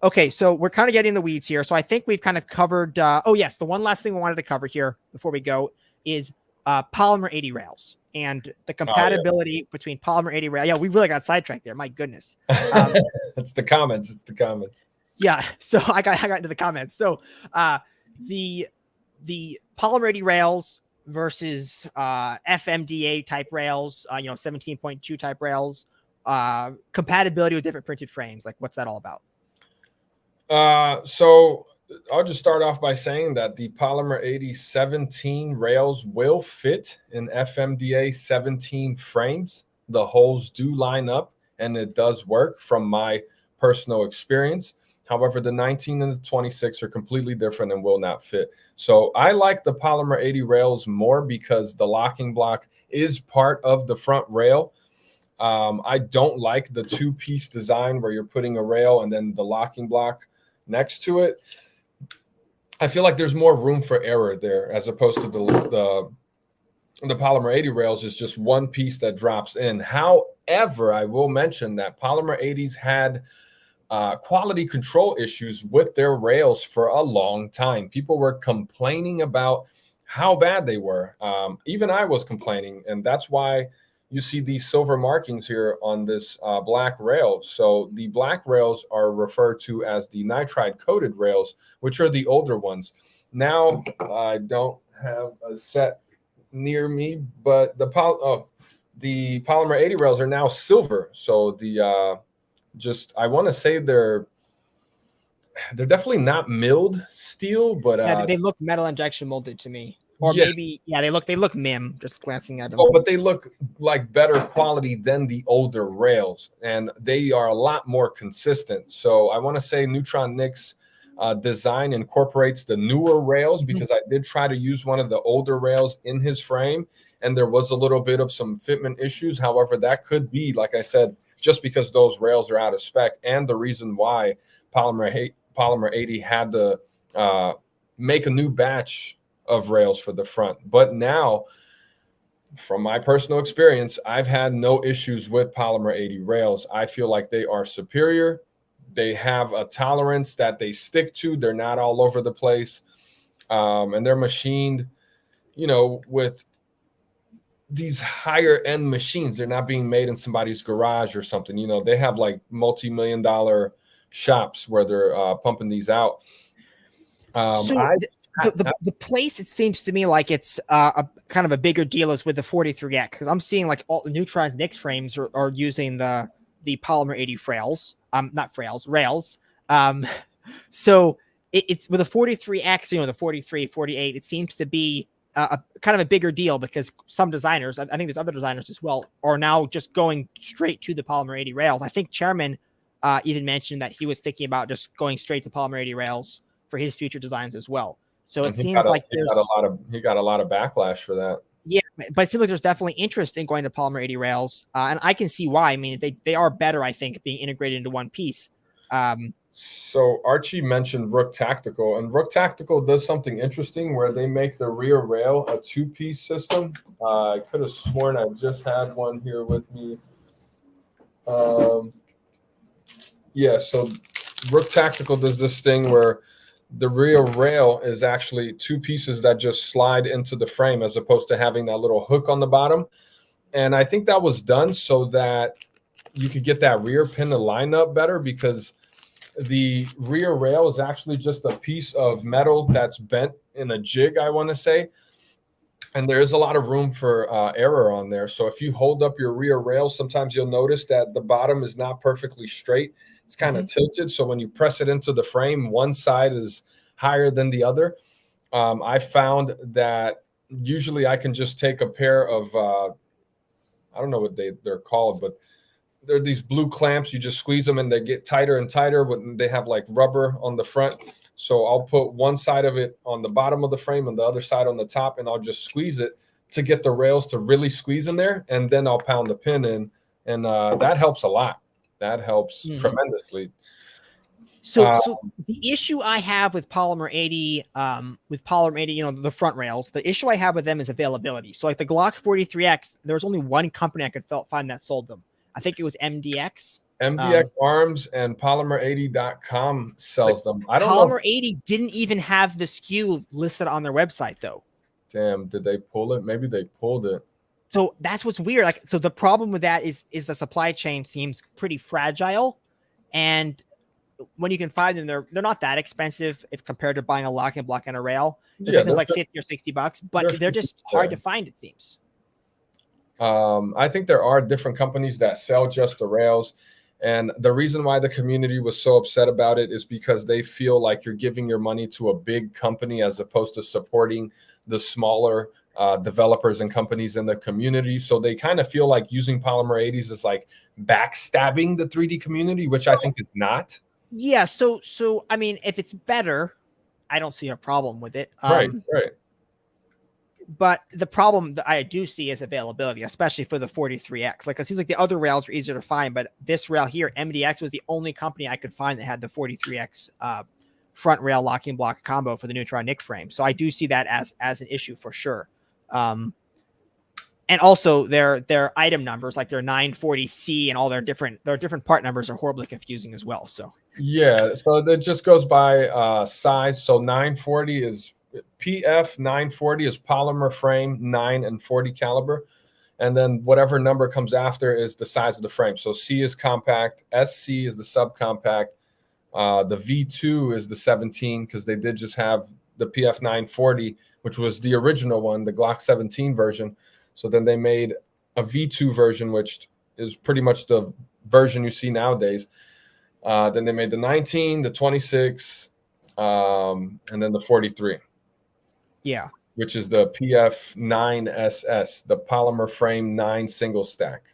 Okay, so we're kind of getting in the weeds here. So I think we've kind of covered. Oh yes, the one last thing we wanted to cover here before we go is Polymer 80 rails and the compatibility between Polymer 80 rail. Yeah, we really got sidetracked there. My goodness. It's the comments. It's the comments. Yeah, so I got into the comments. So the Polymer 80 rails versus FMDA type rails, 17.2 type rails, compatibility with different printed frames. Like, what's that all about? So I'll just start off by saying that the Polymer 80 17 rails will fit in FMDA 17 frames. The holes do line up and it does work from my personal experience. However, the 19 and the 26 are completely different and will not fit. So I like the Polymer 80 rails more because the locking block is part of the front rail. I don't like the two-piece design where you're putting a rail and then the locking block next to it. I feel like there's more room for error there as opposed to the Polymer 80 rails is just one piece that drops in. However, I will mention that Polymer 80s had quality control issues with their rails for a long time. People were complaining about how bad they were. Even I was complaining, and that's why you see these silver markings here on this black rail. So the black rails are referred to as the nitride coated rails, which are the older ones. Now I don't have a set near me, but the Polymer 80 rails are now silver. So the I want to say they're definitely not milled steel, but yeah, they look metal injection molded to me. Or yes. maybe, yeah, they look MIM, just glancing at them. Oh, but they look like better quality than the older rails, and they are a lot more consistent. So I want to say Neutron Nick's design incorporates the newer rails, because I did try to use one of the older rails in his frame, and there was a little bit of some fitment issues. However, that could be, like I said, just because those rails are out of spec, and the reason why Polymer 80 had to make a new batch of rails for the front. But now, from my personal experience, I've had no issues with Polymer 80 rails. I feel like they are superior. They have a tolerance that they stick to. They're not all over the place. And they're machined, with these higher end machines. They're not being made in somebody's garage or something. They have like multi-million-dollar shops where they're pumping these out. The place, it seems to me like it's a kind of a bigger deal is with the 43X, because I'm seeing like all the Neutron Nick's frames are using the Polymer 80 rails. So it's with the 43X, the 43, 48, it seems to be a kind of a bigger deal, because some designers, I think there's other designers as well, are now just going straight to the Polymer 80 rails. I think Chairman even mentioned that he was thinking about just going straight to Polymer 80 rails for his future designs as well. So it seems like he got a lot of backlash for that. Yeah, but it seems like there's definitely interest in going to Polymer 80 rails, and I can see why. I mean, they are better, I think, being integrated into one piece. So Archie mentioned Rook Tactical, and Rook Tactical does something interesting where they make the rear rail a two-piece system. I could have sworn I just had one here with me. Yeah, so Rook Tactical does this thing where the rear rail is actually two pieces that just slide into the frame, as opposed to having that little hook on the bottom. And I think that was done so that you could get that rear pin to line up better, because the rear rail is actually just a piece of metal that's bent in a jig, I want to say. And there is a lot of room for error on there. So if you hold up your rear rail, sometimes you'll notice that the bottom is not perfectly straight. It's kind of tilted. So when you press it into the frame, one side is higher than the other. I found that usually I can just take a pair of, I don't know what they're called, but they're these blue clamps. You just squeeze them and they get tighter and tighter. But they have like rubber on the front. So I'll put one side of it on the bottom of the frame and the other side on the top, and I'll just squeeze it to get the rails to really squeeze in there. And then I'll pound the pin in, and that helps a lot. That helps tremendously. So the issue I have with Polymer 80, the front rails, the issue I have with them is availability. So like the Glock 43X, there was only one company I could find that sold them. I think it was MDX. MDX Arms and Polymer80.com sells them. I don't know. Polymer 80 didn't even have the SKU listed on their website, though. Damn, did they pull it? Maybe they pulled it. So that's what's weird. Like, so the problem with that is the supply chain seems pretty fragile, and when you can find them, they're not that expensive if compared to buying a locking block and a rail. They're like $50 or $60, but they're just hard to find, it seems. I think there are different companies that sell just the rails. And the reason why the community was so upset about it is because they feel like you're giving your money to a big company as opposed to supporting the smaller developers and companies in the community. So they kind of feel like using Polymer 80s is like backstabbing the 3D community, which I think is not. Yeah. So I mean, if it's better, I don't see a problem with it. Right. But the problem that I do see is availability, especially for the 43X. Like, it seems like the other rails are easier to find, but this rail here, MDX, was the only company I could find that had the 43X front rail locking block combo for the Neutron Nick frame. So I do see that as an issue for sure. And also their item numbers, like their 940C and all their different part numbers, are horribly confusing as well. So yeah, so it just goes by size. So 940 is PF 940 is polymer frame 9 and 40 caliber, and then whatever number comes after is the size of the frame. So C is compact, SC is the subcompact, the V2 is the 17, because they did just have the PF 940, which was the original one, the Glock 17 version. So then they made a V2 version, which is pretty much the version you see nowadays. Then they made the 19, the 26, and then the 43. Yeah, which is the PF 9SS, the polymer frame 9 single stack.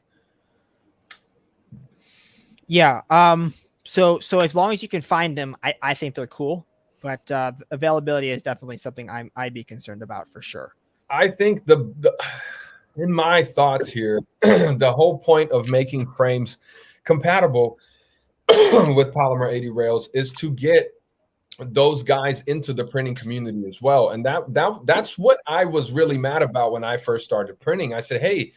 Yeah. So as long as you can find them, I think they're cool. But availability is definitely something I'd be concerned about for sure. I think the in my thoughts here, the whole point of making frames compatible with Polymer 80 rails is to get those guys into the printing community as well. And that's what I was really mad about when I first started printing. I said, hey,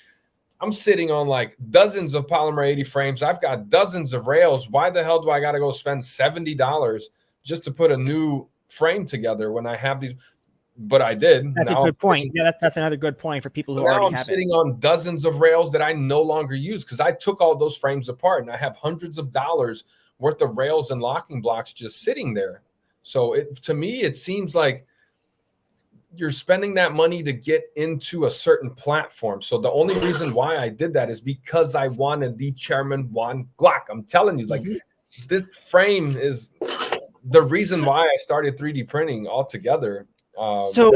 I'm sitting on like dozens of Polymer 80 frames. I've got dozens of rails. Why the hell do I got to go spend $70 just to put a new frame together when I have these? But I did. That's a good point. Yeah, that's another good point for people who already have it. I'm sitting on dozens of rails that I no longer use because I took all those frames apart, and I have hundreds of dollars worth of rails and locking blocks just sitting there. So to me, it seems like you're spending that money to get into a certain platform. So the only reason why I did that is because I wanted the Chairman One Glock. I'm telling you, like, this frame is the reason why I started 3D printing altogether. So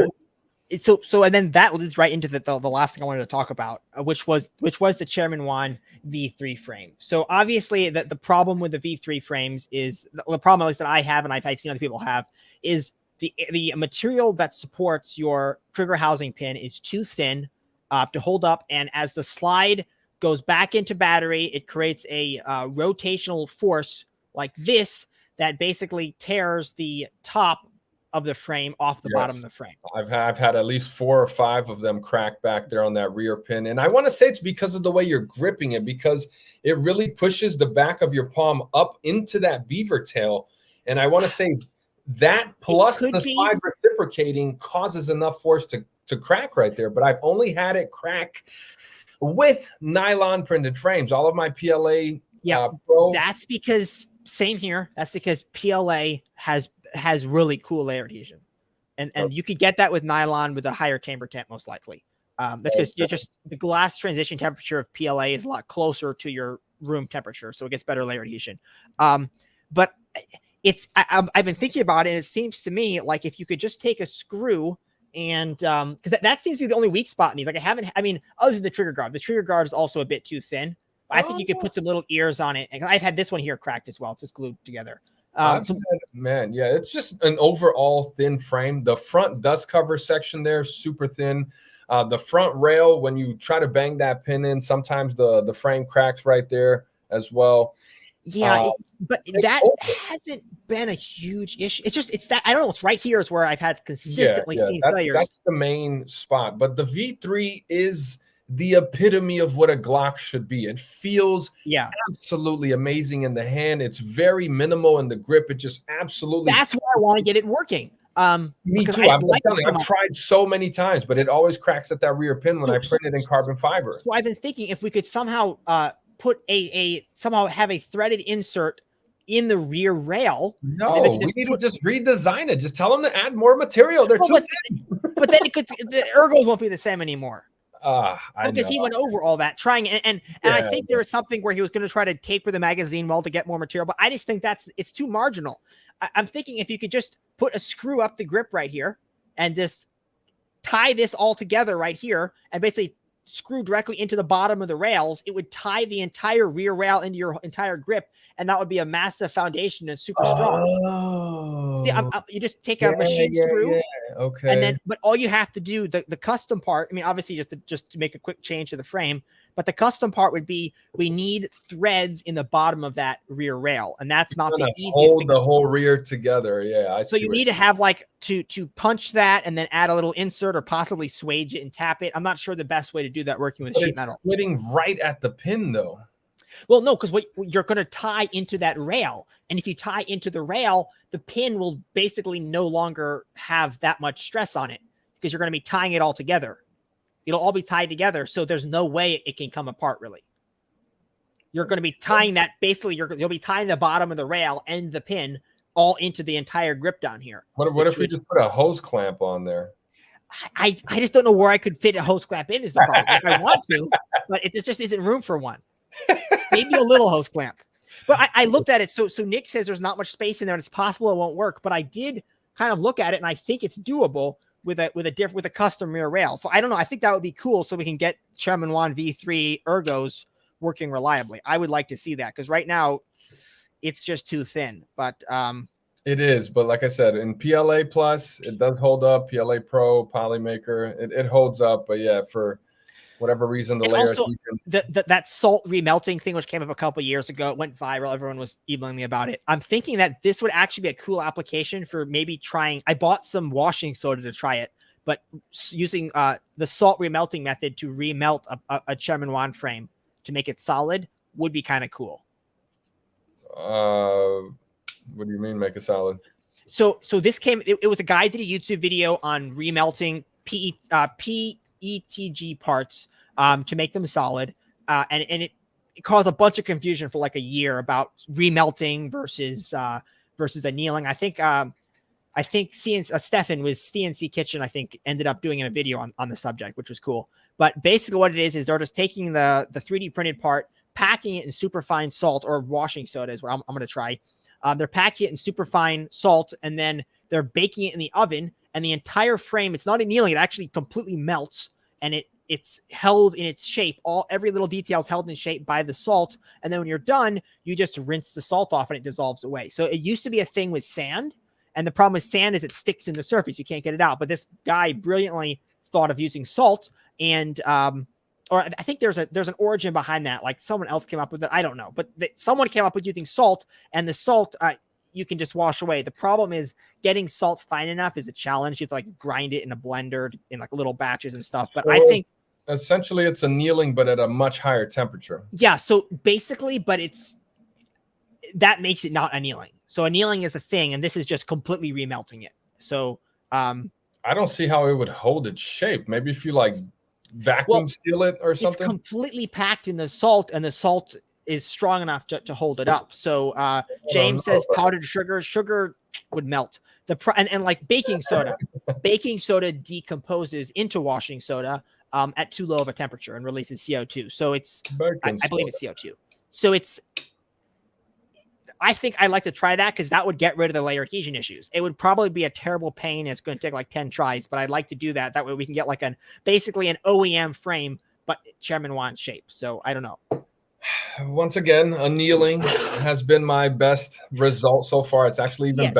and then that leads right into the last thing I wanted to talk about, which was the Chairman One V3 frame. So obviously the problem with the V3 frames is the problem, at least that I have, and I've seen other people have, is the material that supports your trigger housing pin is too thin to hold up, and as the slide goes back into battery, it creates a rotational force like this that basically tears the top of the frame off the bottom of the frame. I've had at least 4 or 5 of them crack back there on that rear pin. And I want to say it's because of the way you're gripping it, because it really pushes the back of your palm up into that beaver tail. And I want to say that plus the slide reciprocating causes enough force to crack right there. But I've only had it crack with nylon printed frames. All of my PLA Pro. That's because same here. That's because PLA has really cool layer adhesion, and you could get that with nylon with a higher chamber temp most likely. That's because you're just the glass transition temperature of PLA is a lot closer to your room temperature, so it gets better layer adhesion. But it's I've been thinking about it, and it seems to me like if you could just take a screw and because that seems to be the only weak spot in these. Like other than the trigger guard is also a bit too thin. I think you could put some little ears on it. And I've had this one here cracked as well. It's just glued together. Man, yeah, it's just an overall thin frame. The front dust cover section there is super thin. The front rail, when you try to bang that pin in, sometimes the frame cracks right there as well. Yeah, but that hasn't been a huge issue. It's that I don't know. It's right here is where I've had consistently seen failures. That's the main spot. But the V3 is the epitome of what a Glock should be. It feels absolutely amazing in the hand. It's very minimal in the grip. It just absolutely. That's why I want to get it working. Me too. I've tried so many times, but it always cracks at that rear pin when I print it in carbon fiber. So I've been thinking if we could somehow put somehow have a threaded insert in the rear rail. No, we need to just redesign it. Just tell them to add more material. They're too thin. But then the ergos won't be the same anymore. Because he went over all that trying and I think there was something where he was going to try to taper the magazine well to get more material, but I just think it's too marginal. I'm thinking if you could just put a screw up the grip right here and just tie this all together right here and basically screw directly into the bottom of the rails, it would tie the entire rear rail into your entire grip, and that would be a massive foundation and super strong. See, you just take a machine screw, okay, and then but all you have to do the custom part. I mean, obviously just to make a quick change to the frame, but the custom part would be we need threads in the bottom of that rear rail, and that's not the easiest thing. Hold the whole rear together, So you need to have like to punch that and then add a little insert or possibly swage it and tap it. I'm not sure the best way to do that working with sheet metal. Splitting right at the pin though. Well, no, because what you're going to tie into that rail, and if you tie into the rail, the pin will basically no longer have that much stress on it because you're going to be tying it all together. It'll all be tied together, so there's no way it can come apart really. You're going to be tying that basically. You'll be tying the bottom of the rail and the pin all into the entire grip down here. What if we just put a hose clamp on there? I just don't know where I could fit a hose clamp in is the problem. Like I want to, but it just isn't room for one. Maybe a little hose clamp. But I looked at it. So Nick says there's not much space in there and it's possible it won't work. But I did kind of look at it and I think it's doable with a custom rear rail. So I don't know. I think that would be cool so we can get Chairman Juan V3 ergos working reliably. I would like to see that because right now it's just too thin. But it is. But like I said, in PLA Plus, it does hold up. PLA Pro, Polymaker, it holds up. But yeah, for whatever reason, the layer also, that salt remelting thing, which came up a couple of years ago, it went viral. Everyone was emailing me about it. I'm thinking that this would actually be a cool application for maybe trying. I bought some washing soda to try it, but using the salt remelting method to remelt a Chairman Juan frame to make it solid would be kind of cool. What do you mean make it solid? So this came. It was a guy did a YouTube video on remelting PETG parts to make them solid, and it caused a bunch of confusion for like a year about remelting versus annealing. I think Stefan with CNC Kitchen, I think, ended up doing a video on the subject, which was cool. But basically what it is they're just taking the 3D printed part, packing it in superfine salt or washing soda is what I'm going to try. They're packing it in superfine salt, and then they're baking it in the oven, and the entire frame, it's not annealing, it actually completely melts, and it's held in its shape. Every little detail is held in shape by the salt, and then when you're done, you just rinse the salt off and it dissolves away. So it used to be a thing with sand, and the problem with sand is it sticks in the surface. You can't get it out. But this guy brilliantly thought of using salt, and or I think there's an origin behind that. Like someone else came up with it. I don't know, but someone came up with using salt, and the salt you can just wash away. The problem is getting salt fine enough is a challenge. You have to like grind it in a blender in like little batches and stuff. But so I think essentially it's annealing, but at a much higher temperature. Yeah. So basically, but that makes it not annealing. So annealing is the thing, and this is just completely remelting it. So I don't see how it would hold its shape. Maybe if you like vacuum seal it or something. It's completely packed in the salt, and the salt is strong enough to hold it up. So James says powdered sugar would melt. And like baking soda decomposes into washing soda at too low of a temperature and releases CO2. So I believe it's CO2. So I think I'd like to try that because that would get rid of the layer adhesion issues. It would probably be a terrible pain. It's going to take like 10 tries, but I'd like to do that. That way we can get like basically an OEM frame, but Chairman Juan shape. So I don't know. Once again, annealing has been my best result so far. It's actually even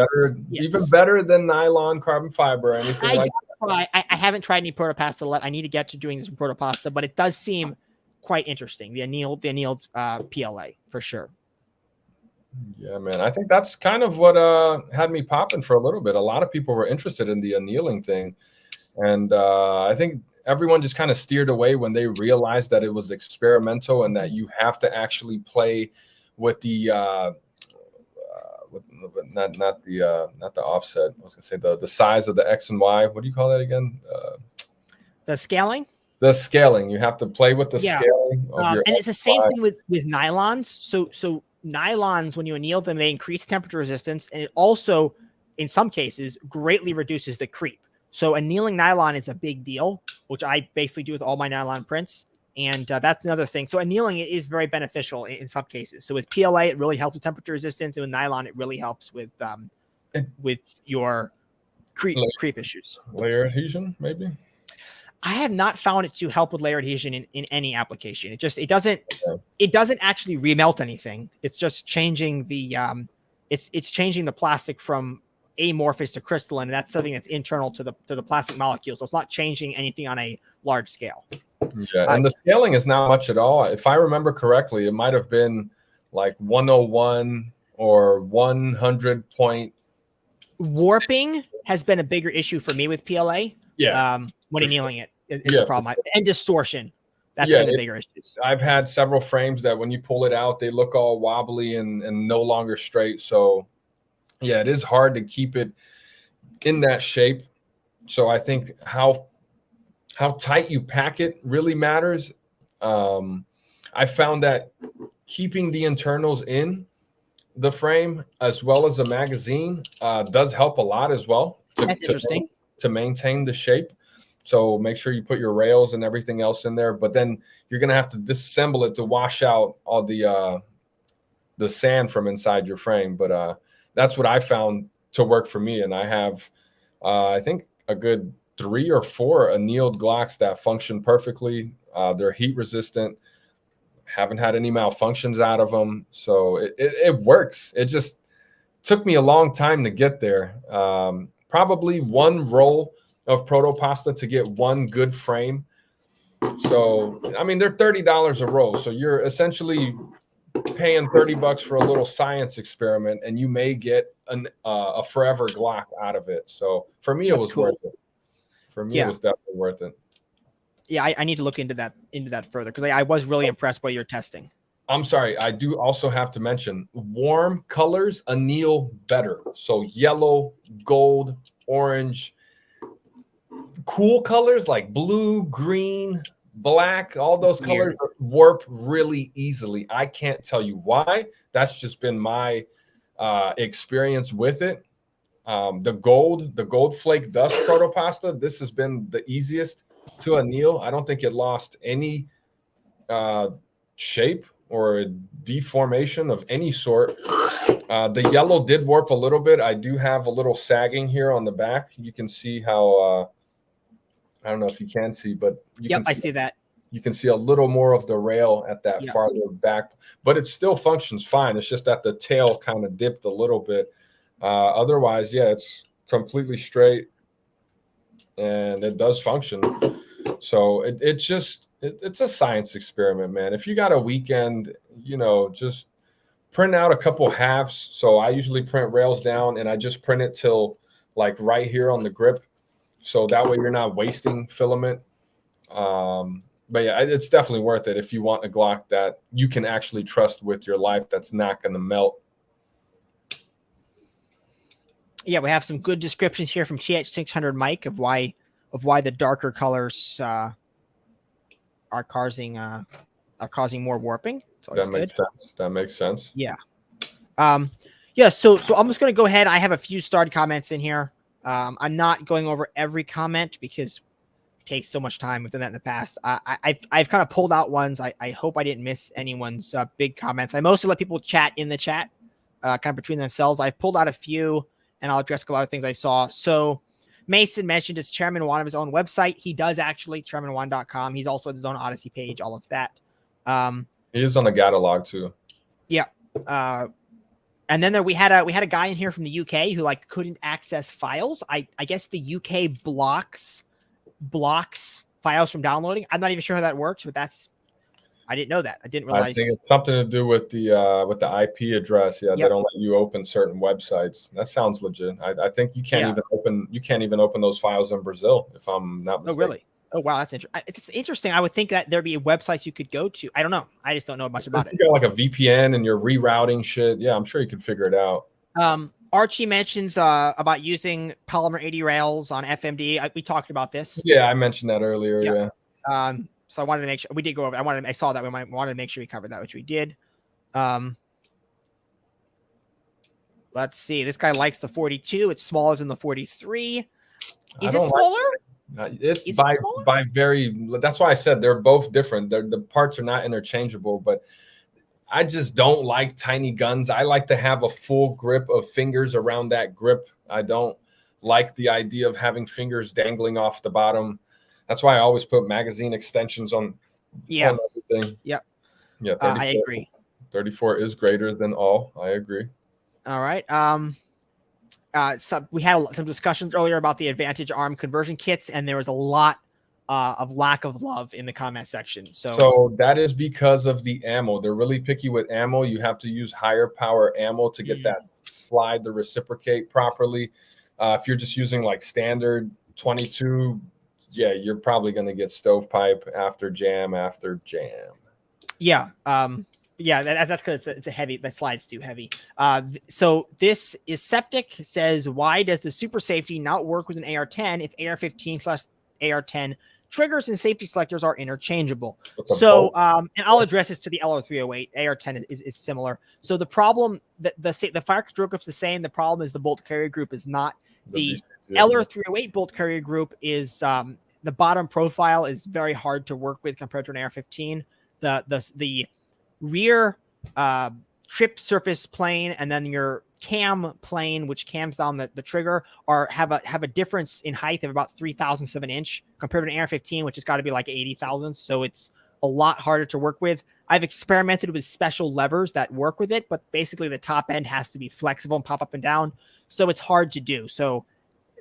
better than nylon, carbon fiber, or anything like that. I haven't tried any protopasta. I need to get to doing this protopasta, but it does seem quite interesting. The annealed PLA for sure. Yeah, man. I think that's kind of what had me popping for a little bit. A lot of people were interested in the annealing thing. And I think everyone just kind of steered away when they realized that it was experimental and that you have to actually play with the not the offset. I was gonna say the size of the X and Y. What do you call that again? The scaling. The scaling. You have to play with the scaling of your and it's the same thing with nylons. So nylons, when you anneal them, they increase temperature resistance, and it also, in some cases, greatly reduces the creep. So annealing nylon is a big deal, which I basically do with all my nylon prints. And that's another thing. So annealing it is very beneficial in some cases. So with PLA, it really helps with temperature resistance, and with nylon, it really helps with your creep issues. Layer adhesion, maybe. I have not found it to help with layer adhesion in any application. It doesn't actually remelt anything. It's just changing the it's changing the plastic from amorphous to crystalline, and that's something that's internal to the plastic molecule. So it's not changing anything on a large scale. Yeah, and the scaling is not much at all. If I remember correctly, it might have been like 101 or 100 point. Warping has been a bigger issue for me with PLA. Yeah. When annealing it is the problem. And distortion. That's been the bigger issues. I've had several frames that when you pull it out, they look all wobbly and no longer straight. So yeah, it is hard to keep it in that shape. So I think how tight you pack it really matters. I found that keeping the internals in the frame as well as the magazine does help a lot as well. That's interesting. To maintain the shape. So make sure you put your rails and everything else in there, but then you're going to have to disassemble it to wash out all the sand from inside your frame. But that's what I found to work for me. And I have, I think, a good 3 or 4 annealed Glocks that function perfectly. They're heat resistant. Haven't had any malfunctions out of them. So it works. It just took me a long time to get there. Probably 1 roll of proto pasta to get 1 good frame. So, I mean, they're $30 a roll. So you're essentially paying $30 for a little science experiment, and you may get a forever Glock out of it. So for me, it was worth it. For me, it was definitely worth it. Yeah, I need to look into that further, because I was really impressed by your testing. I'm sorry. I do also have to mention warm colors anneal better. So yellow, gold, orange, cool colors like blue, green, black, all those colors warp really easily. I can't tell you why. That's just been my experience with it. The gold flake dust proto pasta, this has been the easiest to anneal. I don't think it lost any shape or deformation of any sort. The yellow did warp a little bit. I do have a little sagging here on the back. You can see how, I don't know if you can see, but I see that. You can see a little more of the rail at that farther back, but it still functions fine. It's just that the tail kind of dipped a little bit. Otherwise, yeah, it's completely straight and it does function. So it's a science experiment, man. If you got a weekend, just print out a couple halves. So I usually print rails down and I just print it till like right here on the grip. So that way you're not wasting filament. But yeah, it's definitely worth it if you want a Glock that you can actually trust with your life that's not going to melt. Yeah, we have some good descriptions here from TH600 Mike of why the darker colors are causing more warping. So that makes sense. That makes sense. Yeah. So I'm just going to go ahead. I have a few starred comments in here. I'm not going over every comment because it takes so much time. We've done that in the past. I've kind of pulled out ones. I hope I didn't miss anyone's big comments. I mostly let people chat in the chat, kind of between themselves. But I've pulled out a few, and I'll address a lot of things I saw. So Mason mentioned it's Chairman One of his own website. He does actually, chairman1.com. He's also at his own Odyssey page, all of that. He is on the catalog too. Yeah. And then we had a guy in here from the UK who couldn't access files. I guess the UK blocks files from downloading. I'm not even sure how that works, but I didn't know that. I didn't realize. I think it's something to do with the IP address. Yeah, they don't let you open certain websites. That sounds legit. I think you can't even open those files in Brazil, if I'm not mistaken. Oh, really? Oh, wow. That's interesting. It's interesting. I would think that there'd be websites you could go to. I don't know. I just don't know much about If it. you got like a VPN and you're rerouting shit, yeah, I'm sure you could figure it out. Archie mentions about using Polymer 80 rails on FMD. We talked about this. Yeah, I mentioned that earlier. Yeah. So I wanted to make sure we did go over. I saw that we wanted to make sure we covered that, which we did. Let's see. This guy likes the 42. It's smaller than the 43. Is it smaller? It's by very. That's why I said they're both different. The parts are not interchangeable, but I just don't like tiny guns. I like to have a full grip of fingers around that grip. I don't like the idea of having fingers dangling off the bottom. That's why I always put magazine extensions on everything. Yep. Yeah, I agree. 34 is greater than all. I agree. All right. So we had some discussions earlier about the advantage arm conversion kits, and there was a lot of lack of love in the comment section. So that is because of the ammo. They're really picky with ammo. You have to use higher power ammo to get that slide to reciprocate properly. If you're just using like standard 22, yeah, you're probably going to get stovepipe after jam after jam. Yeah. That's because it's a heavy. That slide's too heavy. So this is Septic says, why does the super safety not work with an AR-10 if AR-15 / AR-10 triggers and safety selectors are interchangeable? So, and I'll address this to the LR308. AR-10 is similar. So the problem that the fire control group's the same. The problem is the bolt carrier group is not. The LR308 bolt carrier group is the bottom profile is very hard to work with compared to an AR-15. The rear trip surface plane and then your cam plane, which cams down the trigger, have a difference in height of about 3,000ths of an inch compared to an AR-15, which has got to be like 80,000. So it's a lot harder to work with. I've experimented with special levers that work with it, but basically the top end has to be flexible and pop up and down. So it's hard to do. So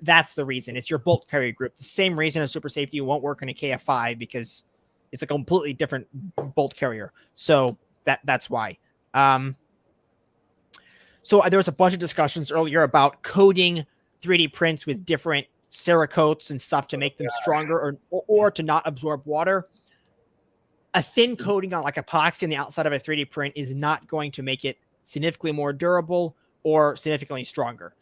that's the reason. It's your bolt carrier group. The same reason as super safety won't work in a KF5 because it's a completely different bolt carrier. So that's why. So there was a bunch of discussions earlier about coating 3D prints with different Cerakotes and stuff to make them stronger or to not absorb water. A thin coating on like epoxy on the outside of a 3D print is not going to make it significantly more durable or significantly stronger.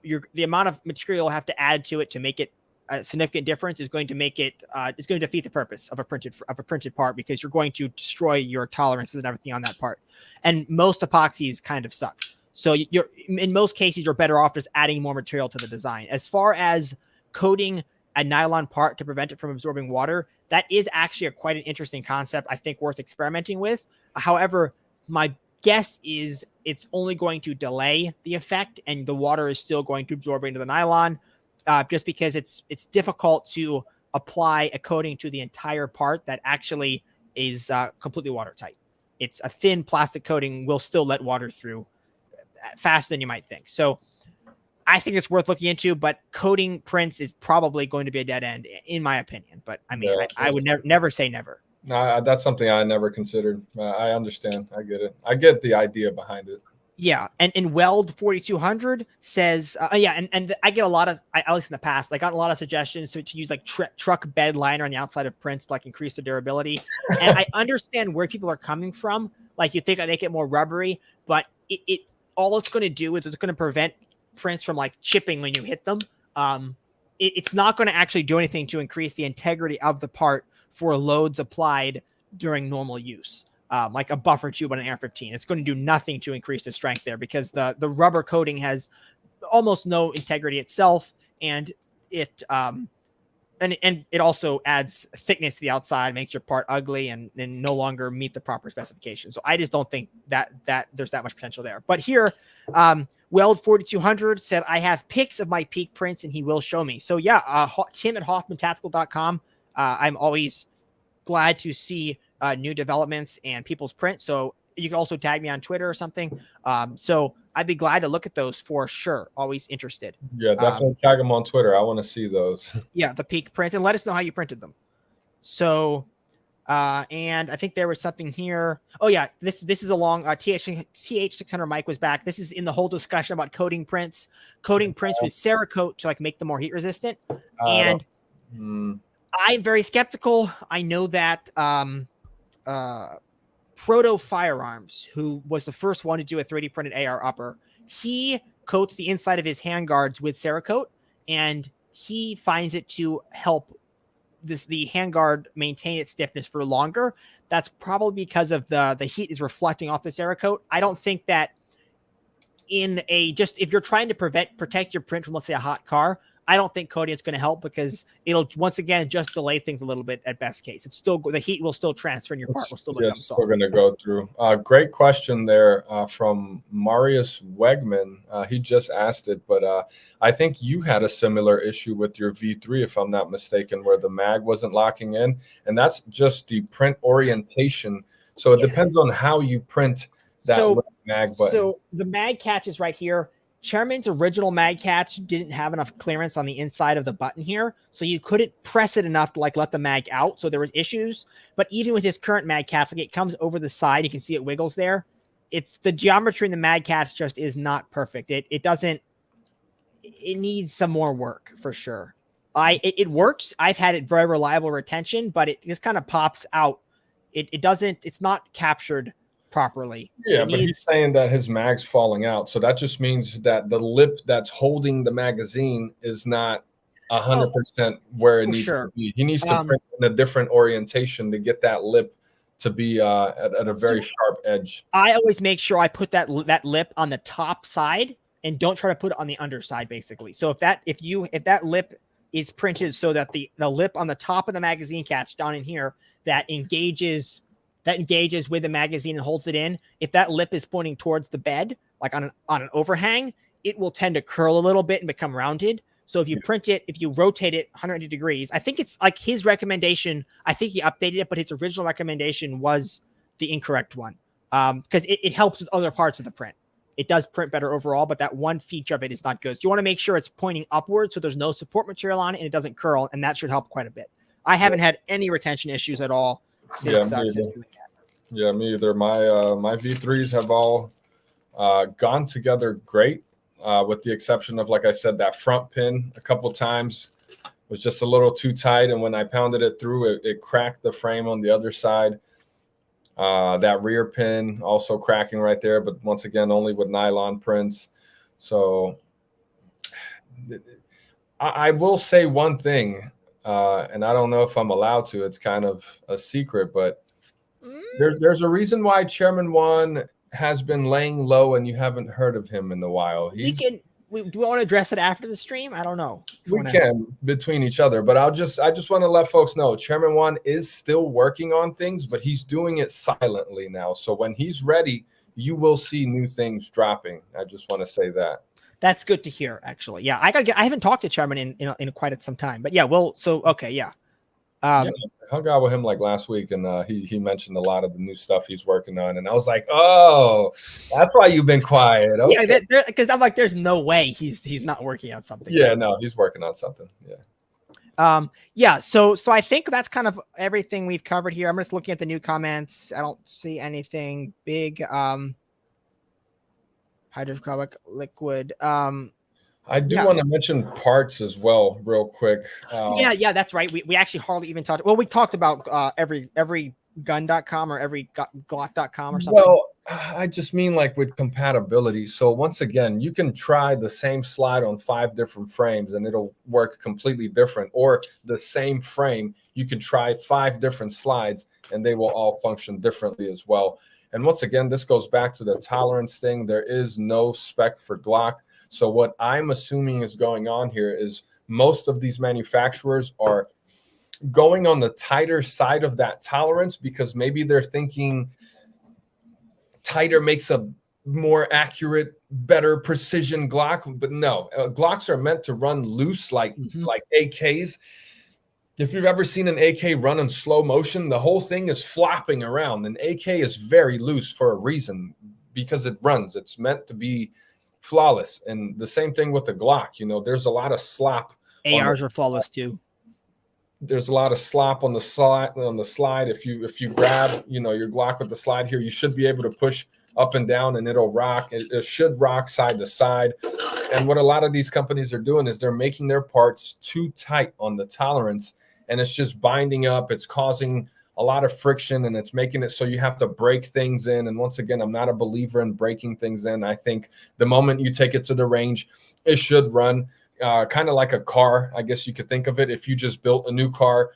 The amount of material you'll have to add to it to make it a significant difference is going to make it is going to defeat the purpose of a printed part, because you're going to destroy your tolerances and everything on that part. And most epoxies kind of suck. So you're in most cases you're better off just adding more material to the design. As far as coating a nylon part to prevent it from absorbing water, that is actually quite an interesting concept. I think worth experimenting with. However, my guess is it's only going to delay the effect, and the water is still going to absorb into the nylon. Just because it's difficult to apply a coating to the entire part that actually is completely watertight. It's a thin plastic coating will still let water through faster than you might think. So I think it's worth looking into, but coating prints is probably going to be a dead end in my opinion. But I mean, I would never say never. That's something I never considered. I understand. I get it. I get the idea behind it. Yeah, and Weld 4200 says, and I get a lot of, at least in the past, I got a lot of suggestions to use like truck bed liner on the outside of prints to like increase the durability. And I understand where people are coming from. Like you think I make it more rubbery, but it all it's going to do is it's going to prevent prints from like chipping when you hit them. It's not going to actually do anything to increase the integrity of the part for loads applied during normal use. Like a buffer tube on an AR-15. It's going to do nothing to increase the strength there because the rubber coating has almost no integrity itself, and it also adds thickness to the outside, makes your part ugly and no longer meet the proper specifications. So I just don't think that there's that much potential there. But here, Weld 4200 said, I have pics of my peak prints and he will show me. So yeah, Tim at HoffmanTactical.com. I'm always glad to see new developments and people's print. So you can also tag me on Twitter or something. So I'd be glad to look at those for sure. Always interested. Yeah, definitely tag them on Twitter. I want to see those. Yeah, the peak prints, and let us know how you printed them. So, and I think there was something here. Oh yeah, this is a long TH600 Mike was back. This is in the whole discussion about coating prints with Cerakote to like make them more heat resistant. And I'm very skeptical. I know that Proto Firearms, who was the first one to do a 3D printed AR upper, he coats the inside of his handguards with Cerakote, and he finds it to help the handguard maintain its stiffness for longer. That's probably because of the heat is reflecting off the Cerakote. I don't think that if you're trying to protect your print from, let's say, a hot car, I don't think coating is going to help, because it'll once again just delay things a little bit at best case. It's still, the heat will still transfer and your part will still become soft. We're going to go through. Great question there from Marius Wegman. He just asked it, but I think you had a similar issue with your V3, if I'm not mistaken, where the mag wasn't locking in, and that's just the print orientation. So it depends on how you print that mag button. So the mag catch is right here. Chairman's original mag catch didn't have enough clearance on the inside of the button here, so you couldn't press it enough to like let the mag out. So there was issues. But even with his current mag catch, like it comes over the side, you can see it wiggles there. It's the geometry in the mag catch just is not perfect. It doesn't. It needs some more work for sure. It works. I've had it very reliable retention, but it just kind of pops out. It doesn't. It's not captured properly. Yeah, but he's saying that his mag's falling out, so that just means that the lip that's holding the magazine is not 100% where it needs to be. He needs to print in a different orientation to get that lip to be at a very sharp edge. I always make sure I put that lip on the top side and don't try to put it on the underside, basically. So if that lip is printed so that the lip on the top of the magazine catch down in here that engages with the magazine and holds it in, if that lip is pointing towards the bed, like on an overhang, it will tend to curl a little bit and become rounded. So if you print it, if you rotate it 180 degrees, I think it's like his recommendation. I think he updated it, but his original recommendation was the incorrect one, because it helps with other parts of the print. It does print better overall, but that one feature of it is not good. So you want to make sure it's pointing upward so there's no support material on it and it doesn't curl, and that should help quite a bit. I haven't had any retention issues at all since doing that. Yeah, me either. My V3s have all gone together great, with the exception of, like I said, that front pin a couple times was just a little too tight, and when I pounded it through, it cracked the frame on the other side. That rear pin also cracking right there, but once again, only with nylon prints. So I will say one thing, and I don't know if I'm allowed to. It's kind of a secret, but there's a reason why Chairman One has been laying low and you haven't heard of him in a while. Do we want to address it after the stream? I don't know. We can between each other, but I just want to let folks know Chairman One is still working on things, but he's doing it silently now. So when he's ready, you will see new things dropping. I just want to say that. That's good to hear, actually. Yeah, I haven't talked to Chairman in quite some time, but yeah, yeah. I hung out with him like last week, and he mentioned a lot of the new stuff he's working on, and I was like, "Oh, that's why you've been quiet." Okay. Yeah, because I'm like, "There's no way he's not working on something." Yeah, no, he's working on something. Yeah. Yeah. So I think that's kind of everything we've covered here. I'm just looking at the new comments. I don't see anything big. Hydrocarbonic liquid. I do want to mention parts as well, real quick. Yeah, that's right. We actually hardly even talked. Well, we talked about every gun.com or every Glock.com or something. Well, I just mean like with compatibility. So once again, you can try the same slide on 5 different frames and it'll work completely different. Or the same frame, you can try 5 different slides and they will all function differently as well. And once again, this goes back to the tolerance thing. There is no spec for Glock. So what I'm assuming is going on here is most of these manufacturers are going on the tighter side of that tolerance because maybe they're thinking tighter makes a more accurate, better precision Glock. But no, Glocks are meant to run loose like AKs. If you've ever seen an AK run in slow motion, the whole thing is flopping around. An AK is very loose for a reason because it runs. It's meant to be flawless. And the same thing with the Glock. You know, there's a lot of slop. ARs are flawless too. There's a lot of slop on the slide. If you grab, you know, your Glock with the slide here, you should be able to push up and down and it'll rock. It should rock side to side. And what a lot of these companies are doing is they're making their parts too tight on the tolerance. and it's just binding up. It's causing a lot of friction, and it's making it so you have to break things in. And once again, I'm not a believer in breaking things in. I think the moment you take it to the range, it should run kind of like a car. I guess you could think of it. If you just built a new car,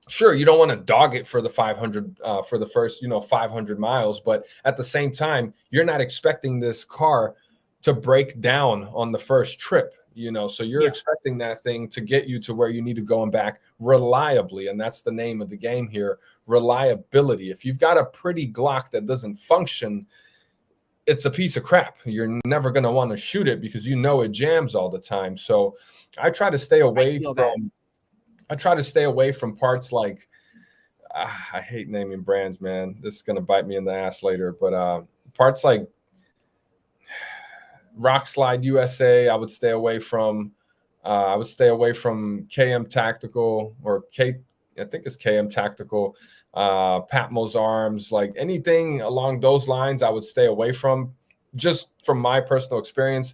sure, you don't want to dog it for the 500 for the first 500 miles, but at the same time, you're not expecting this car to break down on the first trip. So you're expecting that thing to get you to where you need to go and back reliably. And that's the name of the game here, reliability. If you've got a pretty Glock that doesn't function, it's a piece of crap. You're never going to want to shoot it because it jams all the time. So I try to stay away from parts like, I hate naming brands, man. This is going to bite me in the ass later, but parts like Rock Slide USA, I would stay away from. I would stay away from KM Tactical I think it's KM Tactical, Patmo's Arms, like anything along those lines. I would stay away from, just from my personal experience.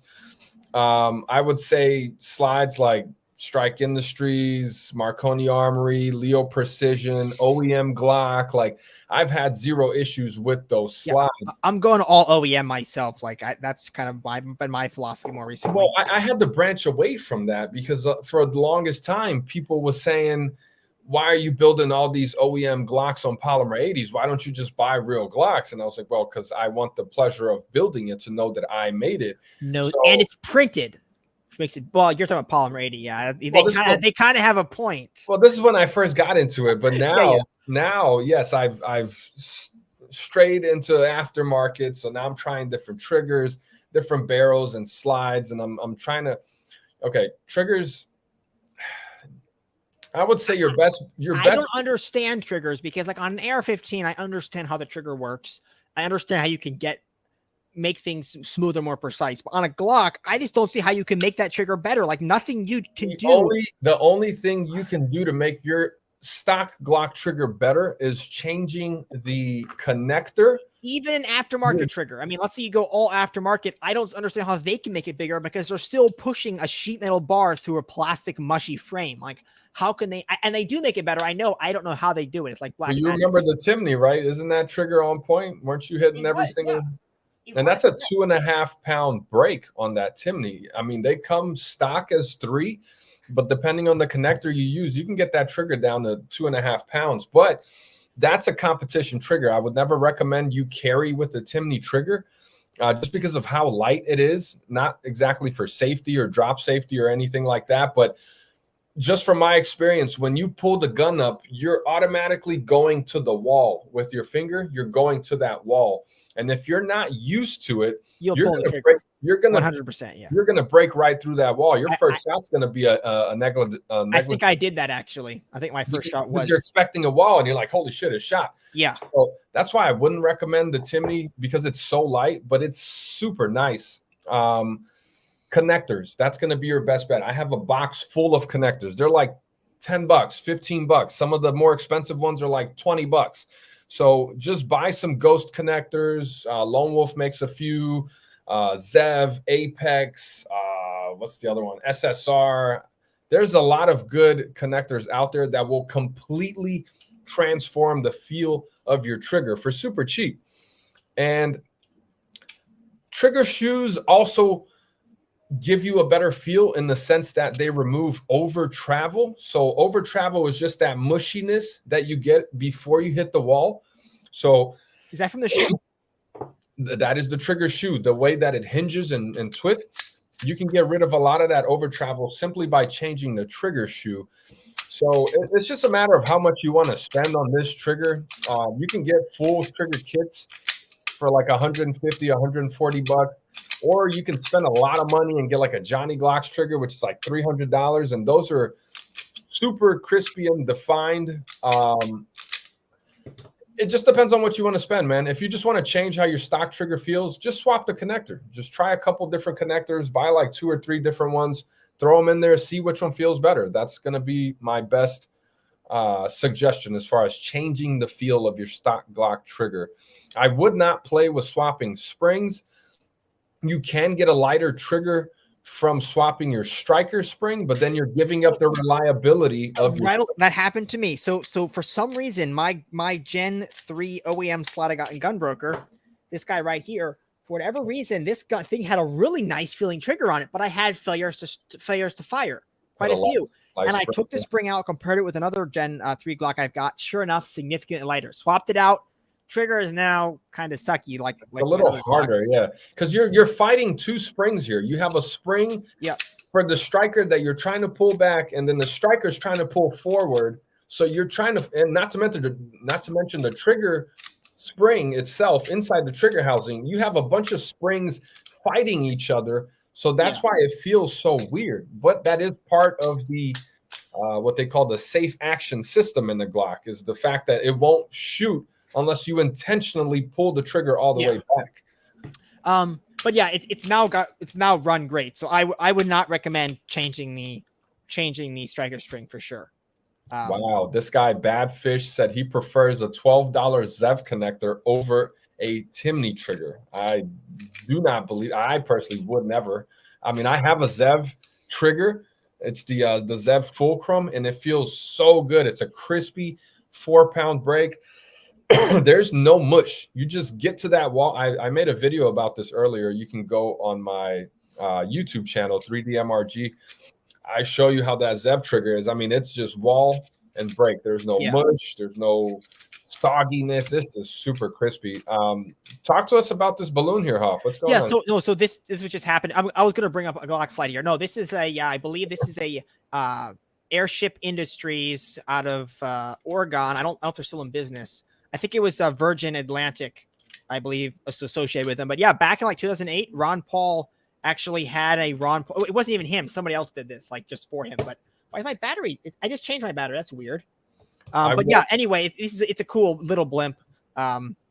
I would say slides like Strike Industries, Marconi Armory, Leo Precision, OEM Glock. Like I've had zero issues with those slides. I'm going all OEM myself. Like that's kind of been my philosophy more recently. Well, I had to branch away from that because for the longest time, people were saying, why are you building all these OEM Glocks on Polymer 80s? Why don't you just buy real Glocks? And I was like, well, because I want the pleasure of building it to know that I made it. No, and it's printed. Makes it, well, you're talking about Polymer 80, yeah. They kind of have a point. Well, this is when I first got into it, but now, yes, I've strayed into aftermarket. So now I'm trying different triggers, different barrels and slides, and I'm trying to. Okay, triggers. I would say your best. I don't understand triggers because, like, on an AR-15, I understand how the trigger works. I understand how you can make things smoother, more precise. But on a Glock, I just don't see how you can make that trigger better. Like nothing you can do. The only thing you can do to make your stock Glock trigger better is changing the connector. Even an aftermarket trigger. I mean, let's say you go all aftermarket. I don't understand how they can make it bigger because they're still pushing a sheet metal bar through a plastic mushy frame. Like, how can they? And they do make it better. I don't know how they do it. It's like black. You remember the Timney, right? Isn't that trigger on point? Weren't you hitting every single? Yeah. And that's a 2.5 pound break on that Timney. I mean, they come stock as 3, but depending on the connector you use, you can get that trigger down to 2.5 pounds. But that's a competition trigger. I would never recommend you carry with the Timney trigger just because of how light it is. Not exactly for safety or drop safety or anything like that, but just from my experience, when you pull the gun up, you're automatically going to the wall with your finger. You're going to that wall, and if you're not used to it, you're going to break. You're going to 100%. Yeah, you're going to break right through that wall. Your first shot's going to be a negligent. I think I did that actually. I think my first shot was. You're expecting a wall, and you're like, "Holy shit, it's shot!" Yeah. So that's why I wouldn't recommend the Timney because it's so light, but it's super nice. Connectors, that's going to be your best bet. I have a box full of connectors. They're like $10, $15. Some of the more expensive ones are like $20. So just buy some Ghost connectors. Lone Wolf makes a few. Zev, Apex, what's the other one? SSR. There's a lot of good connectors out there that will completely transform the feel of your trigger for super cheap. And trigger shoes also give you a better feel in the sense that they remove over travel. So over travel is just that mushiness that you get before you hit the wall. So is that from the shoe? That is the trigger shoe. The way that it hinges and twists, you can get rid of a lot of that over travel simply by changing the trigger shoe. So it's just a matter of how much you want to spend on this trigger. You can get full trigger kits for like $150, $140. Or you can spend a lot of money and get like a Johnny Glocks trigger, which is like $300. And those are super crispy and defined. It just depends on what you want to spend, man. If you just want to change how your stock trigger feels, just swap the connector. Just try a couple different connectors, buy like 2 or 3 different ones, throw them in there, see which one feels better. That's going to be my best suggestion as far as changing the feel of your stock Glock trigger. I would not play with swapping springs. You can get a lighter trigger from swapping your striker spring, but then you're giving up the reliability of your that happened to me. So for some reason, my Gen 3 OEM slot I got in Gunbroker, this guy right here, for whatever reason, this thing had a really nice feeling trigger on it, but I had failures to fire, quite a few. And I took the spring out, compared it with another Gen 3 Glock I've got. Sure enough, significantly lighter. Swapped it out. Trigger is now kind of sucky, like a little harder, yeah. Because you're fighting two springs here. You have a spring for the striker that you're trying to pull back, and then the striker's trying to pull forward. So you're trying to, and not to mention the trigger spring itself inside the trigger housing. You have a bunch of springs fighting each other. So that's why it feels so weird. But that is part of the what they call the safe action system in the Glock, is the fact that it won't shoot unless you intentionally pull the trigger all the way back. But yeah, it's now run great. So I would not recommend changing the striker string for sure. Wow, this guy Bad Fish said he prefers a $12 Zev connector over a Timney trigger. I do not believe. I personally would never. I mean, I have a Zev trigger. It's the Zev Fulcrum, and it feels so good. It's a crispy 4-pound break. There's no mush. You just get to that wall. I made a video about this earlier. You can go on my YouTube channel, 3DMRG. I show you how that Zev trigger is. I mean, it's just wall and break. There's no mush. There's no sogginess. It's just super crispy. Talk to us about this balloon here, Huff. What's going on? So this is what just happened. I was going to bring up a Glock slide here. No, this is I believe this is a Airship Industries out of Oregon. I don't know if they're still in business. I think it was Virgin Atlantic, I believe, associated with them. But yeah, back in like 2008, Ron Paul actually had a it wasn't even him. Somebody else did this, like just for him. But why is my battery? I just changed my battery. That's weird. But yeah, anyway, it's a cool little blimp,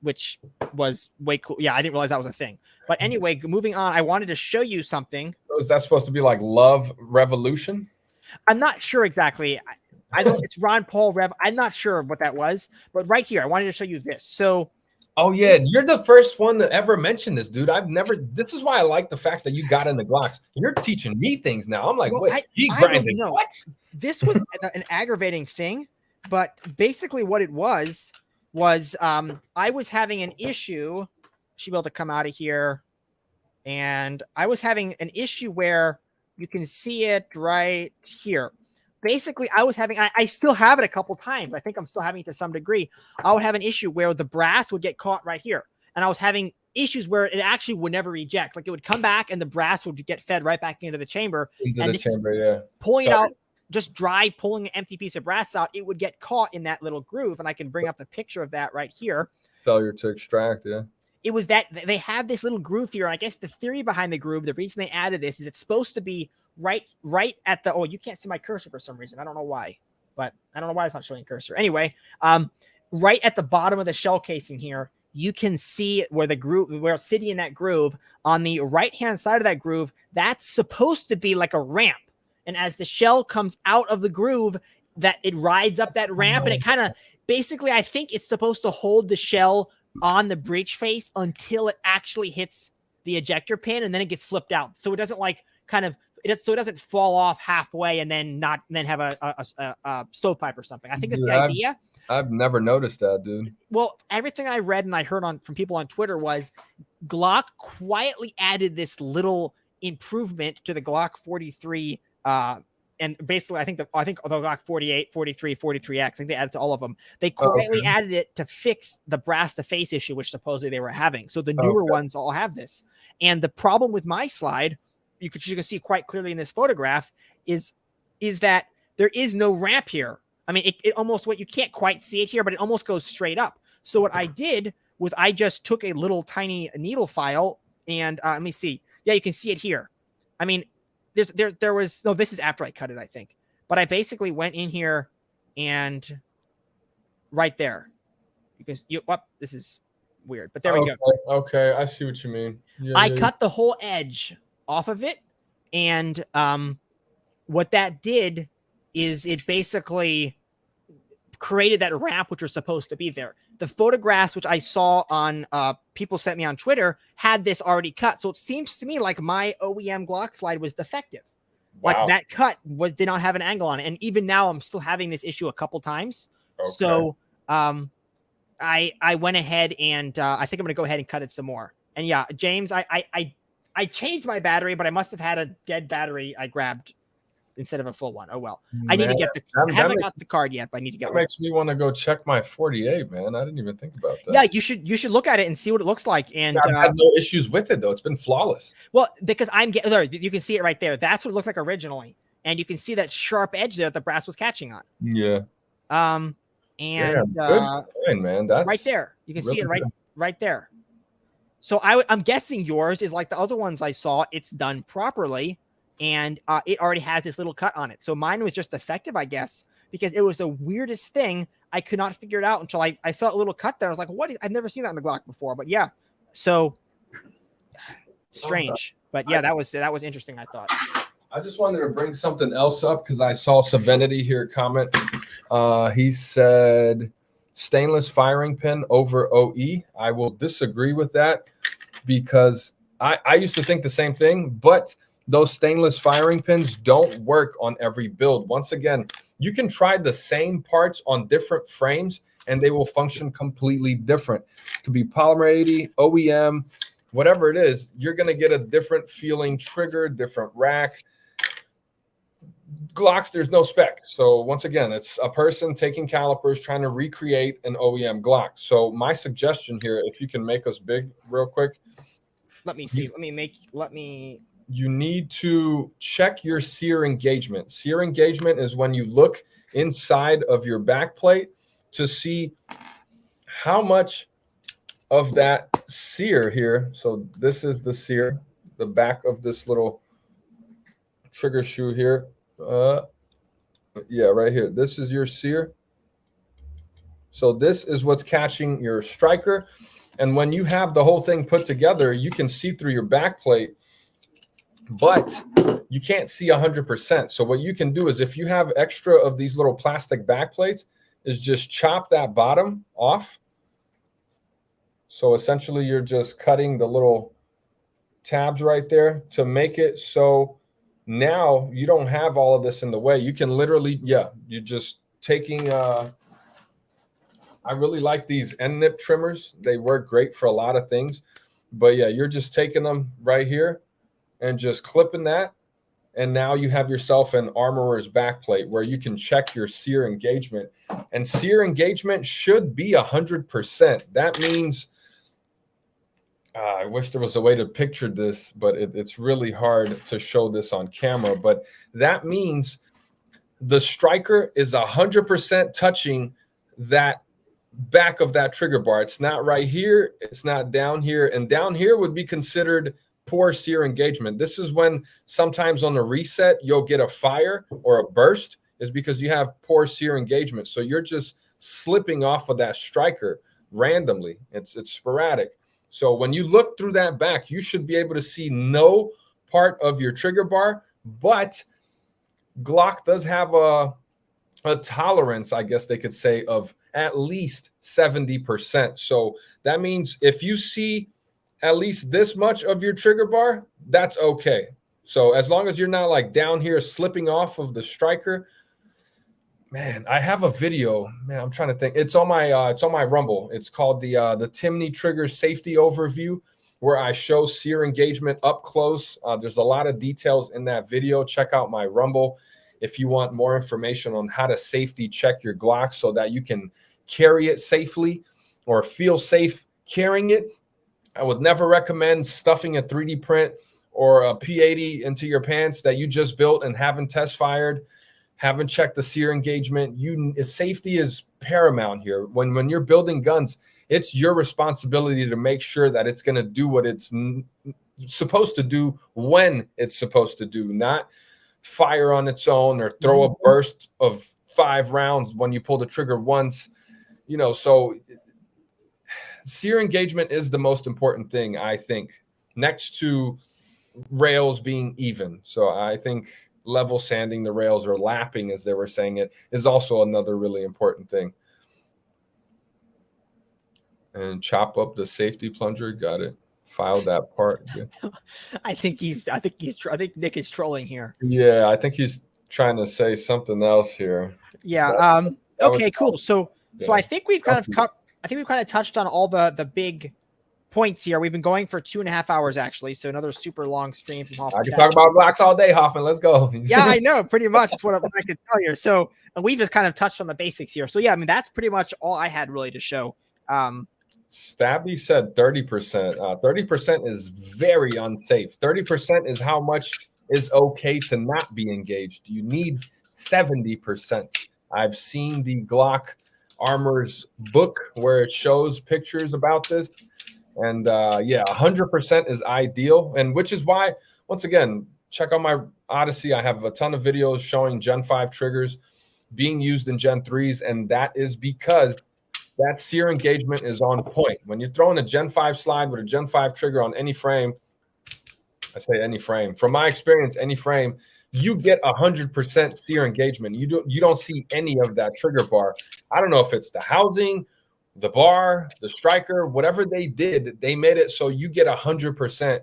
which was way cool. Yeah, I didn't realize that was a thing. But anyway, moving on, I wanted to show you something. So is that supposed to be like Love Revolution? I'm not sure exactly. I don't. It's Ron Paul Rev. I'm not sure what that was, but right here, I wanted to show you this. So, oh yeah, you're the first one to ever mention this, dude. I've never. This is why I like the fact that you got into Glocks. You're teaching me things now. I'm like, well, wait, I don't know. What? This was an aggravating thing, but basically, what it was I was having an issue. She'll be able to come out of here, and I was having an issue where you can see it right here. Basically, I was having, I still have it a couple times. I think I'm still having it to some degree. I would have an issue where the brass would get caught right here. And I was having issues where it actually would never eject. Like it would come back and the brass would get fed right back into the chamber. Pulling it out, just dry, pulling an empty piece of brass out, it would get caught in that little groove. And I can bring up the picture of that right here. Failure to extract, yeah. It was that they have this little groove here. I guess the theory behind the groove, the reason they added this is it's supposed to be right at the, oh, you can't see my cursor for some reason. I don't know why, but I don't know why it's not showing cursor. Anyway, right at the bottom of the shell casing here, you can see where the groove, where it's sitting in that groove on the right-hand side of that groove, that's supposed to be like a ramp. And as the shell comes out of the groove, that it rides up that ramp and it kind of, basically, I think it's supposed to hold the shell on the breech face until it actually hits the ejector pin and then it gets flipped out. So it doesn't like kind of, so it doesn't fall off halfway and then have a stovepipe or something. I think that's the idea. I've never noticed that, dude. Well, everything I read and I heard from people on Twitter was Glock quietly added this little improvement to the Glock 43. And basically, I think the Glock 48, 43, 43X, I think they added to all of them. They quietly added it to fix the brass to face issue, which supposedly they were having. So the newer ones all have this. And the problem with my slide, you can see quite clearly in this photograph, is that there is no ramp here. I mean, it almost, what you can't quite see it here, but it almost goes straight up. So what I did was I just took a little tiny needle file and let me see. Yeah, you can see it here. I mean, there was, no, this is after I cut it, I think. But I basically went in here and right there. Because this is weird, but there we go. Okay, I see what you mean. I cut the whole edge off of it, and what that did is it basically created that ramp, which was supposed to be there. The photographs, which I saw on people sent me on Twitter, had this already cut. So it seems to me like my OEM Glock slide was defective. Wow. Like that cut did not have an angle on it. And even now I'm still having this issue a couple times. Okay. So I went ahead and I think I'm going to go ahead and cut it some more. And yeah, James, I changed my battery, but I must have had a dead battery I grabbed instead of a full one. Oh, well. I need to get I haven't got the card yet, but I need to get that one. makes me want to go check my 48, man. I didn't even think about that. Yeah, you should look at it and see what it looks like. And I've had no issues with it, though. It's been flawless. Well, because I'm getting there, you can see it right there. That's what it looked like originally. And you can see that sharp edge there that the brass was catching on. Yeah. And good sign, man. That's right there. You can really see it right there. So I'm guessing yours is like the other ones I saw. It's done properly, and it already has this little cut on it. So mine was just defective, I guess, because it was the weirdest thing. I could not figure it out until I saw a little cut there. I was like, what? I've never seen that in the Glock before. But yeah, so strange. But yeah, that was interesting, I thought. I just wanted to bring something else up because I saw Savinity here comment. He said stainless firing pin over OE. I will disagree with that because I used to think the same thing, but those stainless firing pins don't work on every build. Once again, you can try the same parts on different frames and they will function completely different. It could be Polymer 80, OEM, whatever it is, you're going to get a different feeling trigger, different rack. Glocks, there's no spec. So once again, it's a person taking calipers trying to recreate an OEM Glock. So my suggestion here, if you can make us big real quick. Let me see. You need to check your Sear engagement. Sear engagement is when you look inside of your back plate to see how much of that Sear here. So this is the Sear, the back of this little trigger shoe here. Yeah, right here. This is your Sear. So this is what's catching your striker. And when you have the whole thing put together, you can see through your back plate, but you can't see 100%. So what you can do is if you have extra of these little plastic back plates, is just chop that bottom off. So essentially you're just cutting the little tabs right there to make it so now you don't have all of this in the way. You can literally, yeah, you're just taking, I really like these end nip trimmers. They work great for a lot of things. But yeah, you're just taking them right here and just clipping that. And now you have yourself an armorer's backplate where you can check your Sear engagement. And Sear engagement should be 100%. That means, I wish there was a way to picture this, but it's really hard to show this on camera. But that means the striker is 100% touching that back of that trigger bar. It's not right here. It's not down here. And down here would be considered poor Sear engagement. This is when sometimes on the reset, you'll get a fire or a burst is because you have poor Sear engagement. So you're just slipping off of that striker randomly. It's sporadic. So when you look through that back, you should be able to see no part of your trigger bar, but Glock does have a tolerance, I guess they could say, of at least 70%. So that means if you see at least this much of your trigger bar, that's okay. So as long as you're not like down here slipping off of the striker, man, I have a video. Man, I'm trying to think. It's on my Rumble. It's called the Timney Trigger Safety Overview, where I show Sear engagement up close. There's a lot of details in that video. Check out my Rumble if you want more information on how to safety check your Glock so that you can carry it safely or feel safe carrying it. I would never recommend stuffing a 3D print or a P80 into your pants that you just built and haven't test fired. Haven't checked the Sear engagement. Safety is paramount here. When you're building guns, it's your responsibility to make sure that it's going to do what it's supposed to do when it's supposed to do, not fire on its own or throw a burst of 5 rounds when you pull the trigger once. You know, so Sear engagement is the most important thing, I think, next to rails being even. So I think level sanding the rails, or lapping as they were saying it, is also another really important thing. And chop up the safety plunger. Got it. File that part. Good. I think Nick is trolling here. Yeah, I think he's trying to say something else here. Yeah. That Okay, cool. So I think we've kind of touched on all the big points here. We've been going for 2.5 hours actually, so another super long stream from Hoffman. I can talk about Glocks all day, Hoffman. Let's go. Yeah, I know, pretty much. That's what I could tell you. So, and we've just kind of touched on the basics here. So yeah, I mean, that's pretty much all I had really to show. Stabby said 30%. 30% is very unsafe. 30% is how much is okay to not be engaged. You need 70%. I've seen the Glock Armor's book where it shows pictures about this. And yeah, 100% is ideal. And which is why, once again, check out my Odyssey. I have a ton of videos showing Gen 5 triggers being used in Gen 3s. And that is because that sear engagement is on point. When you're throwing a Gen 5 slide with a Gen 5 trigger on any frame, I say any frame, from my experience, any frame, you get 100% sear engagement. You don't see any of that trigger bar. I don't know if it's the housing, the bar, the striker, whatever they did, they made it so you get 100%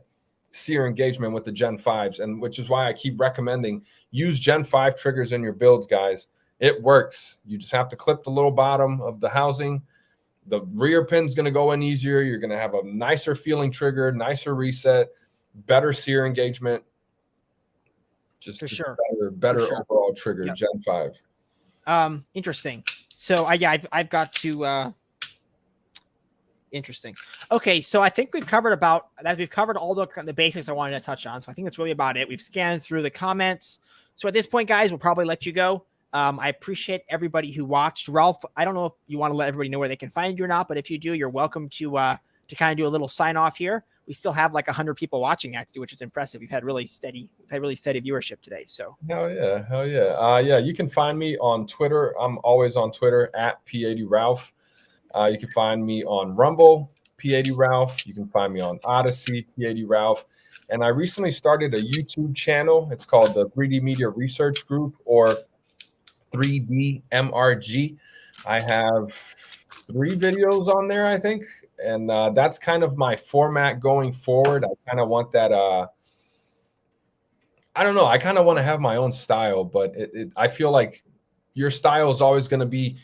sear engagement with the Gen 5s, and which is why I keep recommending use Gen 5 triggers in your builds, guys. It works. You just have to clip the little bottom of the housing. The rear pin's going to go in easier. You're going to have a nicer feeling trigger, nicer reset, better sear engagement. Just better overall trigger. Yep. Gen 5. Interesting. So I've got to interesting. Okay, so I think we've covered all the basics I wanted to touch on. So I think that's really about it. We've scanned through the comments. So at this point, guys, we'll probably let you go. I appreciate everybody who watched. Ralph, I don't know if you want to let everybody know where they can find you or not, but if you do, you're welcome to kind of do a little sign off here. We still have like 100 people watching, actually, which is impressive. We've had really steady viewership today. So hell yeah. Yeah, you can find me on Twitter. I'm always on Twitter at P80 Ralph. You can find me on Rumble, P80 Ralph. You can find me on Odyssey, P80 Ralph. And I recently started a YouTube channel. It's called the 3D Media Research Group, or 3D MRG. I have 3 videos on there, I think. And that's kind of my format going forward. I kind of want that. I don't know. I kind of want to have my own style, but I feel like your style is always going to be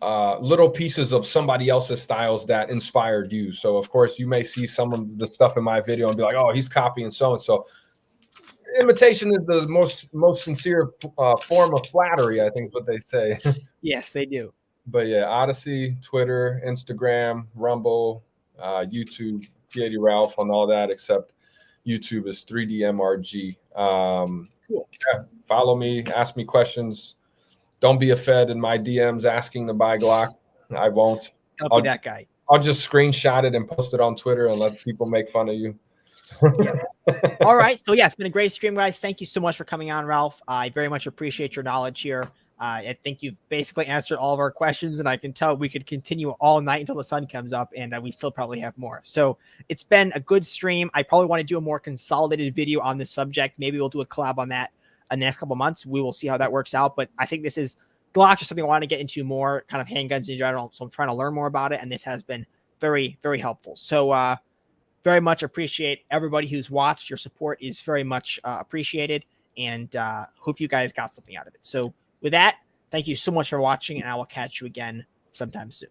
little pieces of somebody else's styles that inspired you. So, of course, you may see some of the stuff in my video and be like, oh, he's copying so-and-so. Imitation is the most sincere form of flattery, I think is what they say. Yes, they do. But yeah, Odyssey, Twitter, Instagram, Rumble, YouTube, P80 Ralph on all that, except YouTube is 3DMRG. Cool. Yeah, follow me, ask me questions. Don't be a fed in my DMs asking to buy Glock. I won't. Don't be that guy. I'll just screenshot it and post it on Twitter and let people make fun of you. Yeah. All right. So yeah, it's been a great stream, guys. Thank you so much for coming on, Ralph. I very much appreciate your knowledge here. I think you've basically answered all of our questions, and I can tell we could continue all night until the sun comes up, and we still probably have more. So it's been a good stream. I probably want to do a more consolidated video on this subject. Maybe we'll do a collab on that in the next couple of months. We will see how that works out. But I think this is Glocks, or something I want to get into more, kind of handguns in general. So I'm trying to learn more about it, and this has been very, very helpful. So very much appreciate everybody who's watched. Your support is very much appreciated, and hope you guys got something out of it. So with that, thank you so much for watching, and I will catch you again sometime soon.